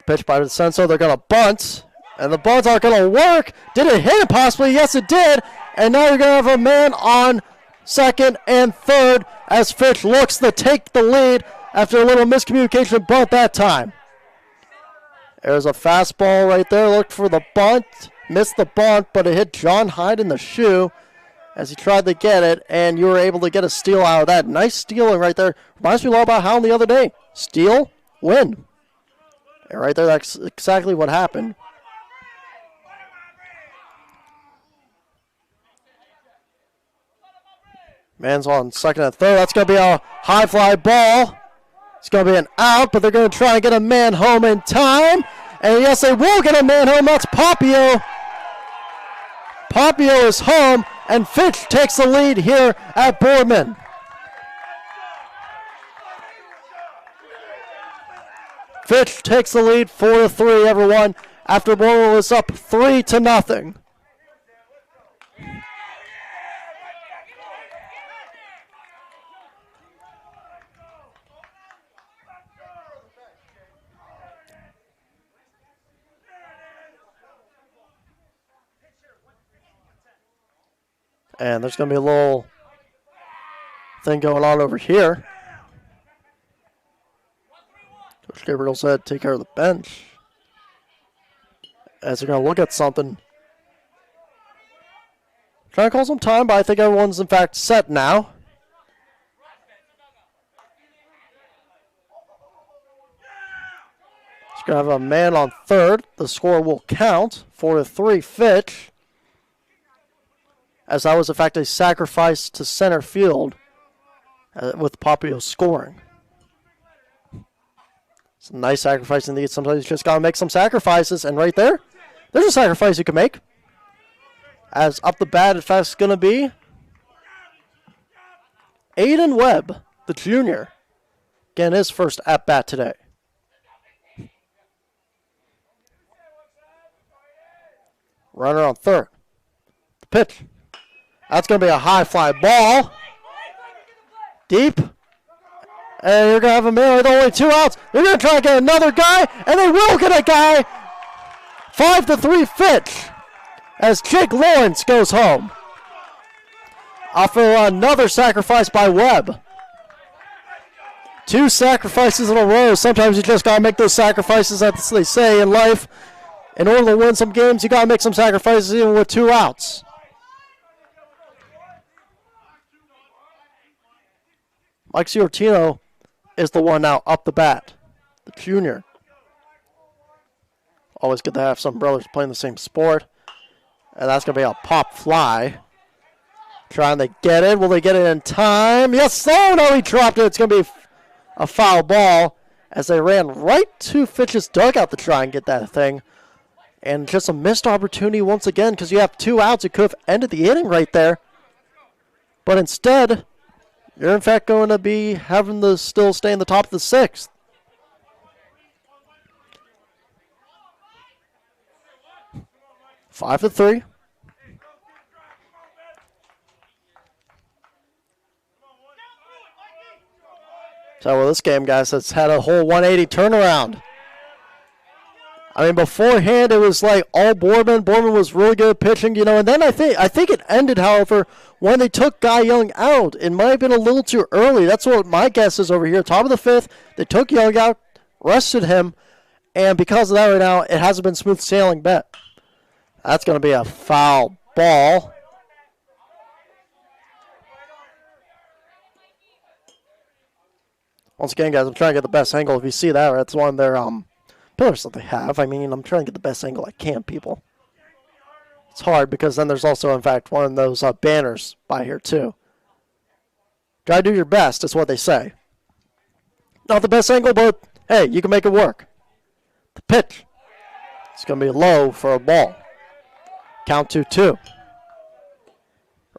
Pitch by DeCenzo. They're going to bunt. And the bunt's aren't going to work. Did it hit it possibly? Yes, it did. And now you're going to have a man on second and third as Fitch looks to take the lead after a little miscommunication bunt that time. There's a fastball right there. Looked for the bunt. Missed the bunt, but it hit John Hyde in the shoe as he tried to get it, and you were able to get a steal out of that. Nice stealing right there. Reminds me a lot about Howland the other day. Steal, win. And right there, that's exactly what happened. Man's on second and third. That's going to be a high fly ball. It's going to be an out, but they're going to try and get a man home in time. And yes, they will get a man home. That's Papio. Papio is home, and Fitch takes the lead here at Boardman. Fitch takes the lead 4-3, everyone, after Boardman was up 3-0. And there's going to be a little thing going on over here. Coach Gabriel said, take care of the bench. As they're going to look at something. Trying to call some time, but I think everyone's in fact set now. Just going to have a man on third. The score will count. 4-3 Fitch. As that was, in fact, a sacrifice to center field with Papio scoring. It's a nice sacrifice indeed. Sometimes you just got to make some sacrifices. And right there, there's a sacrifice you can make. As up the bat, in fact, it's going to be Aiden Webb, the junior. Again, his first at-bat today. Runner on third. The pitch. That's going to be a high fly ball. Deep. And you're going to have a man with only 2 outs. They're going to try to get another guy, and they will get a guy. 5-3 Fitch as Jake Lawrence goes home. Off of another sacrifice by Webb. 2 sacrifices in a row. Sometimes you just got to make those sacrifices, as they say in life. In order to win some games, you got to make some sacrifices even with 2 outs. Mike Ciortino is the one now up the bat, the junior. Always good to have some brothers playing the same sport. And that's going to be a pop fly. Trying to get it. Will they get it in time? Yes, oh no, he dropped it. It's going to be a foul ball as they ran right to Fitch's dugout to try and get that thing. And just a missed opportunity once again because you have 2 outs. It could have ended the inning right there. But instead, you're in fact going to be having to still stay in the top of the 6th. Five to 3. So well, this game, guys, has had a whole 180 turnaround. I mean, beforehand it was like all Boardman. Boardman was really good at pitching, you know. And then I think it ended, however, when they took Guy Young out. It might have been a little too early. That's what my guess is over here. Top of the 5th, they took Young out, rested him, and because of that right now, it hasn't been smooth sailing bet. That's going to be a foul ball. Once again, guys, I'm trying to get the best angle. If you see that, that's one of their pillars that they have. I mean, I'm trying to get the best angle I can, people. It's hard because then there's also, in fact, one of those banners by here, too. Try to do your best, is what they say. Not the best angle, but, hey, you can make it work. The pitch. It's going to be low for a ball. Count 2-2.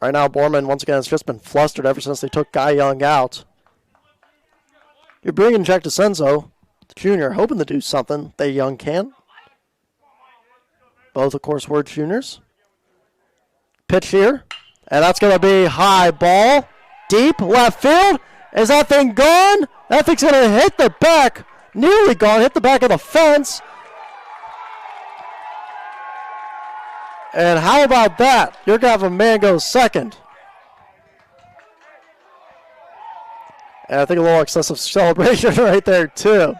Right now, Boardman, once again, has just been flustered ever since they took Guy Young out. You're bringing Jack DeCenzo, the junior, hoping to do something that Young can. Both, of course, were juniors. Pitch here. And that's going to be high ball. Deep left field. Is that thing gone? That thing's going to hit the back. Nearly gone. Hit the back of the fence. And how about that? You're going to have a man go second. And I think a little excessive celebration right there, too.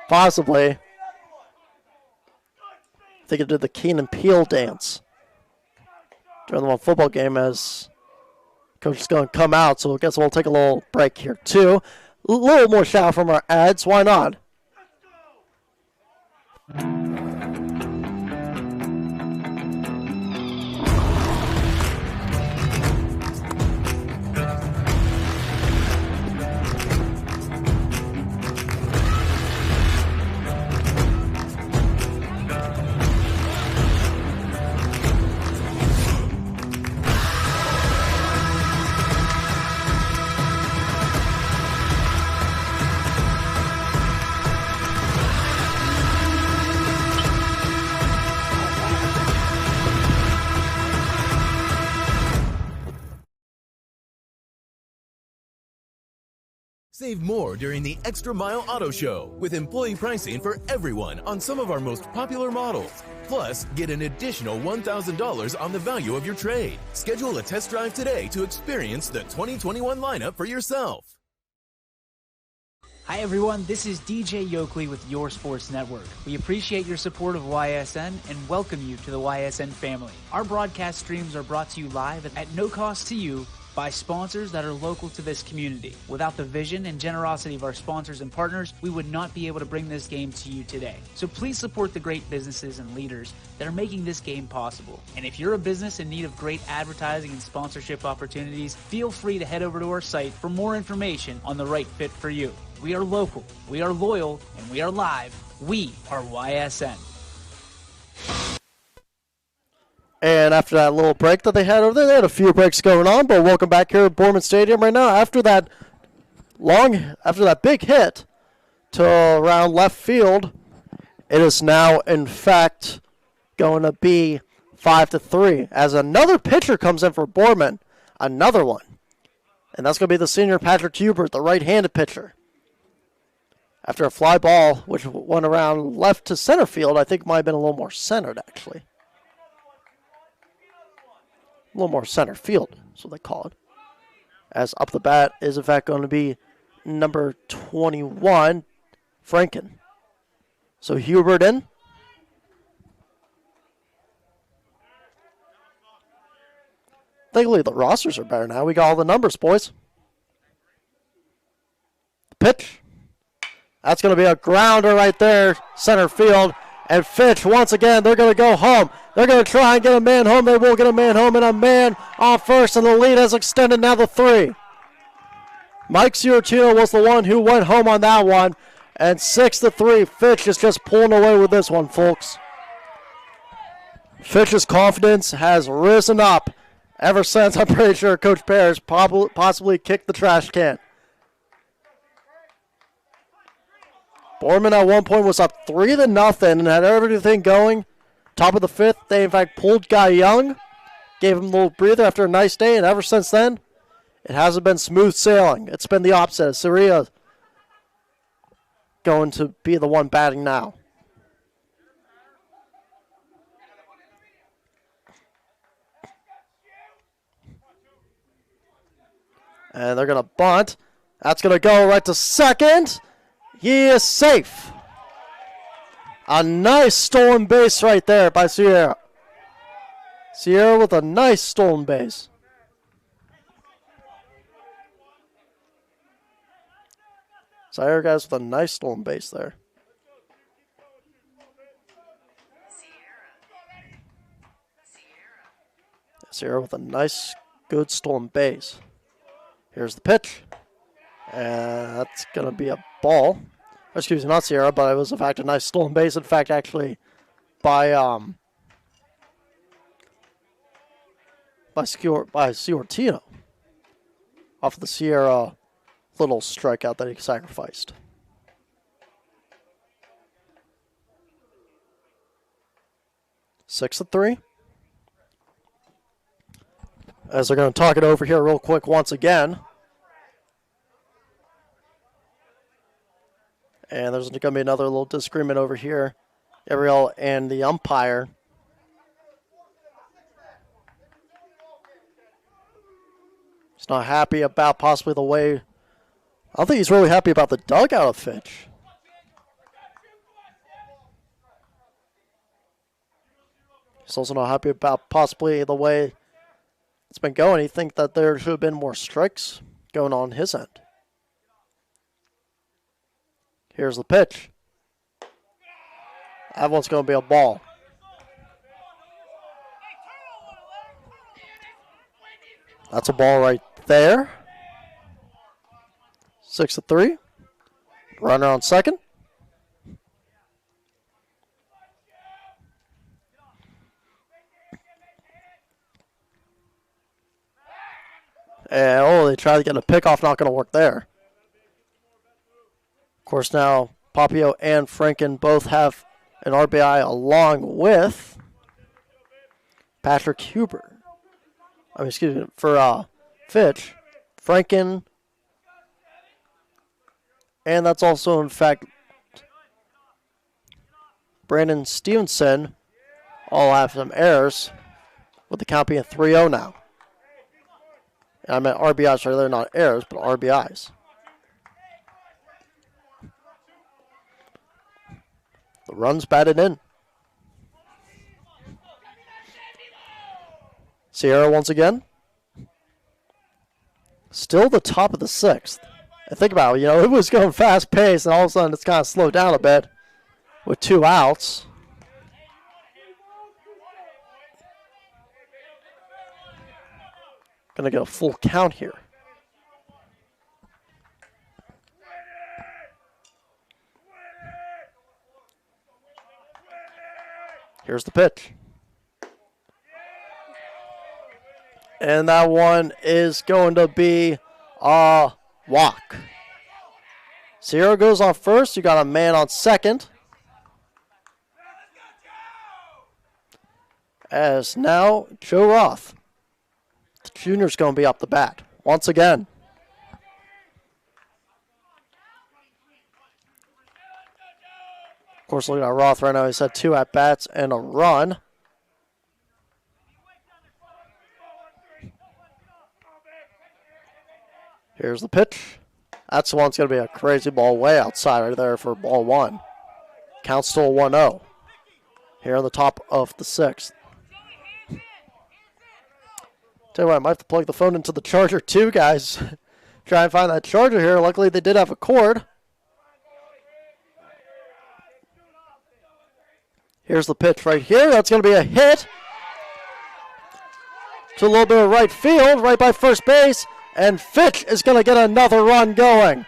Possibly. I think it did the Keen and Peele dance during the one football game as coach is going to come out. So I guess we'll take a little break here, too. A little more shout from our ads. Why not? Save more during the Extra Mile Auto Show with employee pricing for everyone on some of our most popular models. Plus, get an additional $1,000 on the value of your trade. Schedule a test drive today to experience the 2021 lineup for yourself. Hi everyone, this is DJ Yoakley with Your Sports Network. We appreciate your support of YSN and welcome you to the YSN family. Our broadcast streams are brought to you live at no cost to you by sponsors that are local to this community. Without the vision and generosity of our sponsors and partners, we would not be able to bring this game to you today. So please support the great businesses and leaders that are making this game possible. And if you're a business in need of great advertising and sponsorship opportunities, feel free to head over to our site for more information on the right fit for you. We are local, we are loyal, and we are live. We are YSN. And after that little break that they had over there, they had a few breaks going on, but welcome back here at Boardman Stadium right now. After that big hit to around left field, it is now, in fact, going to be 5-3 as another pitcher comes in for Boardman, another one. And that's going to be the senior Patrick Hubert, the right-handed pitcher. After a fly ball, which went around left to center field, I think might have been a little more centered, actually. A little more center field, is what they call it. As up the bat is, in fact, going to be number 21, Franken. So Hubert in. Thankfully, the rosters are better now. We got all the numbers, boys. Pitch. That's going to be a grounder right there, center field. And Fitch, once again, they're going to go home. They're going to try and get a man home. They will get a man home, and a man on first, and the lead has extended now to 3. Mike Ciortino was the one who went home on that one, and 6-3. Fitch is just pulling away with this one, folks. Fitch's confidence has risen up ever since, I'm pretty sure, Coach Parrish possibly kicked the trash can. Boardman at one point was up 3-0 and had everything going. Top of the 5th, they in fact pulled Guy Young, gave him a little breather after a nice day, and ever since then, it hasn't been smooth sailing. It's been the opposite. Syria going to be the one batting now. And they're going to bunt. That's going to go right to second. He is safe. A nice stolen base right there by Sierra. Sierra with a nice stolen base. Sierra guys with a nice stolen base there. Sierra with a nice, good stolen base. Here's the pitch. And that's going to be a ball. Excuse me, not Sierra, but it was in fact a nice stolen base. In fact, actually, by Ciortino off of the Sierra little strikeout that he sacrificed. 6-3. As they're going to talk it over here real quick once again. And there's going to be another little disagreement over here. Ariel and the umpire. He's not happy about possibly the way. I don't think he's really happy about the dugout of Fitch. He's also not happy about possibly the way it's been going. He thinks that there should have been more strikes going on his end. Here's the pitch. That one's going to be a ball. That's a ball right there. 6-3. Runner on second. And, they try to get a pickoff, not going to work there. Of course, now Papio and Franken both have an RBI along with Patrick Huber. For Fitch, Franken, and that's also, in fact, Brandon Stevenson all have some errors, with the count being 3-0 now. And I meant RBIs, sorry, they're not errors, but RBIs. The run's batted in. Sierra once again. Still the top of the sixth. And think about it, it was going fast paced, and all of a sudden it's kind of slowed down a bit with 2 outs. Gonna get a full count here. Here's the pitch. And that one is going to be a walk. Sierra goes on first. You got a man on second. As now Joe Roth, the junior's going to be up the bat once again. Of course, looking at Roth right now, he's had 2 at-bats and a run. Here's the pitch. That's the one that's going to be a crazy ball way outside right there for ball 1. Count still 1-0. Here on the top of the 6th. Tell you what, I might have to plug the phone into the charger too, guys. Try and find that charger here. Luckily, they did have a cord. Here's the pitch right here. That's going to be a hit. To a little bit of right field, right by first base. And Fitch is going to get another run going.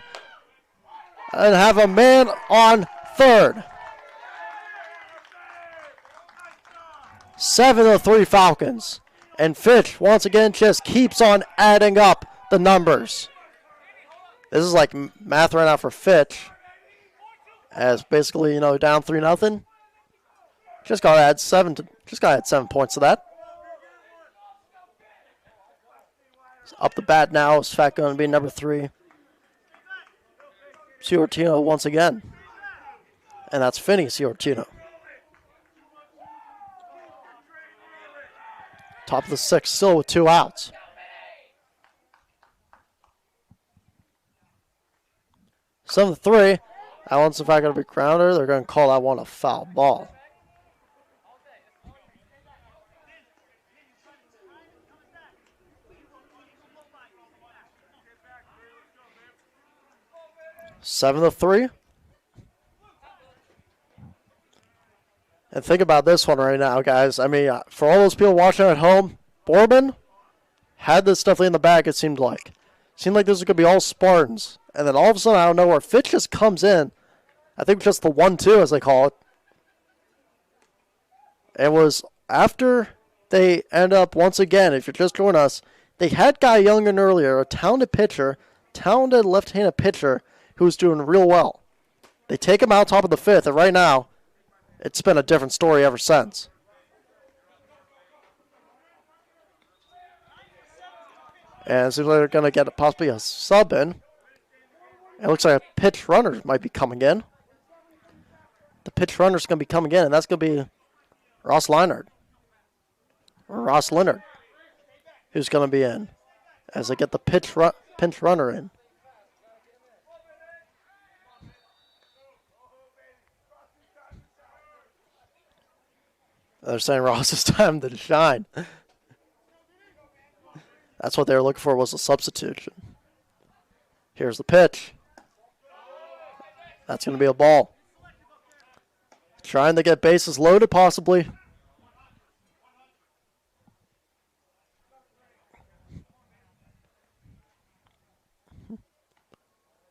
And have a man on third. 7-3 Falcons. And Fitch, once again, just keeps on adding up the numbers. This is like math right now for Fitch. As basically, down 3-0. Just got to add 7 points to that. Up the bat now is fact going to be number 3. Ciortino once again. And that's Finney Ciortino. Top of the 6th still with 2 outs. Seven to 3. That one's in fact going to be grounder. They're going to call that one a foul ball. 7-3. And think about this one right now, guys. I mean, for all those people watching at home, Boardman had this definitely in the bag, it seemed like. Seemed like this was going to be all Spartans. And then all of a sudden, I don't know where Fitch just comes in. I think just the 1-2, as they call it. It was after they end up, once again, if you're just joining us, they had Guy Youngren earlier, a talented pitcher, talented left-handed pitcher, who was doing real well. They take him out top of the 5th, and right now, it's been a different story ever since. And it seems like they're going to get possibly a sub in. It looks like a pitch runner might be coming in. The pitch runner's going to be coming in, and that's going to be Ross Leonard, who's going to be in. as they get the pinch runner in. They're saying Ross, it's time to shine. That's what they were looking for, was a substitution. Here's the pitch. That's going to be a ball. Trying to get bases loaded, possibly.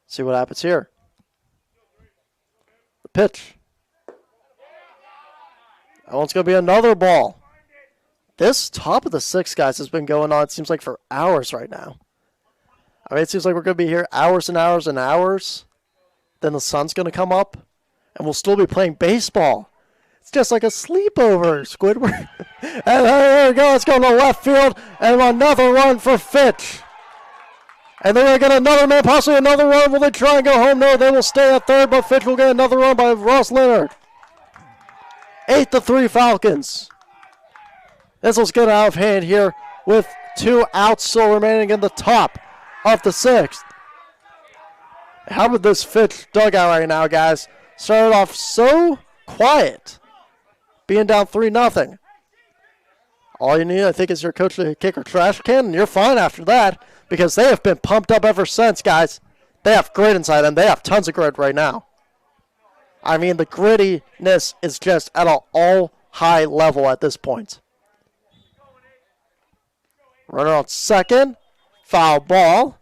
See what happens here. The pitch. That one's going to be another ball. This top of the sixth, guys, has been going on, it seems like, for hours right now. I mean, it seems like we're going to be here hours and hours and hours. Then the sun's going to come up, and we'll still be playing baseball. It's just like a sleepover, Squidward. And there we go. It's going to left field, and another run for Fitch. And they're going to get another man, possibly another run. Will they try and go home? No, they will stay at third, but Fitch will get another run by Ross Leonard. 8-3 Falcons. This was getting out of hand here with 2 outs still remaining in the top of the sixth. How would this Fitch dugout right now, guys? Started off so quiet, being down 3-0. All you need, I think, is your coach to kick a trash can, and you're fine after that, because they have been pumped up ever since, guys. They have grit inside them. They have tons of grit right now. I mean, the grittiness is just at an all-high level at this point. Runner on second. Foul ball.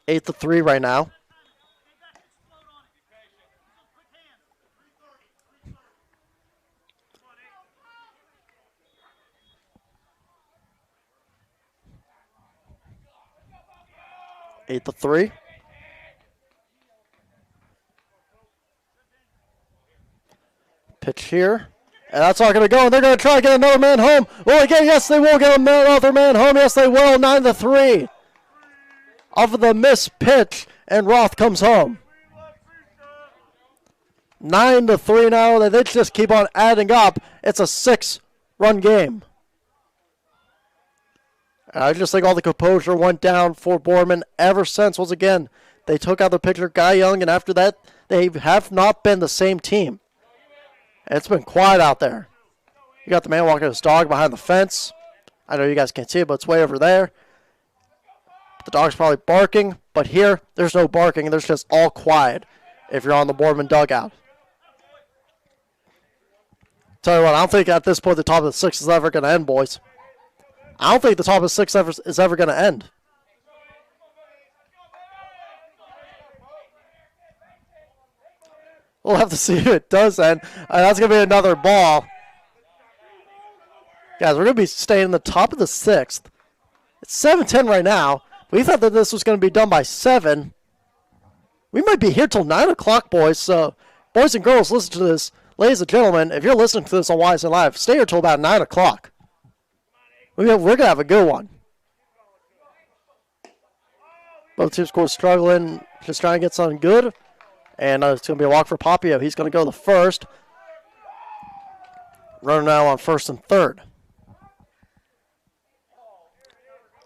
8-3 right now. Eight to 3. Pitch here. And that's not going to go. And they're going to try to get another man home. Well, again, yes, they will get another man home. Yes, they will. 9-3. Off of the missed pitch, and Roth comes home. 9-3 now. They just keep on adding up. It's a 6-run game. And I just think all the composure went down for Boardman ever since. Once again, they took out the pitcher, Guy Young, and after that, they have not been the same team. And it's been quiet out there. You got the man walking his dog behind the fence. I know you guys can't see it, but it's way over there. The dog's probably barking, but here, there's no barking. There's just all quiet if you're on the Boardman dugout. Tell you what, I don't think at this point the top of the sixth is ever going to end, boys. I don't think the top of the sixth is ever going to end. We'll have to see if it does end. That's going to be another ball. Guys, we're going to be staying in the top of the sixth. It's 7-10 right now. We thought that this was going to be done by 7. We might be here till 9 o'clock, boys. So, boys and girls, listen to this. Ladies and gentlemen, if you're listening to this on YSN Live, stay here till about 9 o'clock. We're going to have a good one. Both teams, of course, struggling, just trying to get something good. And it's going to be a walk for Papio. He's going to go the first. Runner now on first and third.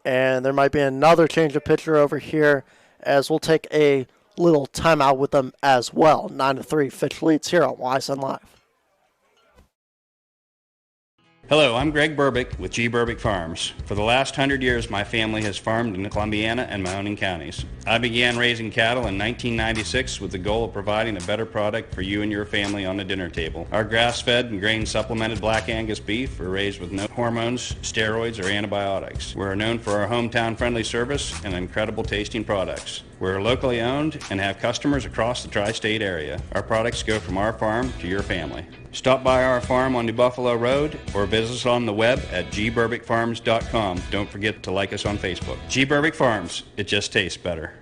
And there might be another change of pitcher over here as we'll take a little timeout with them as well. 9-3, Fitch leads here on YSN Live. Hello, I'm Greg Burbick with G. Burbick Farms. For the last 100 years, my family has farmed in the Columbiana and Mahoning counties. I began raising cattle in 1996 with the goal of providing a better product for you and your family on the dinner table. Our grass-fed and grain-supplemented Black Angus beef are raised with no hormones, steroids, or antibiotics. We're known for our hometown-friendly service and incredible tasting products. We're locally owned and have customers across the tri-state area. Our products go from our farm to your family. Stop by our farm on New Buffalo Road or visit us on the web at gburbickfarms.com. Don't forget to like us on Facebook. G. Burbick Farms. It just tastes better.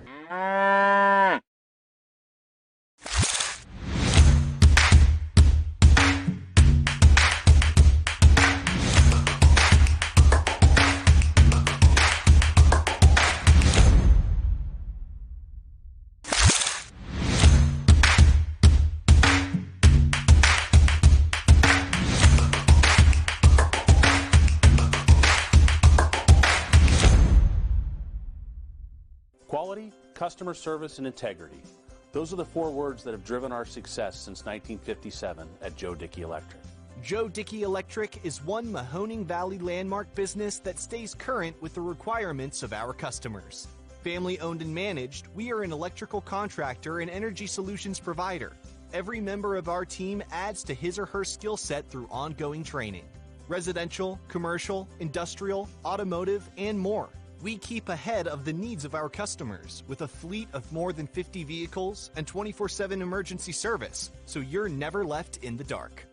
customer service and integrity. Those are the 4 words that have driven our success since 1957 at Joe Dickey Electric. Joe Dickey Electric is one Mahoning Valley landmark business that stays current with the requirements of our customers. Family owned and managed, we are an electrical contractor and energy solutions provider. Every member of our team adds to his or her skill set through ongoing training. Residential, commercial, industrial, automotive, and more. We keep ahead of the needs of our customers with a fleet of more than 50 vehicles and 24/7 emergency service, so you're never left in the dark.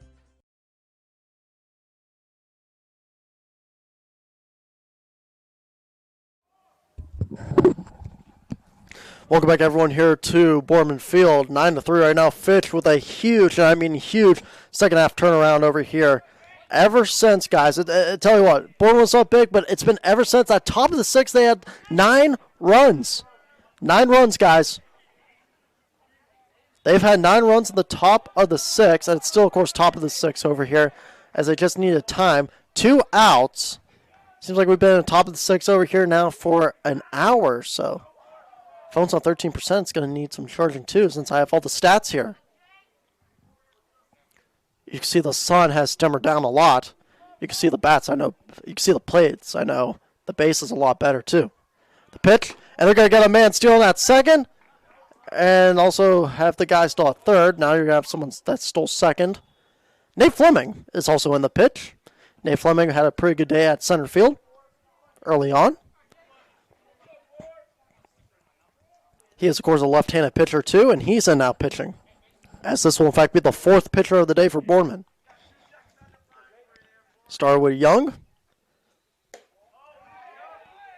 Welcome back, everyone, here to Boardman Field. 9-3 right now. Fitch with a huge, and I mean huge, second half turnaround over here. Ever since, guys, I tell you what, Boardman was up big, but it's been ever since at top of the 6th, they had 9 runs. 9 runs, guys. They've had 9 runs in the top of the 6th, and it's still, of course, top of the 6th over here, as they just needed time. 2 outs. Seems like we've been at the top of the 6th over here now for an hour or so. Phone's on 13%. It's going to need some charging too, since I have all the stats here. You can see the sun has dimmered down a lot. You can see the bats. I know. You can see the plates. I know. The base is a lot better too. The pitch, and they're going to get a man stealing that second, and also have the guy still at third. Now you're going to have someone that stole second. Nate Fleming is also in the pitch. Nate Fleming had a pretty good day at center field early on. He is, of course, a left-handed pitcher, too, and he's in now pitching, as this will, in fact, be the 4th pitcher of the day for Boardman. Started with Young,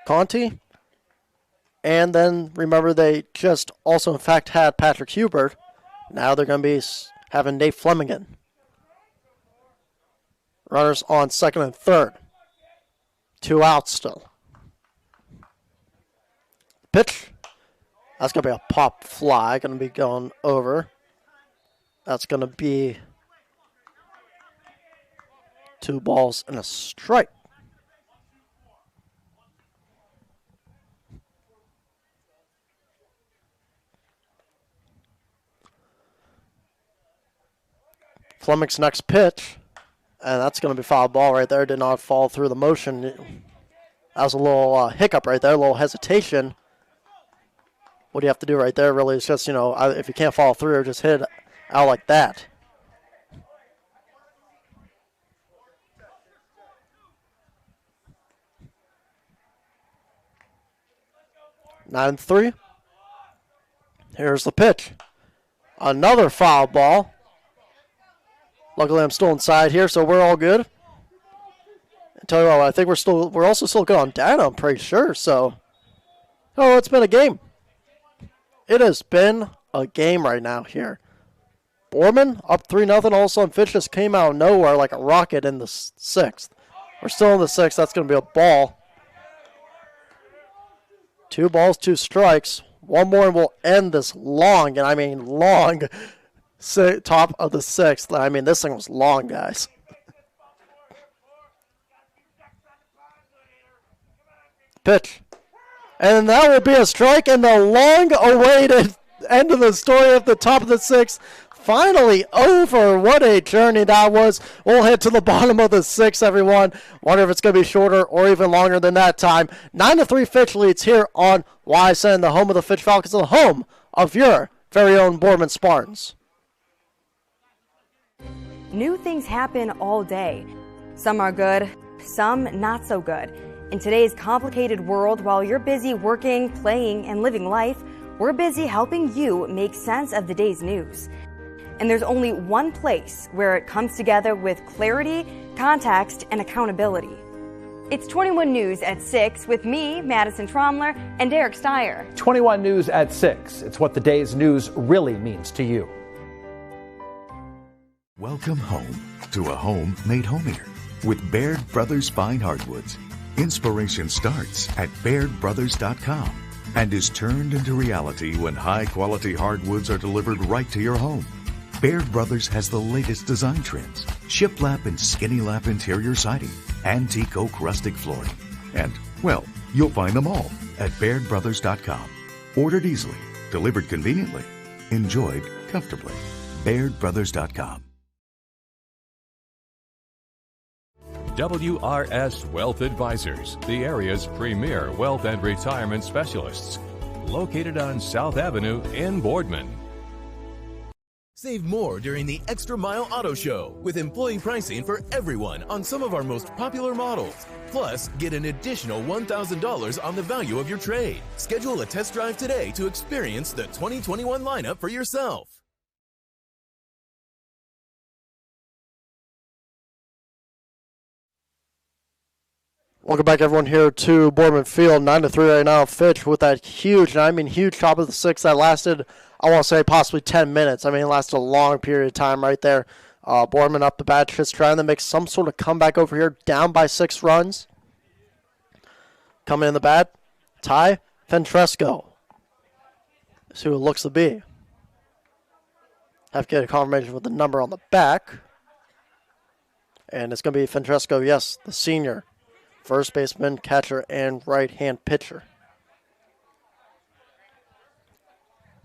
Conti, and then, remember, they just also, in fact, had Patrick Hubert. Now they're going to be having Nate Fleming in. Runners on second and third. 2 outs still. Pitch. That's going to be a pop fly, going to be going over. That's going to be 2 balls and a strike. Fleming's next pitch, and that's going to be foul ball right there. Did not fall through the motion. That was a little hiccup right there, a little hesitation. What do you have to do right there really is just, if you can't follow through, just hit it out like that. Nine 3. Here's the pitch. Another foul ball. Luckily, I'm still inside here, so we're all good. I tell you what, I think we're also still good on data, I'm pretty sure, so. Oh, it's been a game. It has been a game right now here. Boardman up 3-0. All of a sudden, Fitch just came out of nowhere like a rocket in the 6th. We're still in the 6th. That's going to be a ball. 2 balls, 2 strikes. One more and we'll end this long, and I mean long, top of the 6th. I mean, this thing was long, guys. Pitch. And that will be a strike, and the long-awaited end of the story at the top of the 6th finally over. What a journey that was. We'll head to the bottom of the 6th, everyone. Wonder if it's going to be shorter or even longer than that time. 9-3 Fitch leads here on YSN, the home of the Fitch Falcons, the home of your very own Boardman Spartans. New things happen all day. Some are good, some not so good. In today's complicated world, while you're busy working, playing, and living life, we're busy helping you make sense of the day's news. And there's only one place where it comes together with clarity, context, and accountability. It's 21 News at 6 with me, Madison Tromler, and Derek Steyer. 21 News at 6. It's what the day's news really means to you. Welcome home to a home made homier with Baird Brothers Fine Hardwoods. Inspiration starts at BairdBrothers.com and is turned into reality when high-quality hardwoods are delivered right to your home. Baird Brothers has the latest design trends, shiplap and skinny lap interior siding, antique oak rustic flooring, and, well, you'll find them all at BairdBrothers.com. Ordered easily, delivered conveniently, enjoyed comfortably. BairdBrothers.com. WRS Wealth Advisors, the area's premier wealth and retirement specialists. Located on South Avenue in Boardman. Save more during the Extra Mile Auto Show with employee pricing for everyone on some of our most popular models. Plus, get an additional $1,000 on the value of your trade. Schedule a test drive today to experience the 2021 lineup for yourself. Welcome back, everyone, here to Boardman Field. 9-3 right now. Fitch with that huge, and I mean huge top of the sixth that lasted, I want to say, possibly 10 minutes. I mean, it lasted a long period of time right there. Boardman up the bat, just trying to make some sort of comeback over here, down by 6 runs. Coming in the bat, Ty Ventresco. See who it looks to be. Have to get a confirmation with the number on the back. And it's going to be Ventresco, yes, the senior. First baseman, catcher, and right-hand pitcher.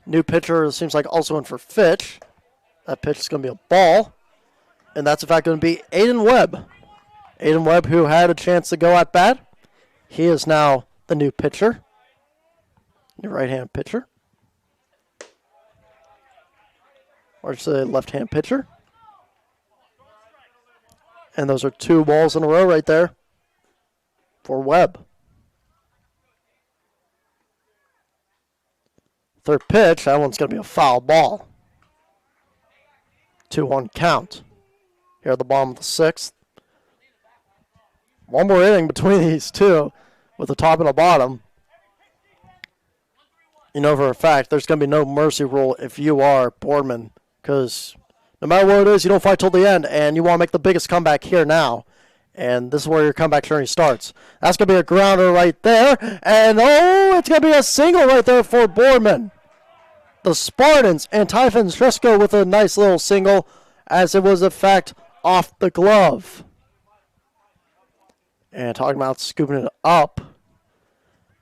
New pitcher seems like also in for Fitch. That pitch is going to be a ball. And that's in fact going to be Aiden Webb. Aiden Webb, who had a chance to go at bat. He is now the new pitcher. New right-hand pitcher. Or should I say left-hand pitcher. And those are 2 balls in a row right there for Webb. Third pitch, that one's going to be a foul ball. 2-1 count. Here at the bottom of the 6th. One more inning between these two with the top and the bottom. You know for a fact there's going to be no mercy rule if you are Boardman, because no matter what it is, you don't fight till the end, and you want to make the biggest comeback here now. And this is where your comeback journey starts. That's going to be a grounder right there. And, oh, it's going to be a single right there for Boardman. The Spartans and Ty Ventresco with a nice little single, as it was, in fact, off the glove. And talking about scooping it up,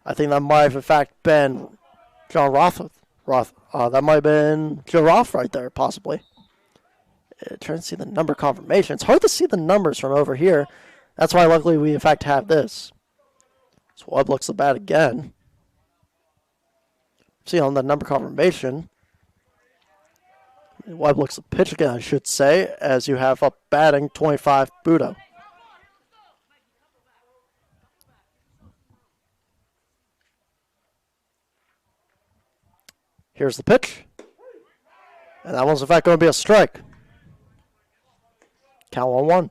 I think that might have, in fact, been John Roth. That might have been Joe Roth right there, possibly. Trying to see the number confirmation. It's hard to see the numbers from over here. That's why, luckily, we, in fact, have this. So Webb looks the bat again. See on the number confirmation. Webb looks the pitch again, I should say, as you have up batting 25 Budo. Here's the pitch. And that one's, in fact, going to be a strike. Count 1-1.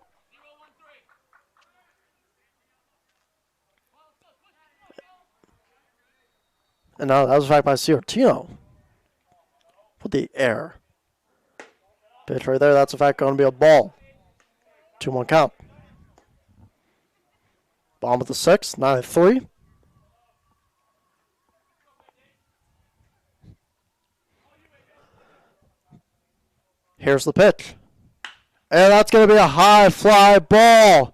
And now that was, in fact, by Ciortino with the error. Pitch right there. That's, in fact, going to be a ball. 2-1 count. Bottom of the 6th, 9-3. Here's the pitch. And that's going to be a high fly ball.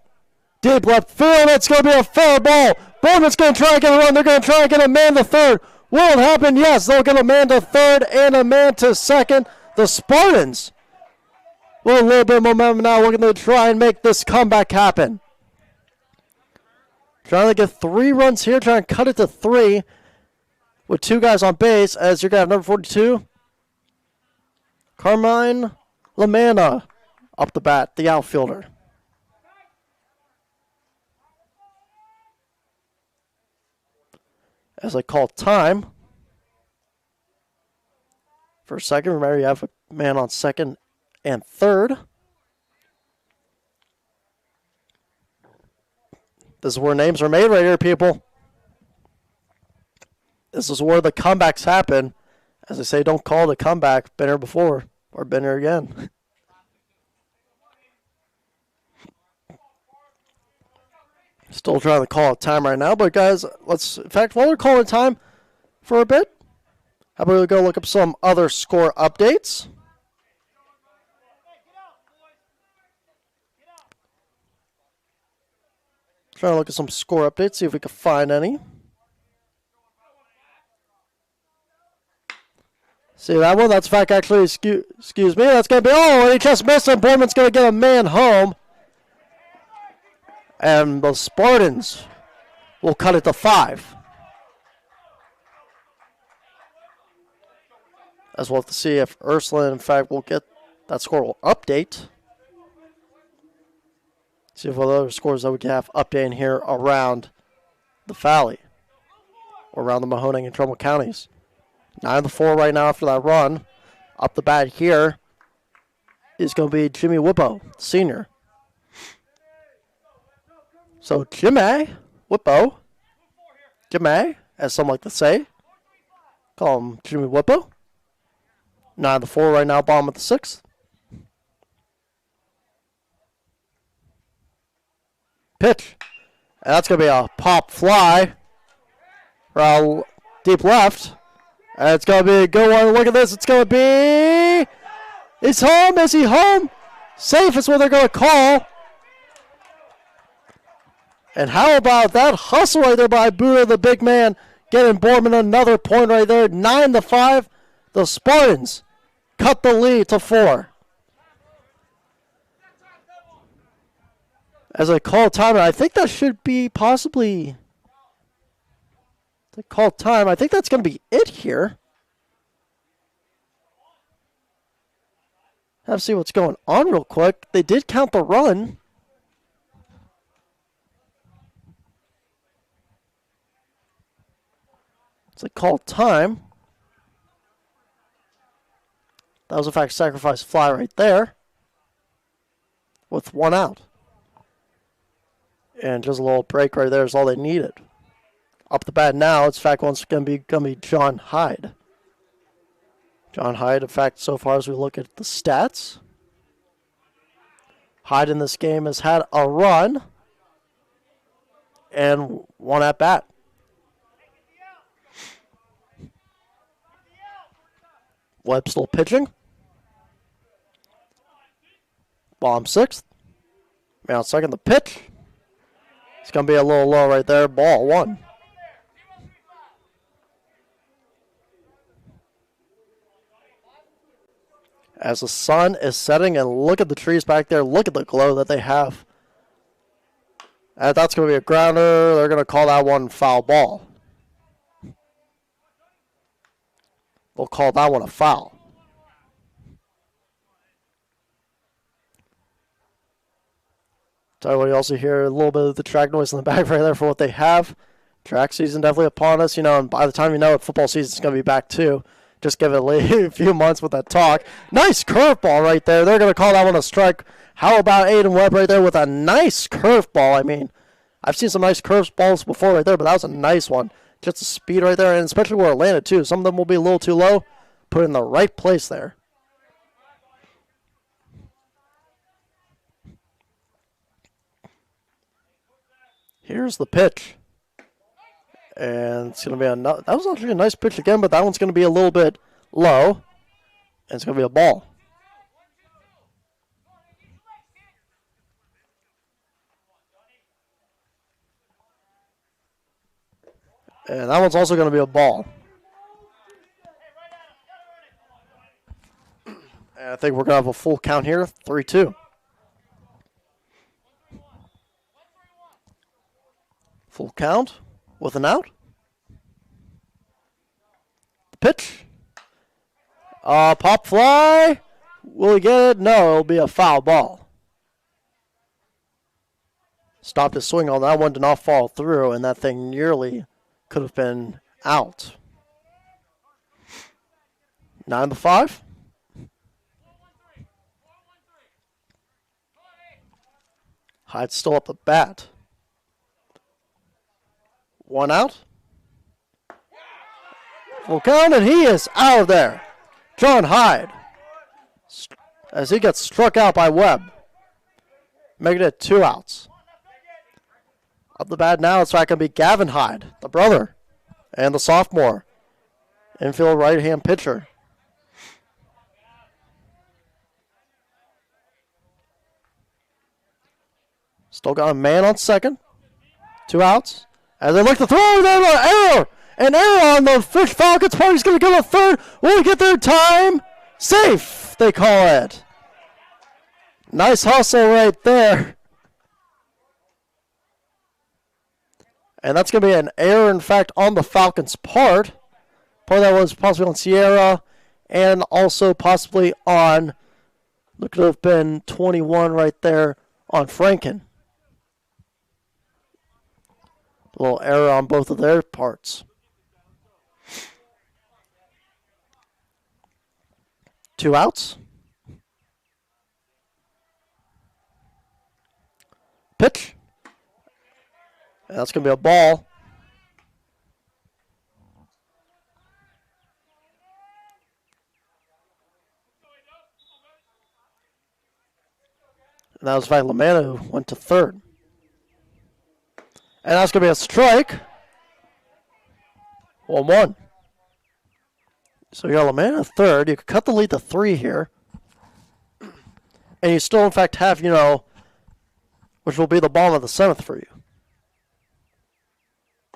Deep left field. It's going to be a fair ball. Bournemouth's going to try and get a run. They're going to try and get a man to third. Will it happen? Yes, they'll get a man to third and a man to second. The Spartans, with a little bit of momentum now, looking to try and make this comeback happen. Trying to get 3 runs here, trying to cut it to 3 with 2 guys on base, as you're going to have number 42, Carmine Lamanna, up the bat, the outfielder. As I call time for a second, remember you have a man on second and third. This is where names are made right here, people. This is where the comebacks happen. As I say, don't call it a comeback. Been here before or been here again. Still trying to call it time right now, but guys, let's, in fact, while we're calling time for a bit, how about we go look up some other score updates? Trying to look at some score updates, see if we can find any. See that one? That's in fact actually, excuse me, that's going to be, oh, and he just missed him. Boardman's going to get a man home. And the Spartans will cut it to 5. As we'll have to see if Ursuline, in fact, will get that score will update. See if what other scores that we can have updating here around the Valley. Or around the Mahoning and Trumbull counties. 9-4 right now after that run. Up the bat here is going to be Jimmy Whippo, senior. So Jimmy Whippo, Jimmy, as some like to say, call him Jimmy Whippo. 9-4 right now, bottom of the 6th. Pitch. And that's going to be a pop fly. Around deep left. And it's going to be a good one. Look at this. It's going to be... He's home. Is he home? Safe is what they're going to call. And how about that hustle right there by Buddha, the big man, getting Boardman another point right there. 9-5. The Spartans cut the lead to 4. As I call time, I think that should be possibly... They call time. I think that's going to be it here. Have to see what's going on real quick. They did count the run. So they called time. That was in fact a sacrifice fly right there. With 1 out. And just a little break right there is all they needed. Up the bat now, it's in fact once going to be John Hyde. John Hyde, in fact, so far as we look at the stats, Hyde in this game has had a run and 1 at bat. Webb still pitching. Bottom 6th. Man on second, the pitch. It's going to be a little low right there. Ball 1. As the sun is setting, and look at the trees back there. Look at the glow that they have. And that's going to be a grounder. They're going to call that one foul ball. We'll call that one a foul. Tell you what, you also hear a little bit of the track noise in the back right there for what they have. Track season definitely upon us, and by the time you know it, football season's going to be back too. Just give it a few months with that talk. Nice curveball right there. They're going to call that one a strike. How about Aiden Webb right there with a nice curveball? I mean, I've seen some nice curveballs before right there, but that was a nice one. Just the speed right there, and especially where it landed too. Some of them will be a little too low. Put it in the right place there. Here's the pitch. And it's going to be that was actually a nice pitch again, but that one's going to be a little bit low. And it's going to be a ball. And that one's also going to be a ball. And I think we're going to have a full count here. 3-2. Full count with an out. The pitch. Pop fly. Will he get it? No, it'll be a foul ball. Stopped his swing on that one, did not fall through, and that thing nearly could have been out. 9-5. Hyde's still up the bat. 1 out. Full count, and he is out of there. John Hyde, as he gets struck out by Webb, making it 2 outs. Up the bat now, it's going to be Gavin Hyde, the brother, and the sophomore, infield right-hand pitcher. Still got a man on second. 2 outs. As they look to throw, there, error, An error on the Fitch Falcons part. He's going to go to third. Will he get there in time? Safe, they call it. Nice hustle right there. And that's going to be an error, in fact, on the Falcons' part. Part of that was possibly on Sierra and also possibly on, look, it would have been 21 right there on Franken. A little error on both of their parts. 2 outs. Pitch. And that's going to be a ball. And that was Van Lamanna who went to third. And that's going to be a strike. 1-1. So you got Lamanna third. You could cut the lead to 3 here. And you still, in fact, have, which will be the bottom of the 7th for you.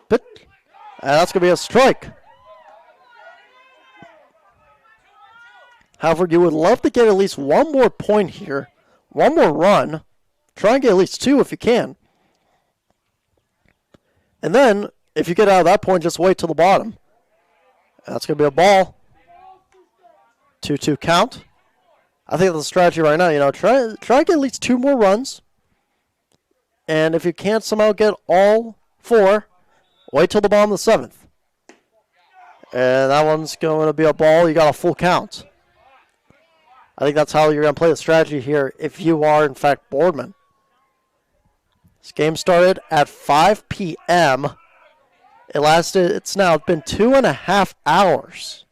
But, and that's going to be a strike. However, you would love to get at least one more point here. One more run. Try and get at least 2 if you can. And then, if you get out of that point, just wait till the bottom. That's going to be a ball. 2-2 count. I think that's the strategy right now. Try and get at least 2 more runs. And if you can't somehow get all 4, wait till the bottom of the 7th. And that one's going to be a ball. You got a full count. I think that's how you're going to play the strategy here if you are, in fact, Boardman. This game started at 5 p.m. It's now been 2.5 hours.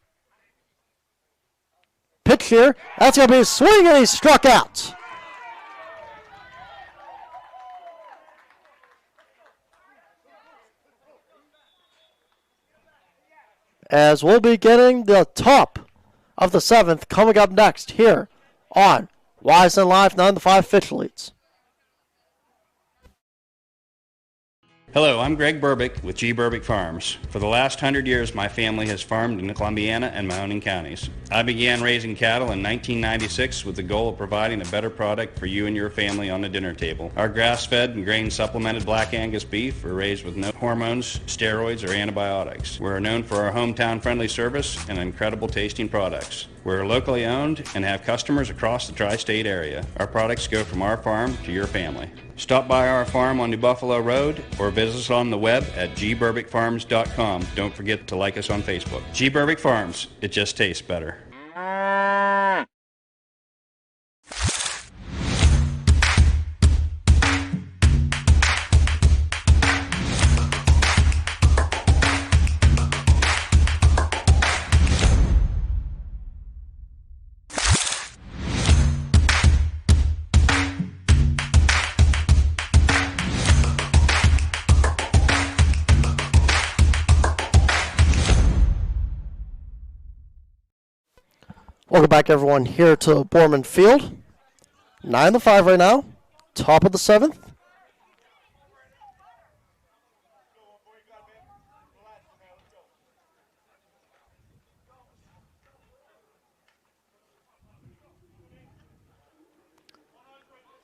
Pitch here. That's going to be a swing, and he struck out. As we'll be getting the top of the 7th coming up next here on YSN Live 9-5 Fitch leads. Hello, I'm Greg Burbick with G. Burbick Farms. For the last 100 years, my family has farmed in the Columbiana and Mahoning counties. I began raising cattle in 1996 with the goal of providing a better product for you and your family on the dinner table. Our grass-fed and grain-supplemented Black Angus beef are raised with no hormones, steroids, or antibiotics. We're known for our hometown-friendly service and incredible tasting products. We're locally owned and have customers across the tri-state area. Our products go from our farm to your family. Stop by our farm on New Buffalo Road or visit us on the web at gburbickfarms.com. Don't forget to like us on Facebook. G. Burbick Farms, it just tastes better. Welcome back, everyone, here to Boardman Field. 9-5 right now. Top of the 7th.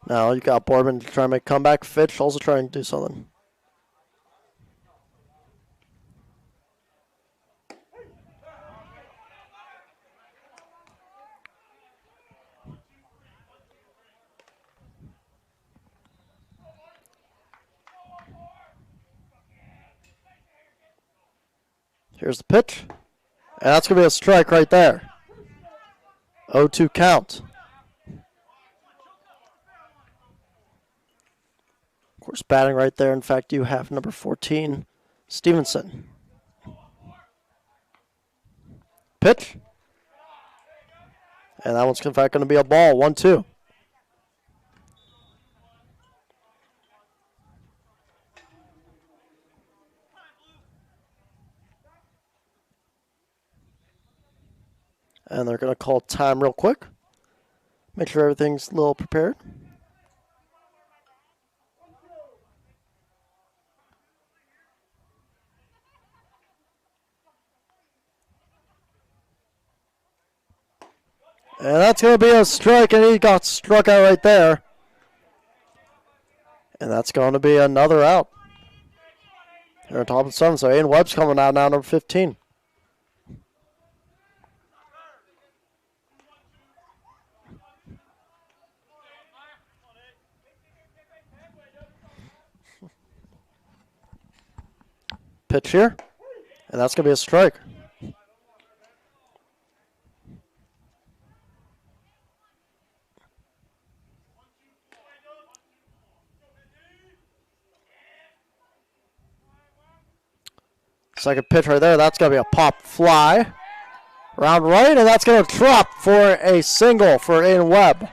Now you got Boardman to try and make a comeback. Fitch also trying to do something. Here's the pitch. And that's going to be a strike right there. 0-2 count. Of course, batting right there. In fact, you have number 14, Stevenson. Pitch. And that one's in fact going to be a ball. 1-2. And they're going to call time real quick. Make sure everything's a little prepared. And that's going to be a strike, and he got struck out right there. And that's going to be another out. Here on top of the 7th, so Aiden Webb's coming out now, number 15. Pitch here, and that's going to be a strike. Second pitch right there, that's going to be a pop fly. Round right, and that's going to drop for a single for Aiden Webb.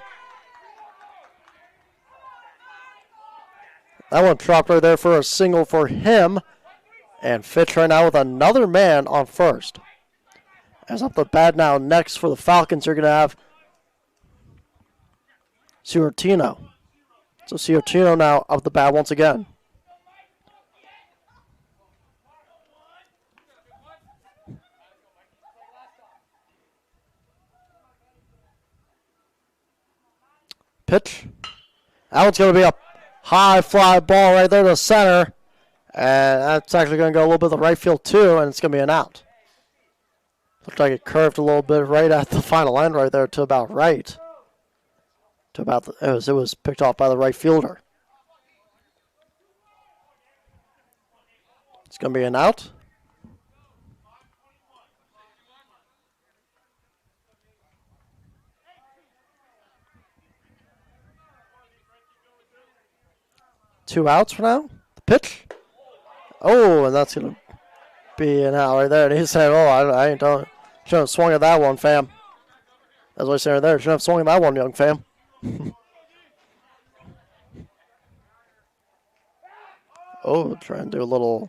That one dropped right there for a single for him. And Fitch right now with another man on first. As up the bat now, next for the Falcons, you're going to have Ciortino. So Ciortino now up the bat once again. Pitch. That one's going to be a high fly ball right there to center. And that's actually going to go a little bit to the right field too, and it's going to be an out. Looked like it curved a little bit right at the final end right there to about right. To about it was picked off by the right fielder. It's going to be an out. Two outs for now. The pitch. Oh, and that's going to be an out right there. And he's saying, I ain't done. Shouldn't have swung at that one, fam. That's what he's saying right there. Shouldn't have swung at that one, young fam. Oh, trying to do a little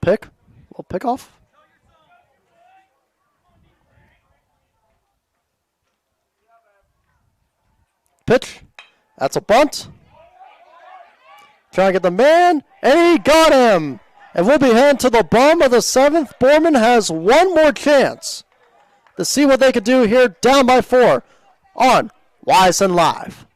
pick. Little pick off. Pitch. That's a bunt. Trying to get the man, and he got him. And we'll be heading to the bottom of the 7th. Boardman has one more chance to see what they could do here, down by 4 on YSN Live.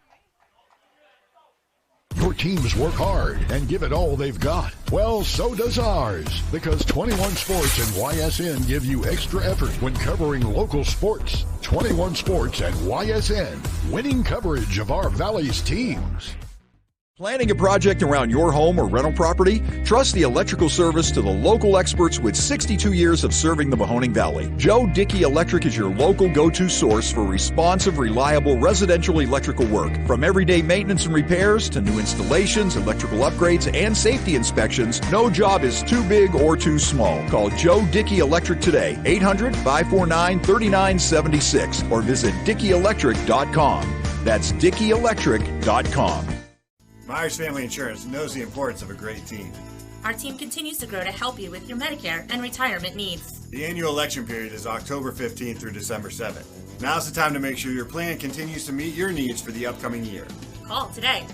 Your teams work hard and give it all they've got. Well, so does ours, because 21 Sports and YSN give you extra effort when covering local sports. 21 Sports and YSN, winning coverage of our Valley's teams. Planning a project around your home or rental property? Trust the electrical service to the local experts with 62 years of serving the Mahoning Valley. Joe Dickey Electric is your local go-to source for responsive, reliable residential electrical work. From everyday maintenance and repairs to new installations, electrical upgrades, and safety inspections, no job is too big or too small. Call Joe Dickey Electric today, 800-549-3976, or visit DickeyElectric.com. That's DickeyElectric.com. Myers Family Insurance knows the importance of a great team. Our team continues to grow to help you with your Medicare and retirement needs. The annual election period is October 15th through December 7th. Now's the time to make sure your plan continues to meet your needs for the upcoming year. Call today.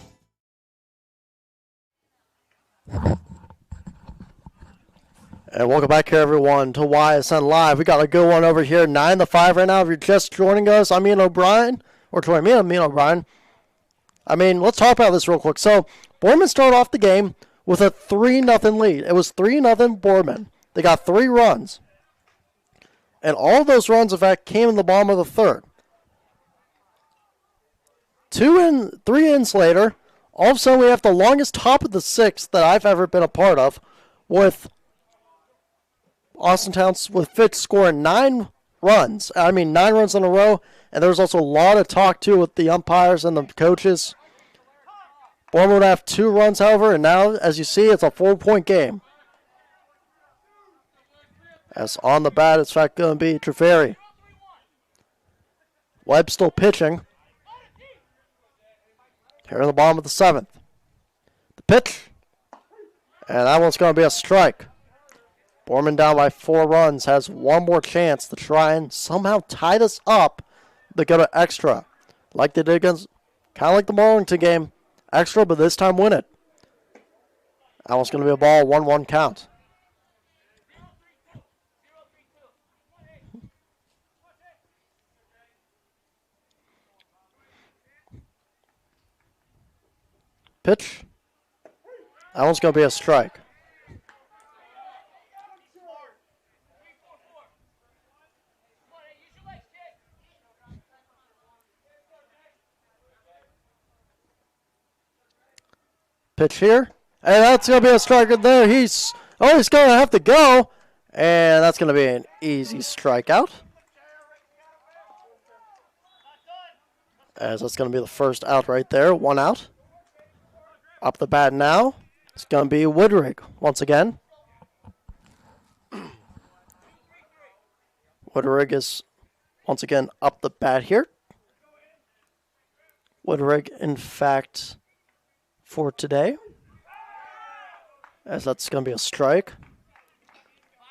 And welcome back here, everyone, to YSN Live. We got a good one over here, 9-5 right now. If you're just joining us, I'm Ian O'Brien, or joining me, I'm Ian O'Brien. I mean, let's talk about this real quick. So, Boardman started off the game with a 3-0 lead. It was 3-0 Boardman. They got 3 runs. And all of those runs, in fact, came in the bottom of the 3rd. 3 innings later, all of a sudden we have the longest top of the 6th that I've ever been a part of, with Austintown with Fitch scoring 9 runs. I mean, 9 runs in a row. And there was also a lot of talk, too, with the umpires and the coaches. Bournemouth would have 2 runs, however, and now, as you see, it's a 4-point game. As on the bat, it's in fact going to be Treveri. Webb still pitching. Here in the bottom of the 7th. The pitch. And that one's going to be a strike. Bournemouth down by 4 runs, has one more chance to try and somehow tie this up. They go to extra, like they did against, kind of like the Mornington game. Extra, but this time win it. That one's going to be a ball, 1-1 count. Pitch. That one's going to be a strike. Pitch here. And that's going to be a strike there. He's going to have to go. And that's going to be an easy strikeout. As that's going to be the first out right there. 1 out. Up the bat now. It's going to be Winrick once again. Winrick is once again up the bat here. Winrick, in fact, for today, as that's going to be a strike.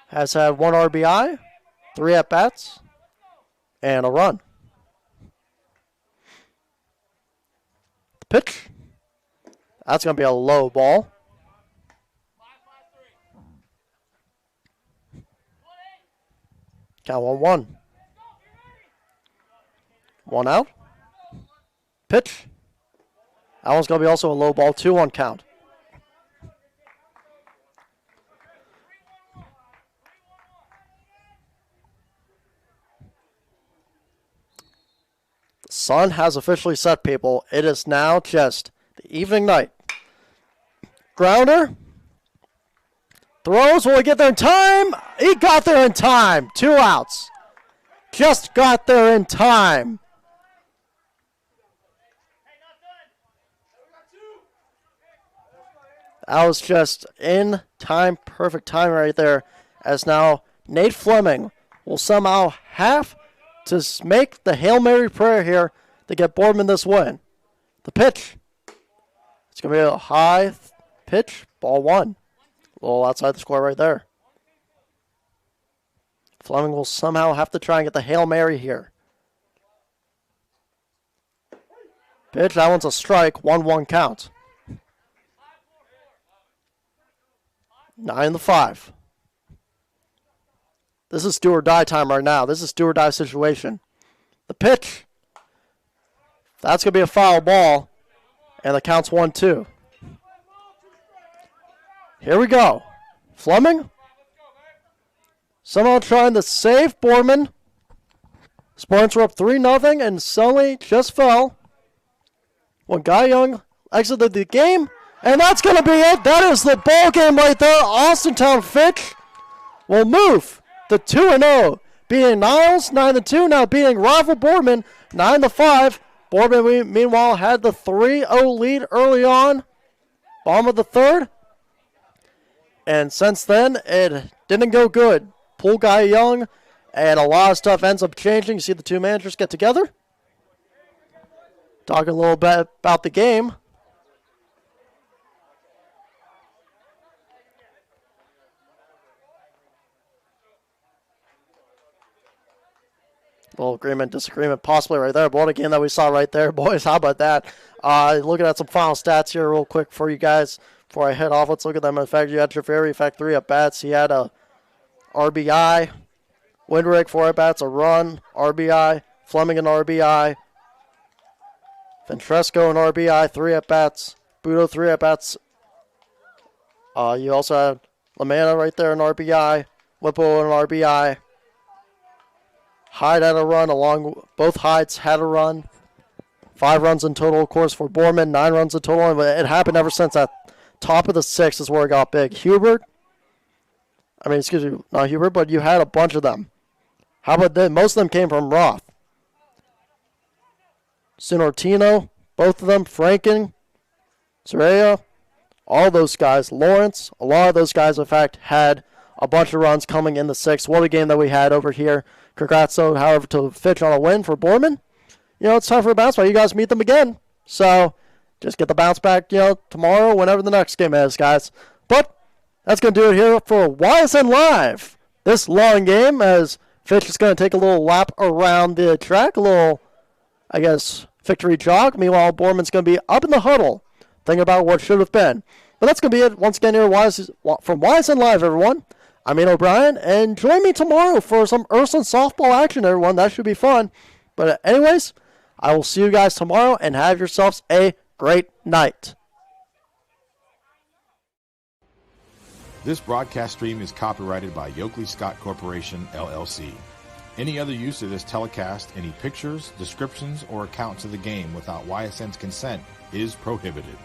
Has had 1 RBI, 3 at-bats, and a run. The pitch. That's going to be a low ball. Count 1-1. 1 out. Pitch. That one's going to be also a low ball, 2-1 count. The sun has officially set, people. It is now just the evening night. Grounder. Throws. Will he get there in time? He got there in time. 2 outs. Just got there in time. That was just in time, perfect time right there. As now Nate Fleming will somehow have to make the Hail Mary prayer here to get Boardman this win. The pitch. It's going to be a high pitch. Ball 1. A little outside the score right there. Fleming will somehow have to try and get the Hail Mary here. Pitch. That one's a strike. 1-1 count. 9-5. This is do or die time right now. This is do or die situation. The pitch. That's going to be a foul ball. And the count's 1-2. Here we go. Fleming. Somehow trying to save Boardman. Spartans were up 3-0 and suddenly just fell when Guy Young exited the game. And that's going to be it. That is the ball game right there. Austintown Fitch will move to 2-0, beating Niles 9-2, now beating rival Boardman 9-5. Boardman, meanwhile, had the 3-0 lead early on, bottom of the third. And since then, it didn't go good. Pull Guy Young, and a lot of stuff ends up changing. You see the two managers get together, talking a little bit about the game. Little agreement, disagreement possibly right there. But what a game that we saw right there, boys. How about that? Looking at some final stats here real quick for you guys before I head off. Let's look at them. In fact, you had Treveri, in fact, 3 at-bats. He had a RBI. Winrick, 4 at-bats, a run, RBI. Fleming, an RBI. Ventresco, an RBI, 3 at-bats. Budo, 3 at-bats. You also had Lamanna right there, an RBI. Whippo, an RBI. Hyde had a run, both Hydes had a run. 5 runs in total, of course, for Boardman. 9 runs in total. It happened ever since that top of the 6th is where it got big. Not Hubert, but you had a bunch of them. How about that? Most of them came from Roth. Sinortino, both of them. Franken, Soraya, all those guys. Lawrence, a lot of those guys, in fact, had a bunch of runs coming in the 6th. What a game that we had over here. Congrats, though, however, to Fitch on a win for Boardman. It's time for a bounce back. You guys meet them again. So just get the bounce back, tomorrow, whenever the next game is, guys. But that's going to do it here for YSN Live. This long game, as Fitch is going to take a little lap around the track, a little, victory jog. Meanwhile, Boardman's going to be up in the huddle, thinking about what should have been. But that's going to be it once again here from YSN Live, everyone. I'm Ian O'Brien, and join me tomorrow for some Ursuline softball action, everyone. That should be fun. But anyways, I will see you guys tomorrow, and have yourselves a great night. This broadcast stream is copyrighted by Yoakley Scott Corporation, LLC. Any other use of this telecast, any pictures, descriptions, or accounts of the game without YSN's consent is prohibited.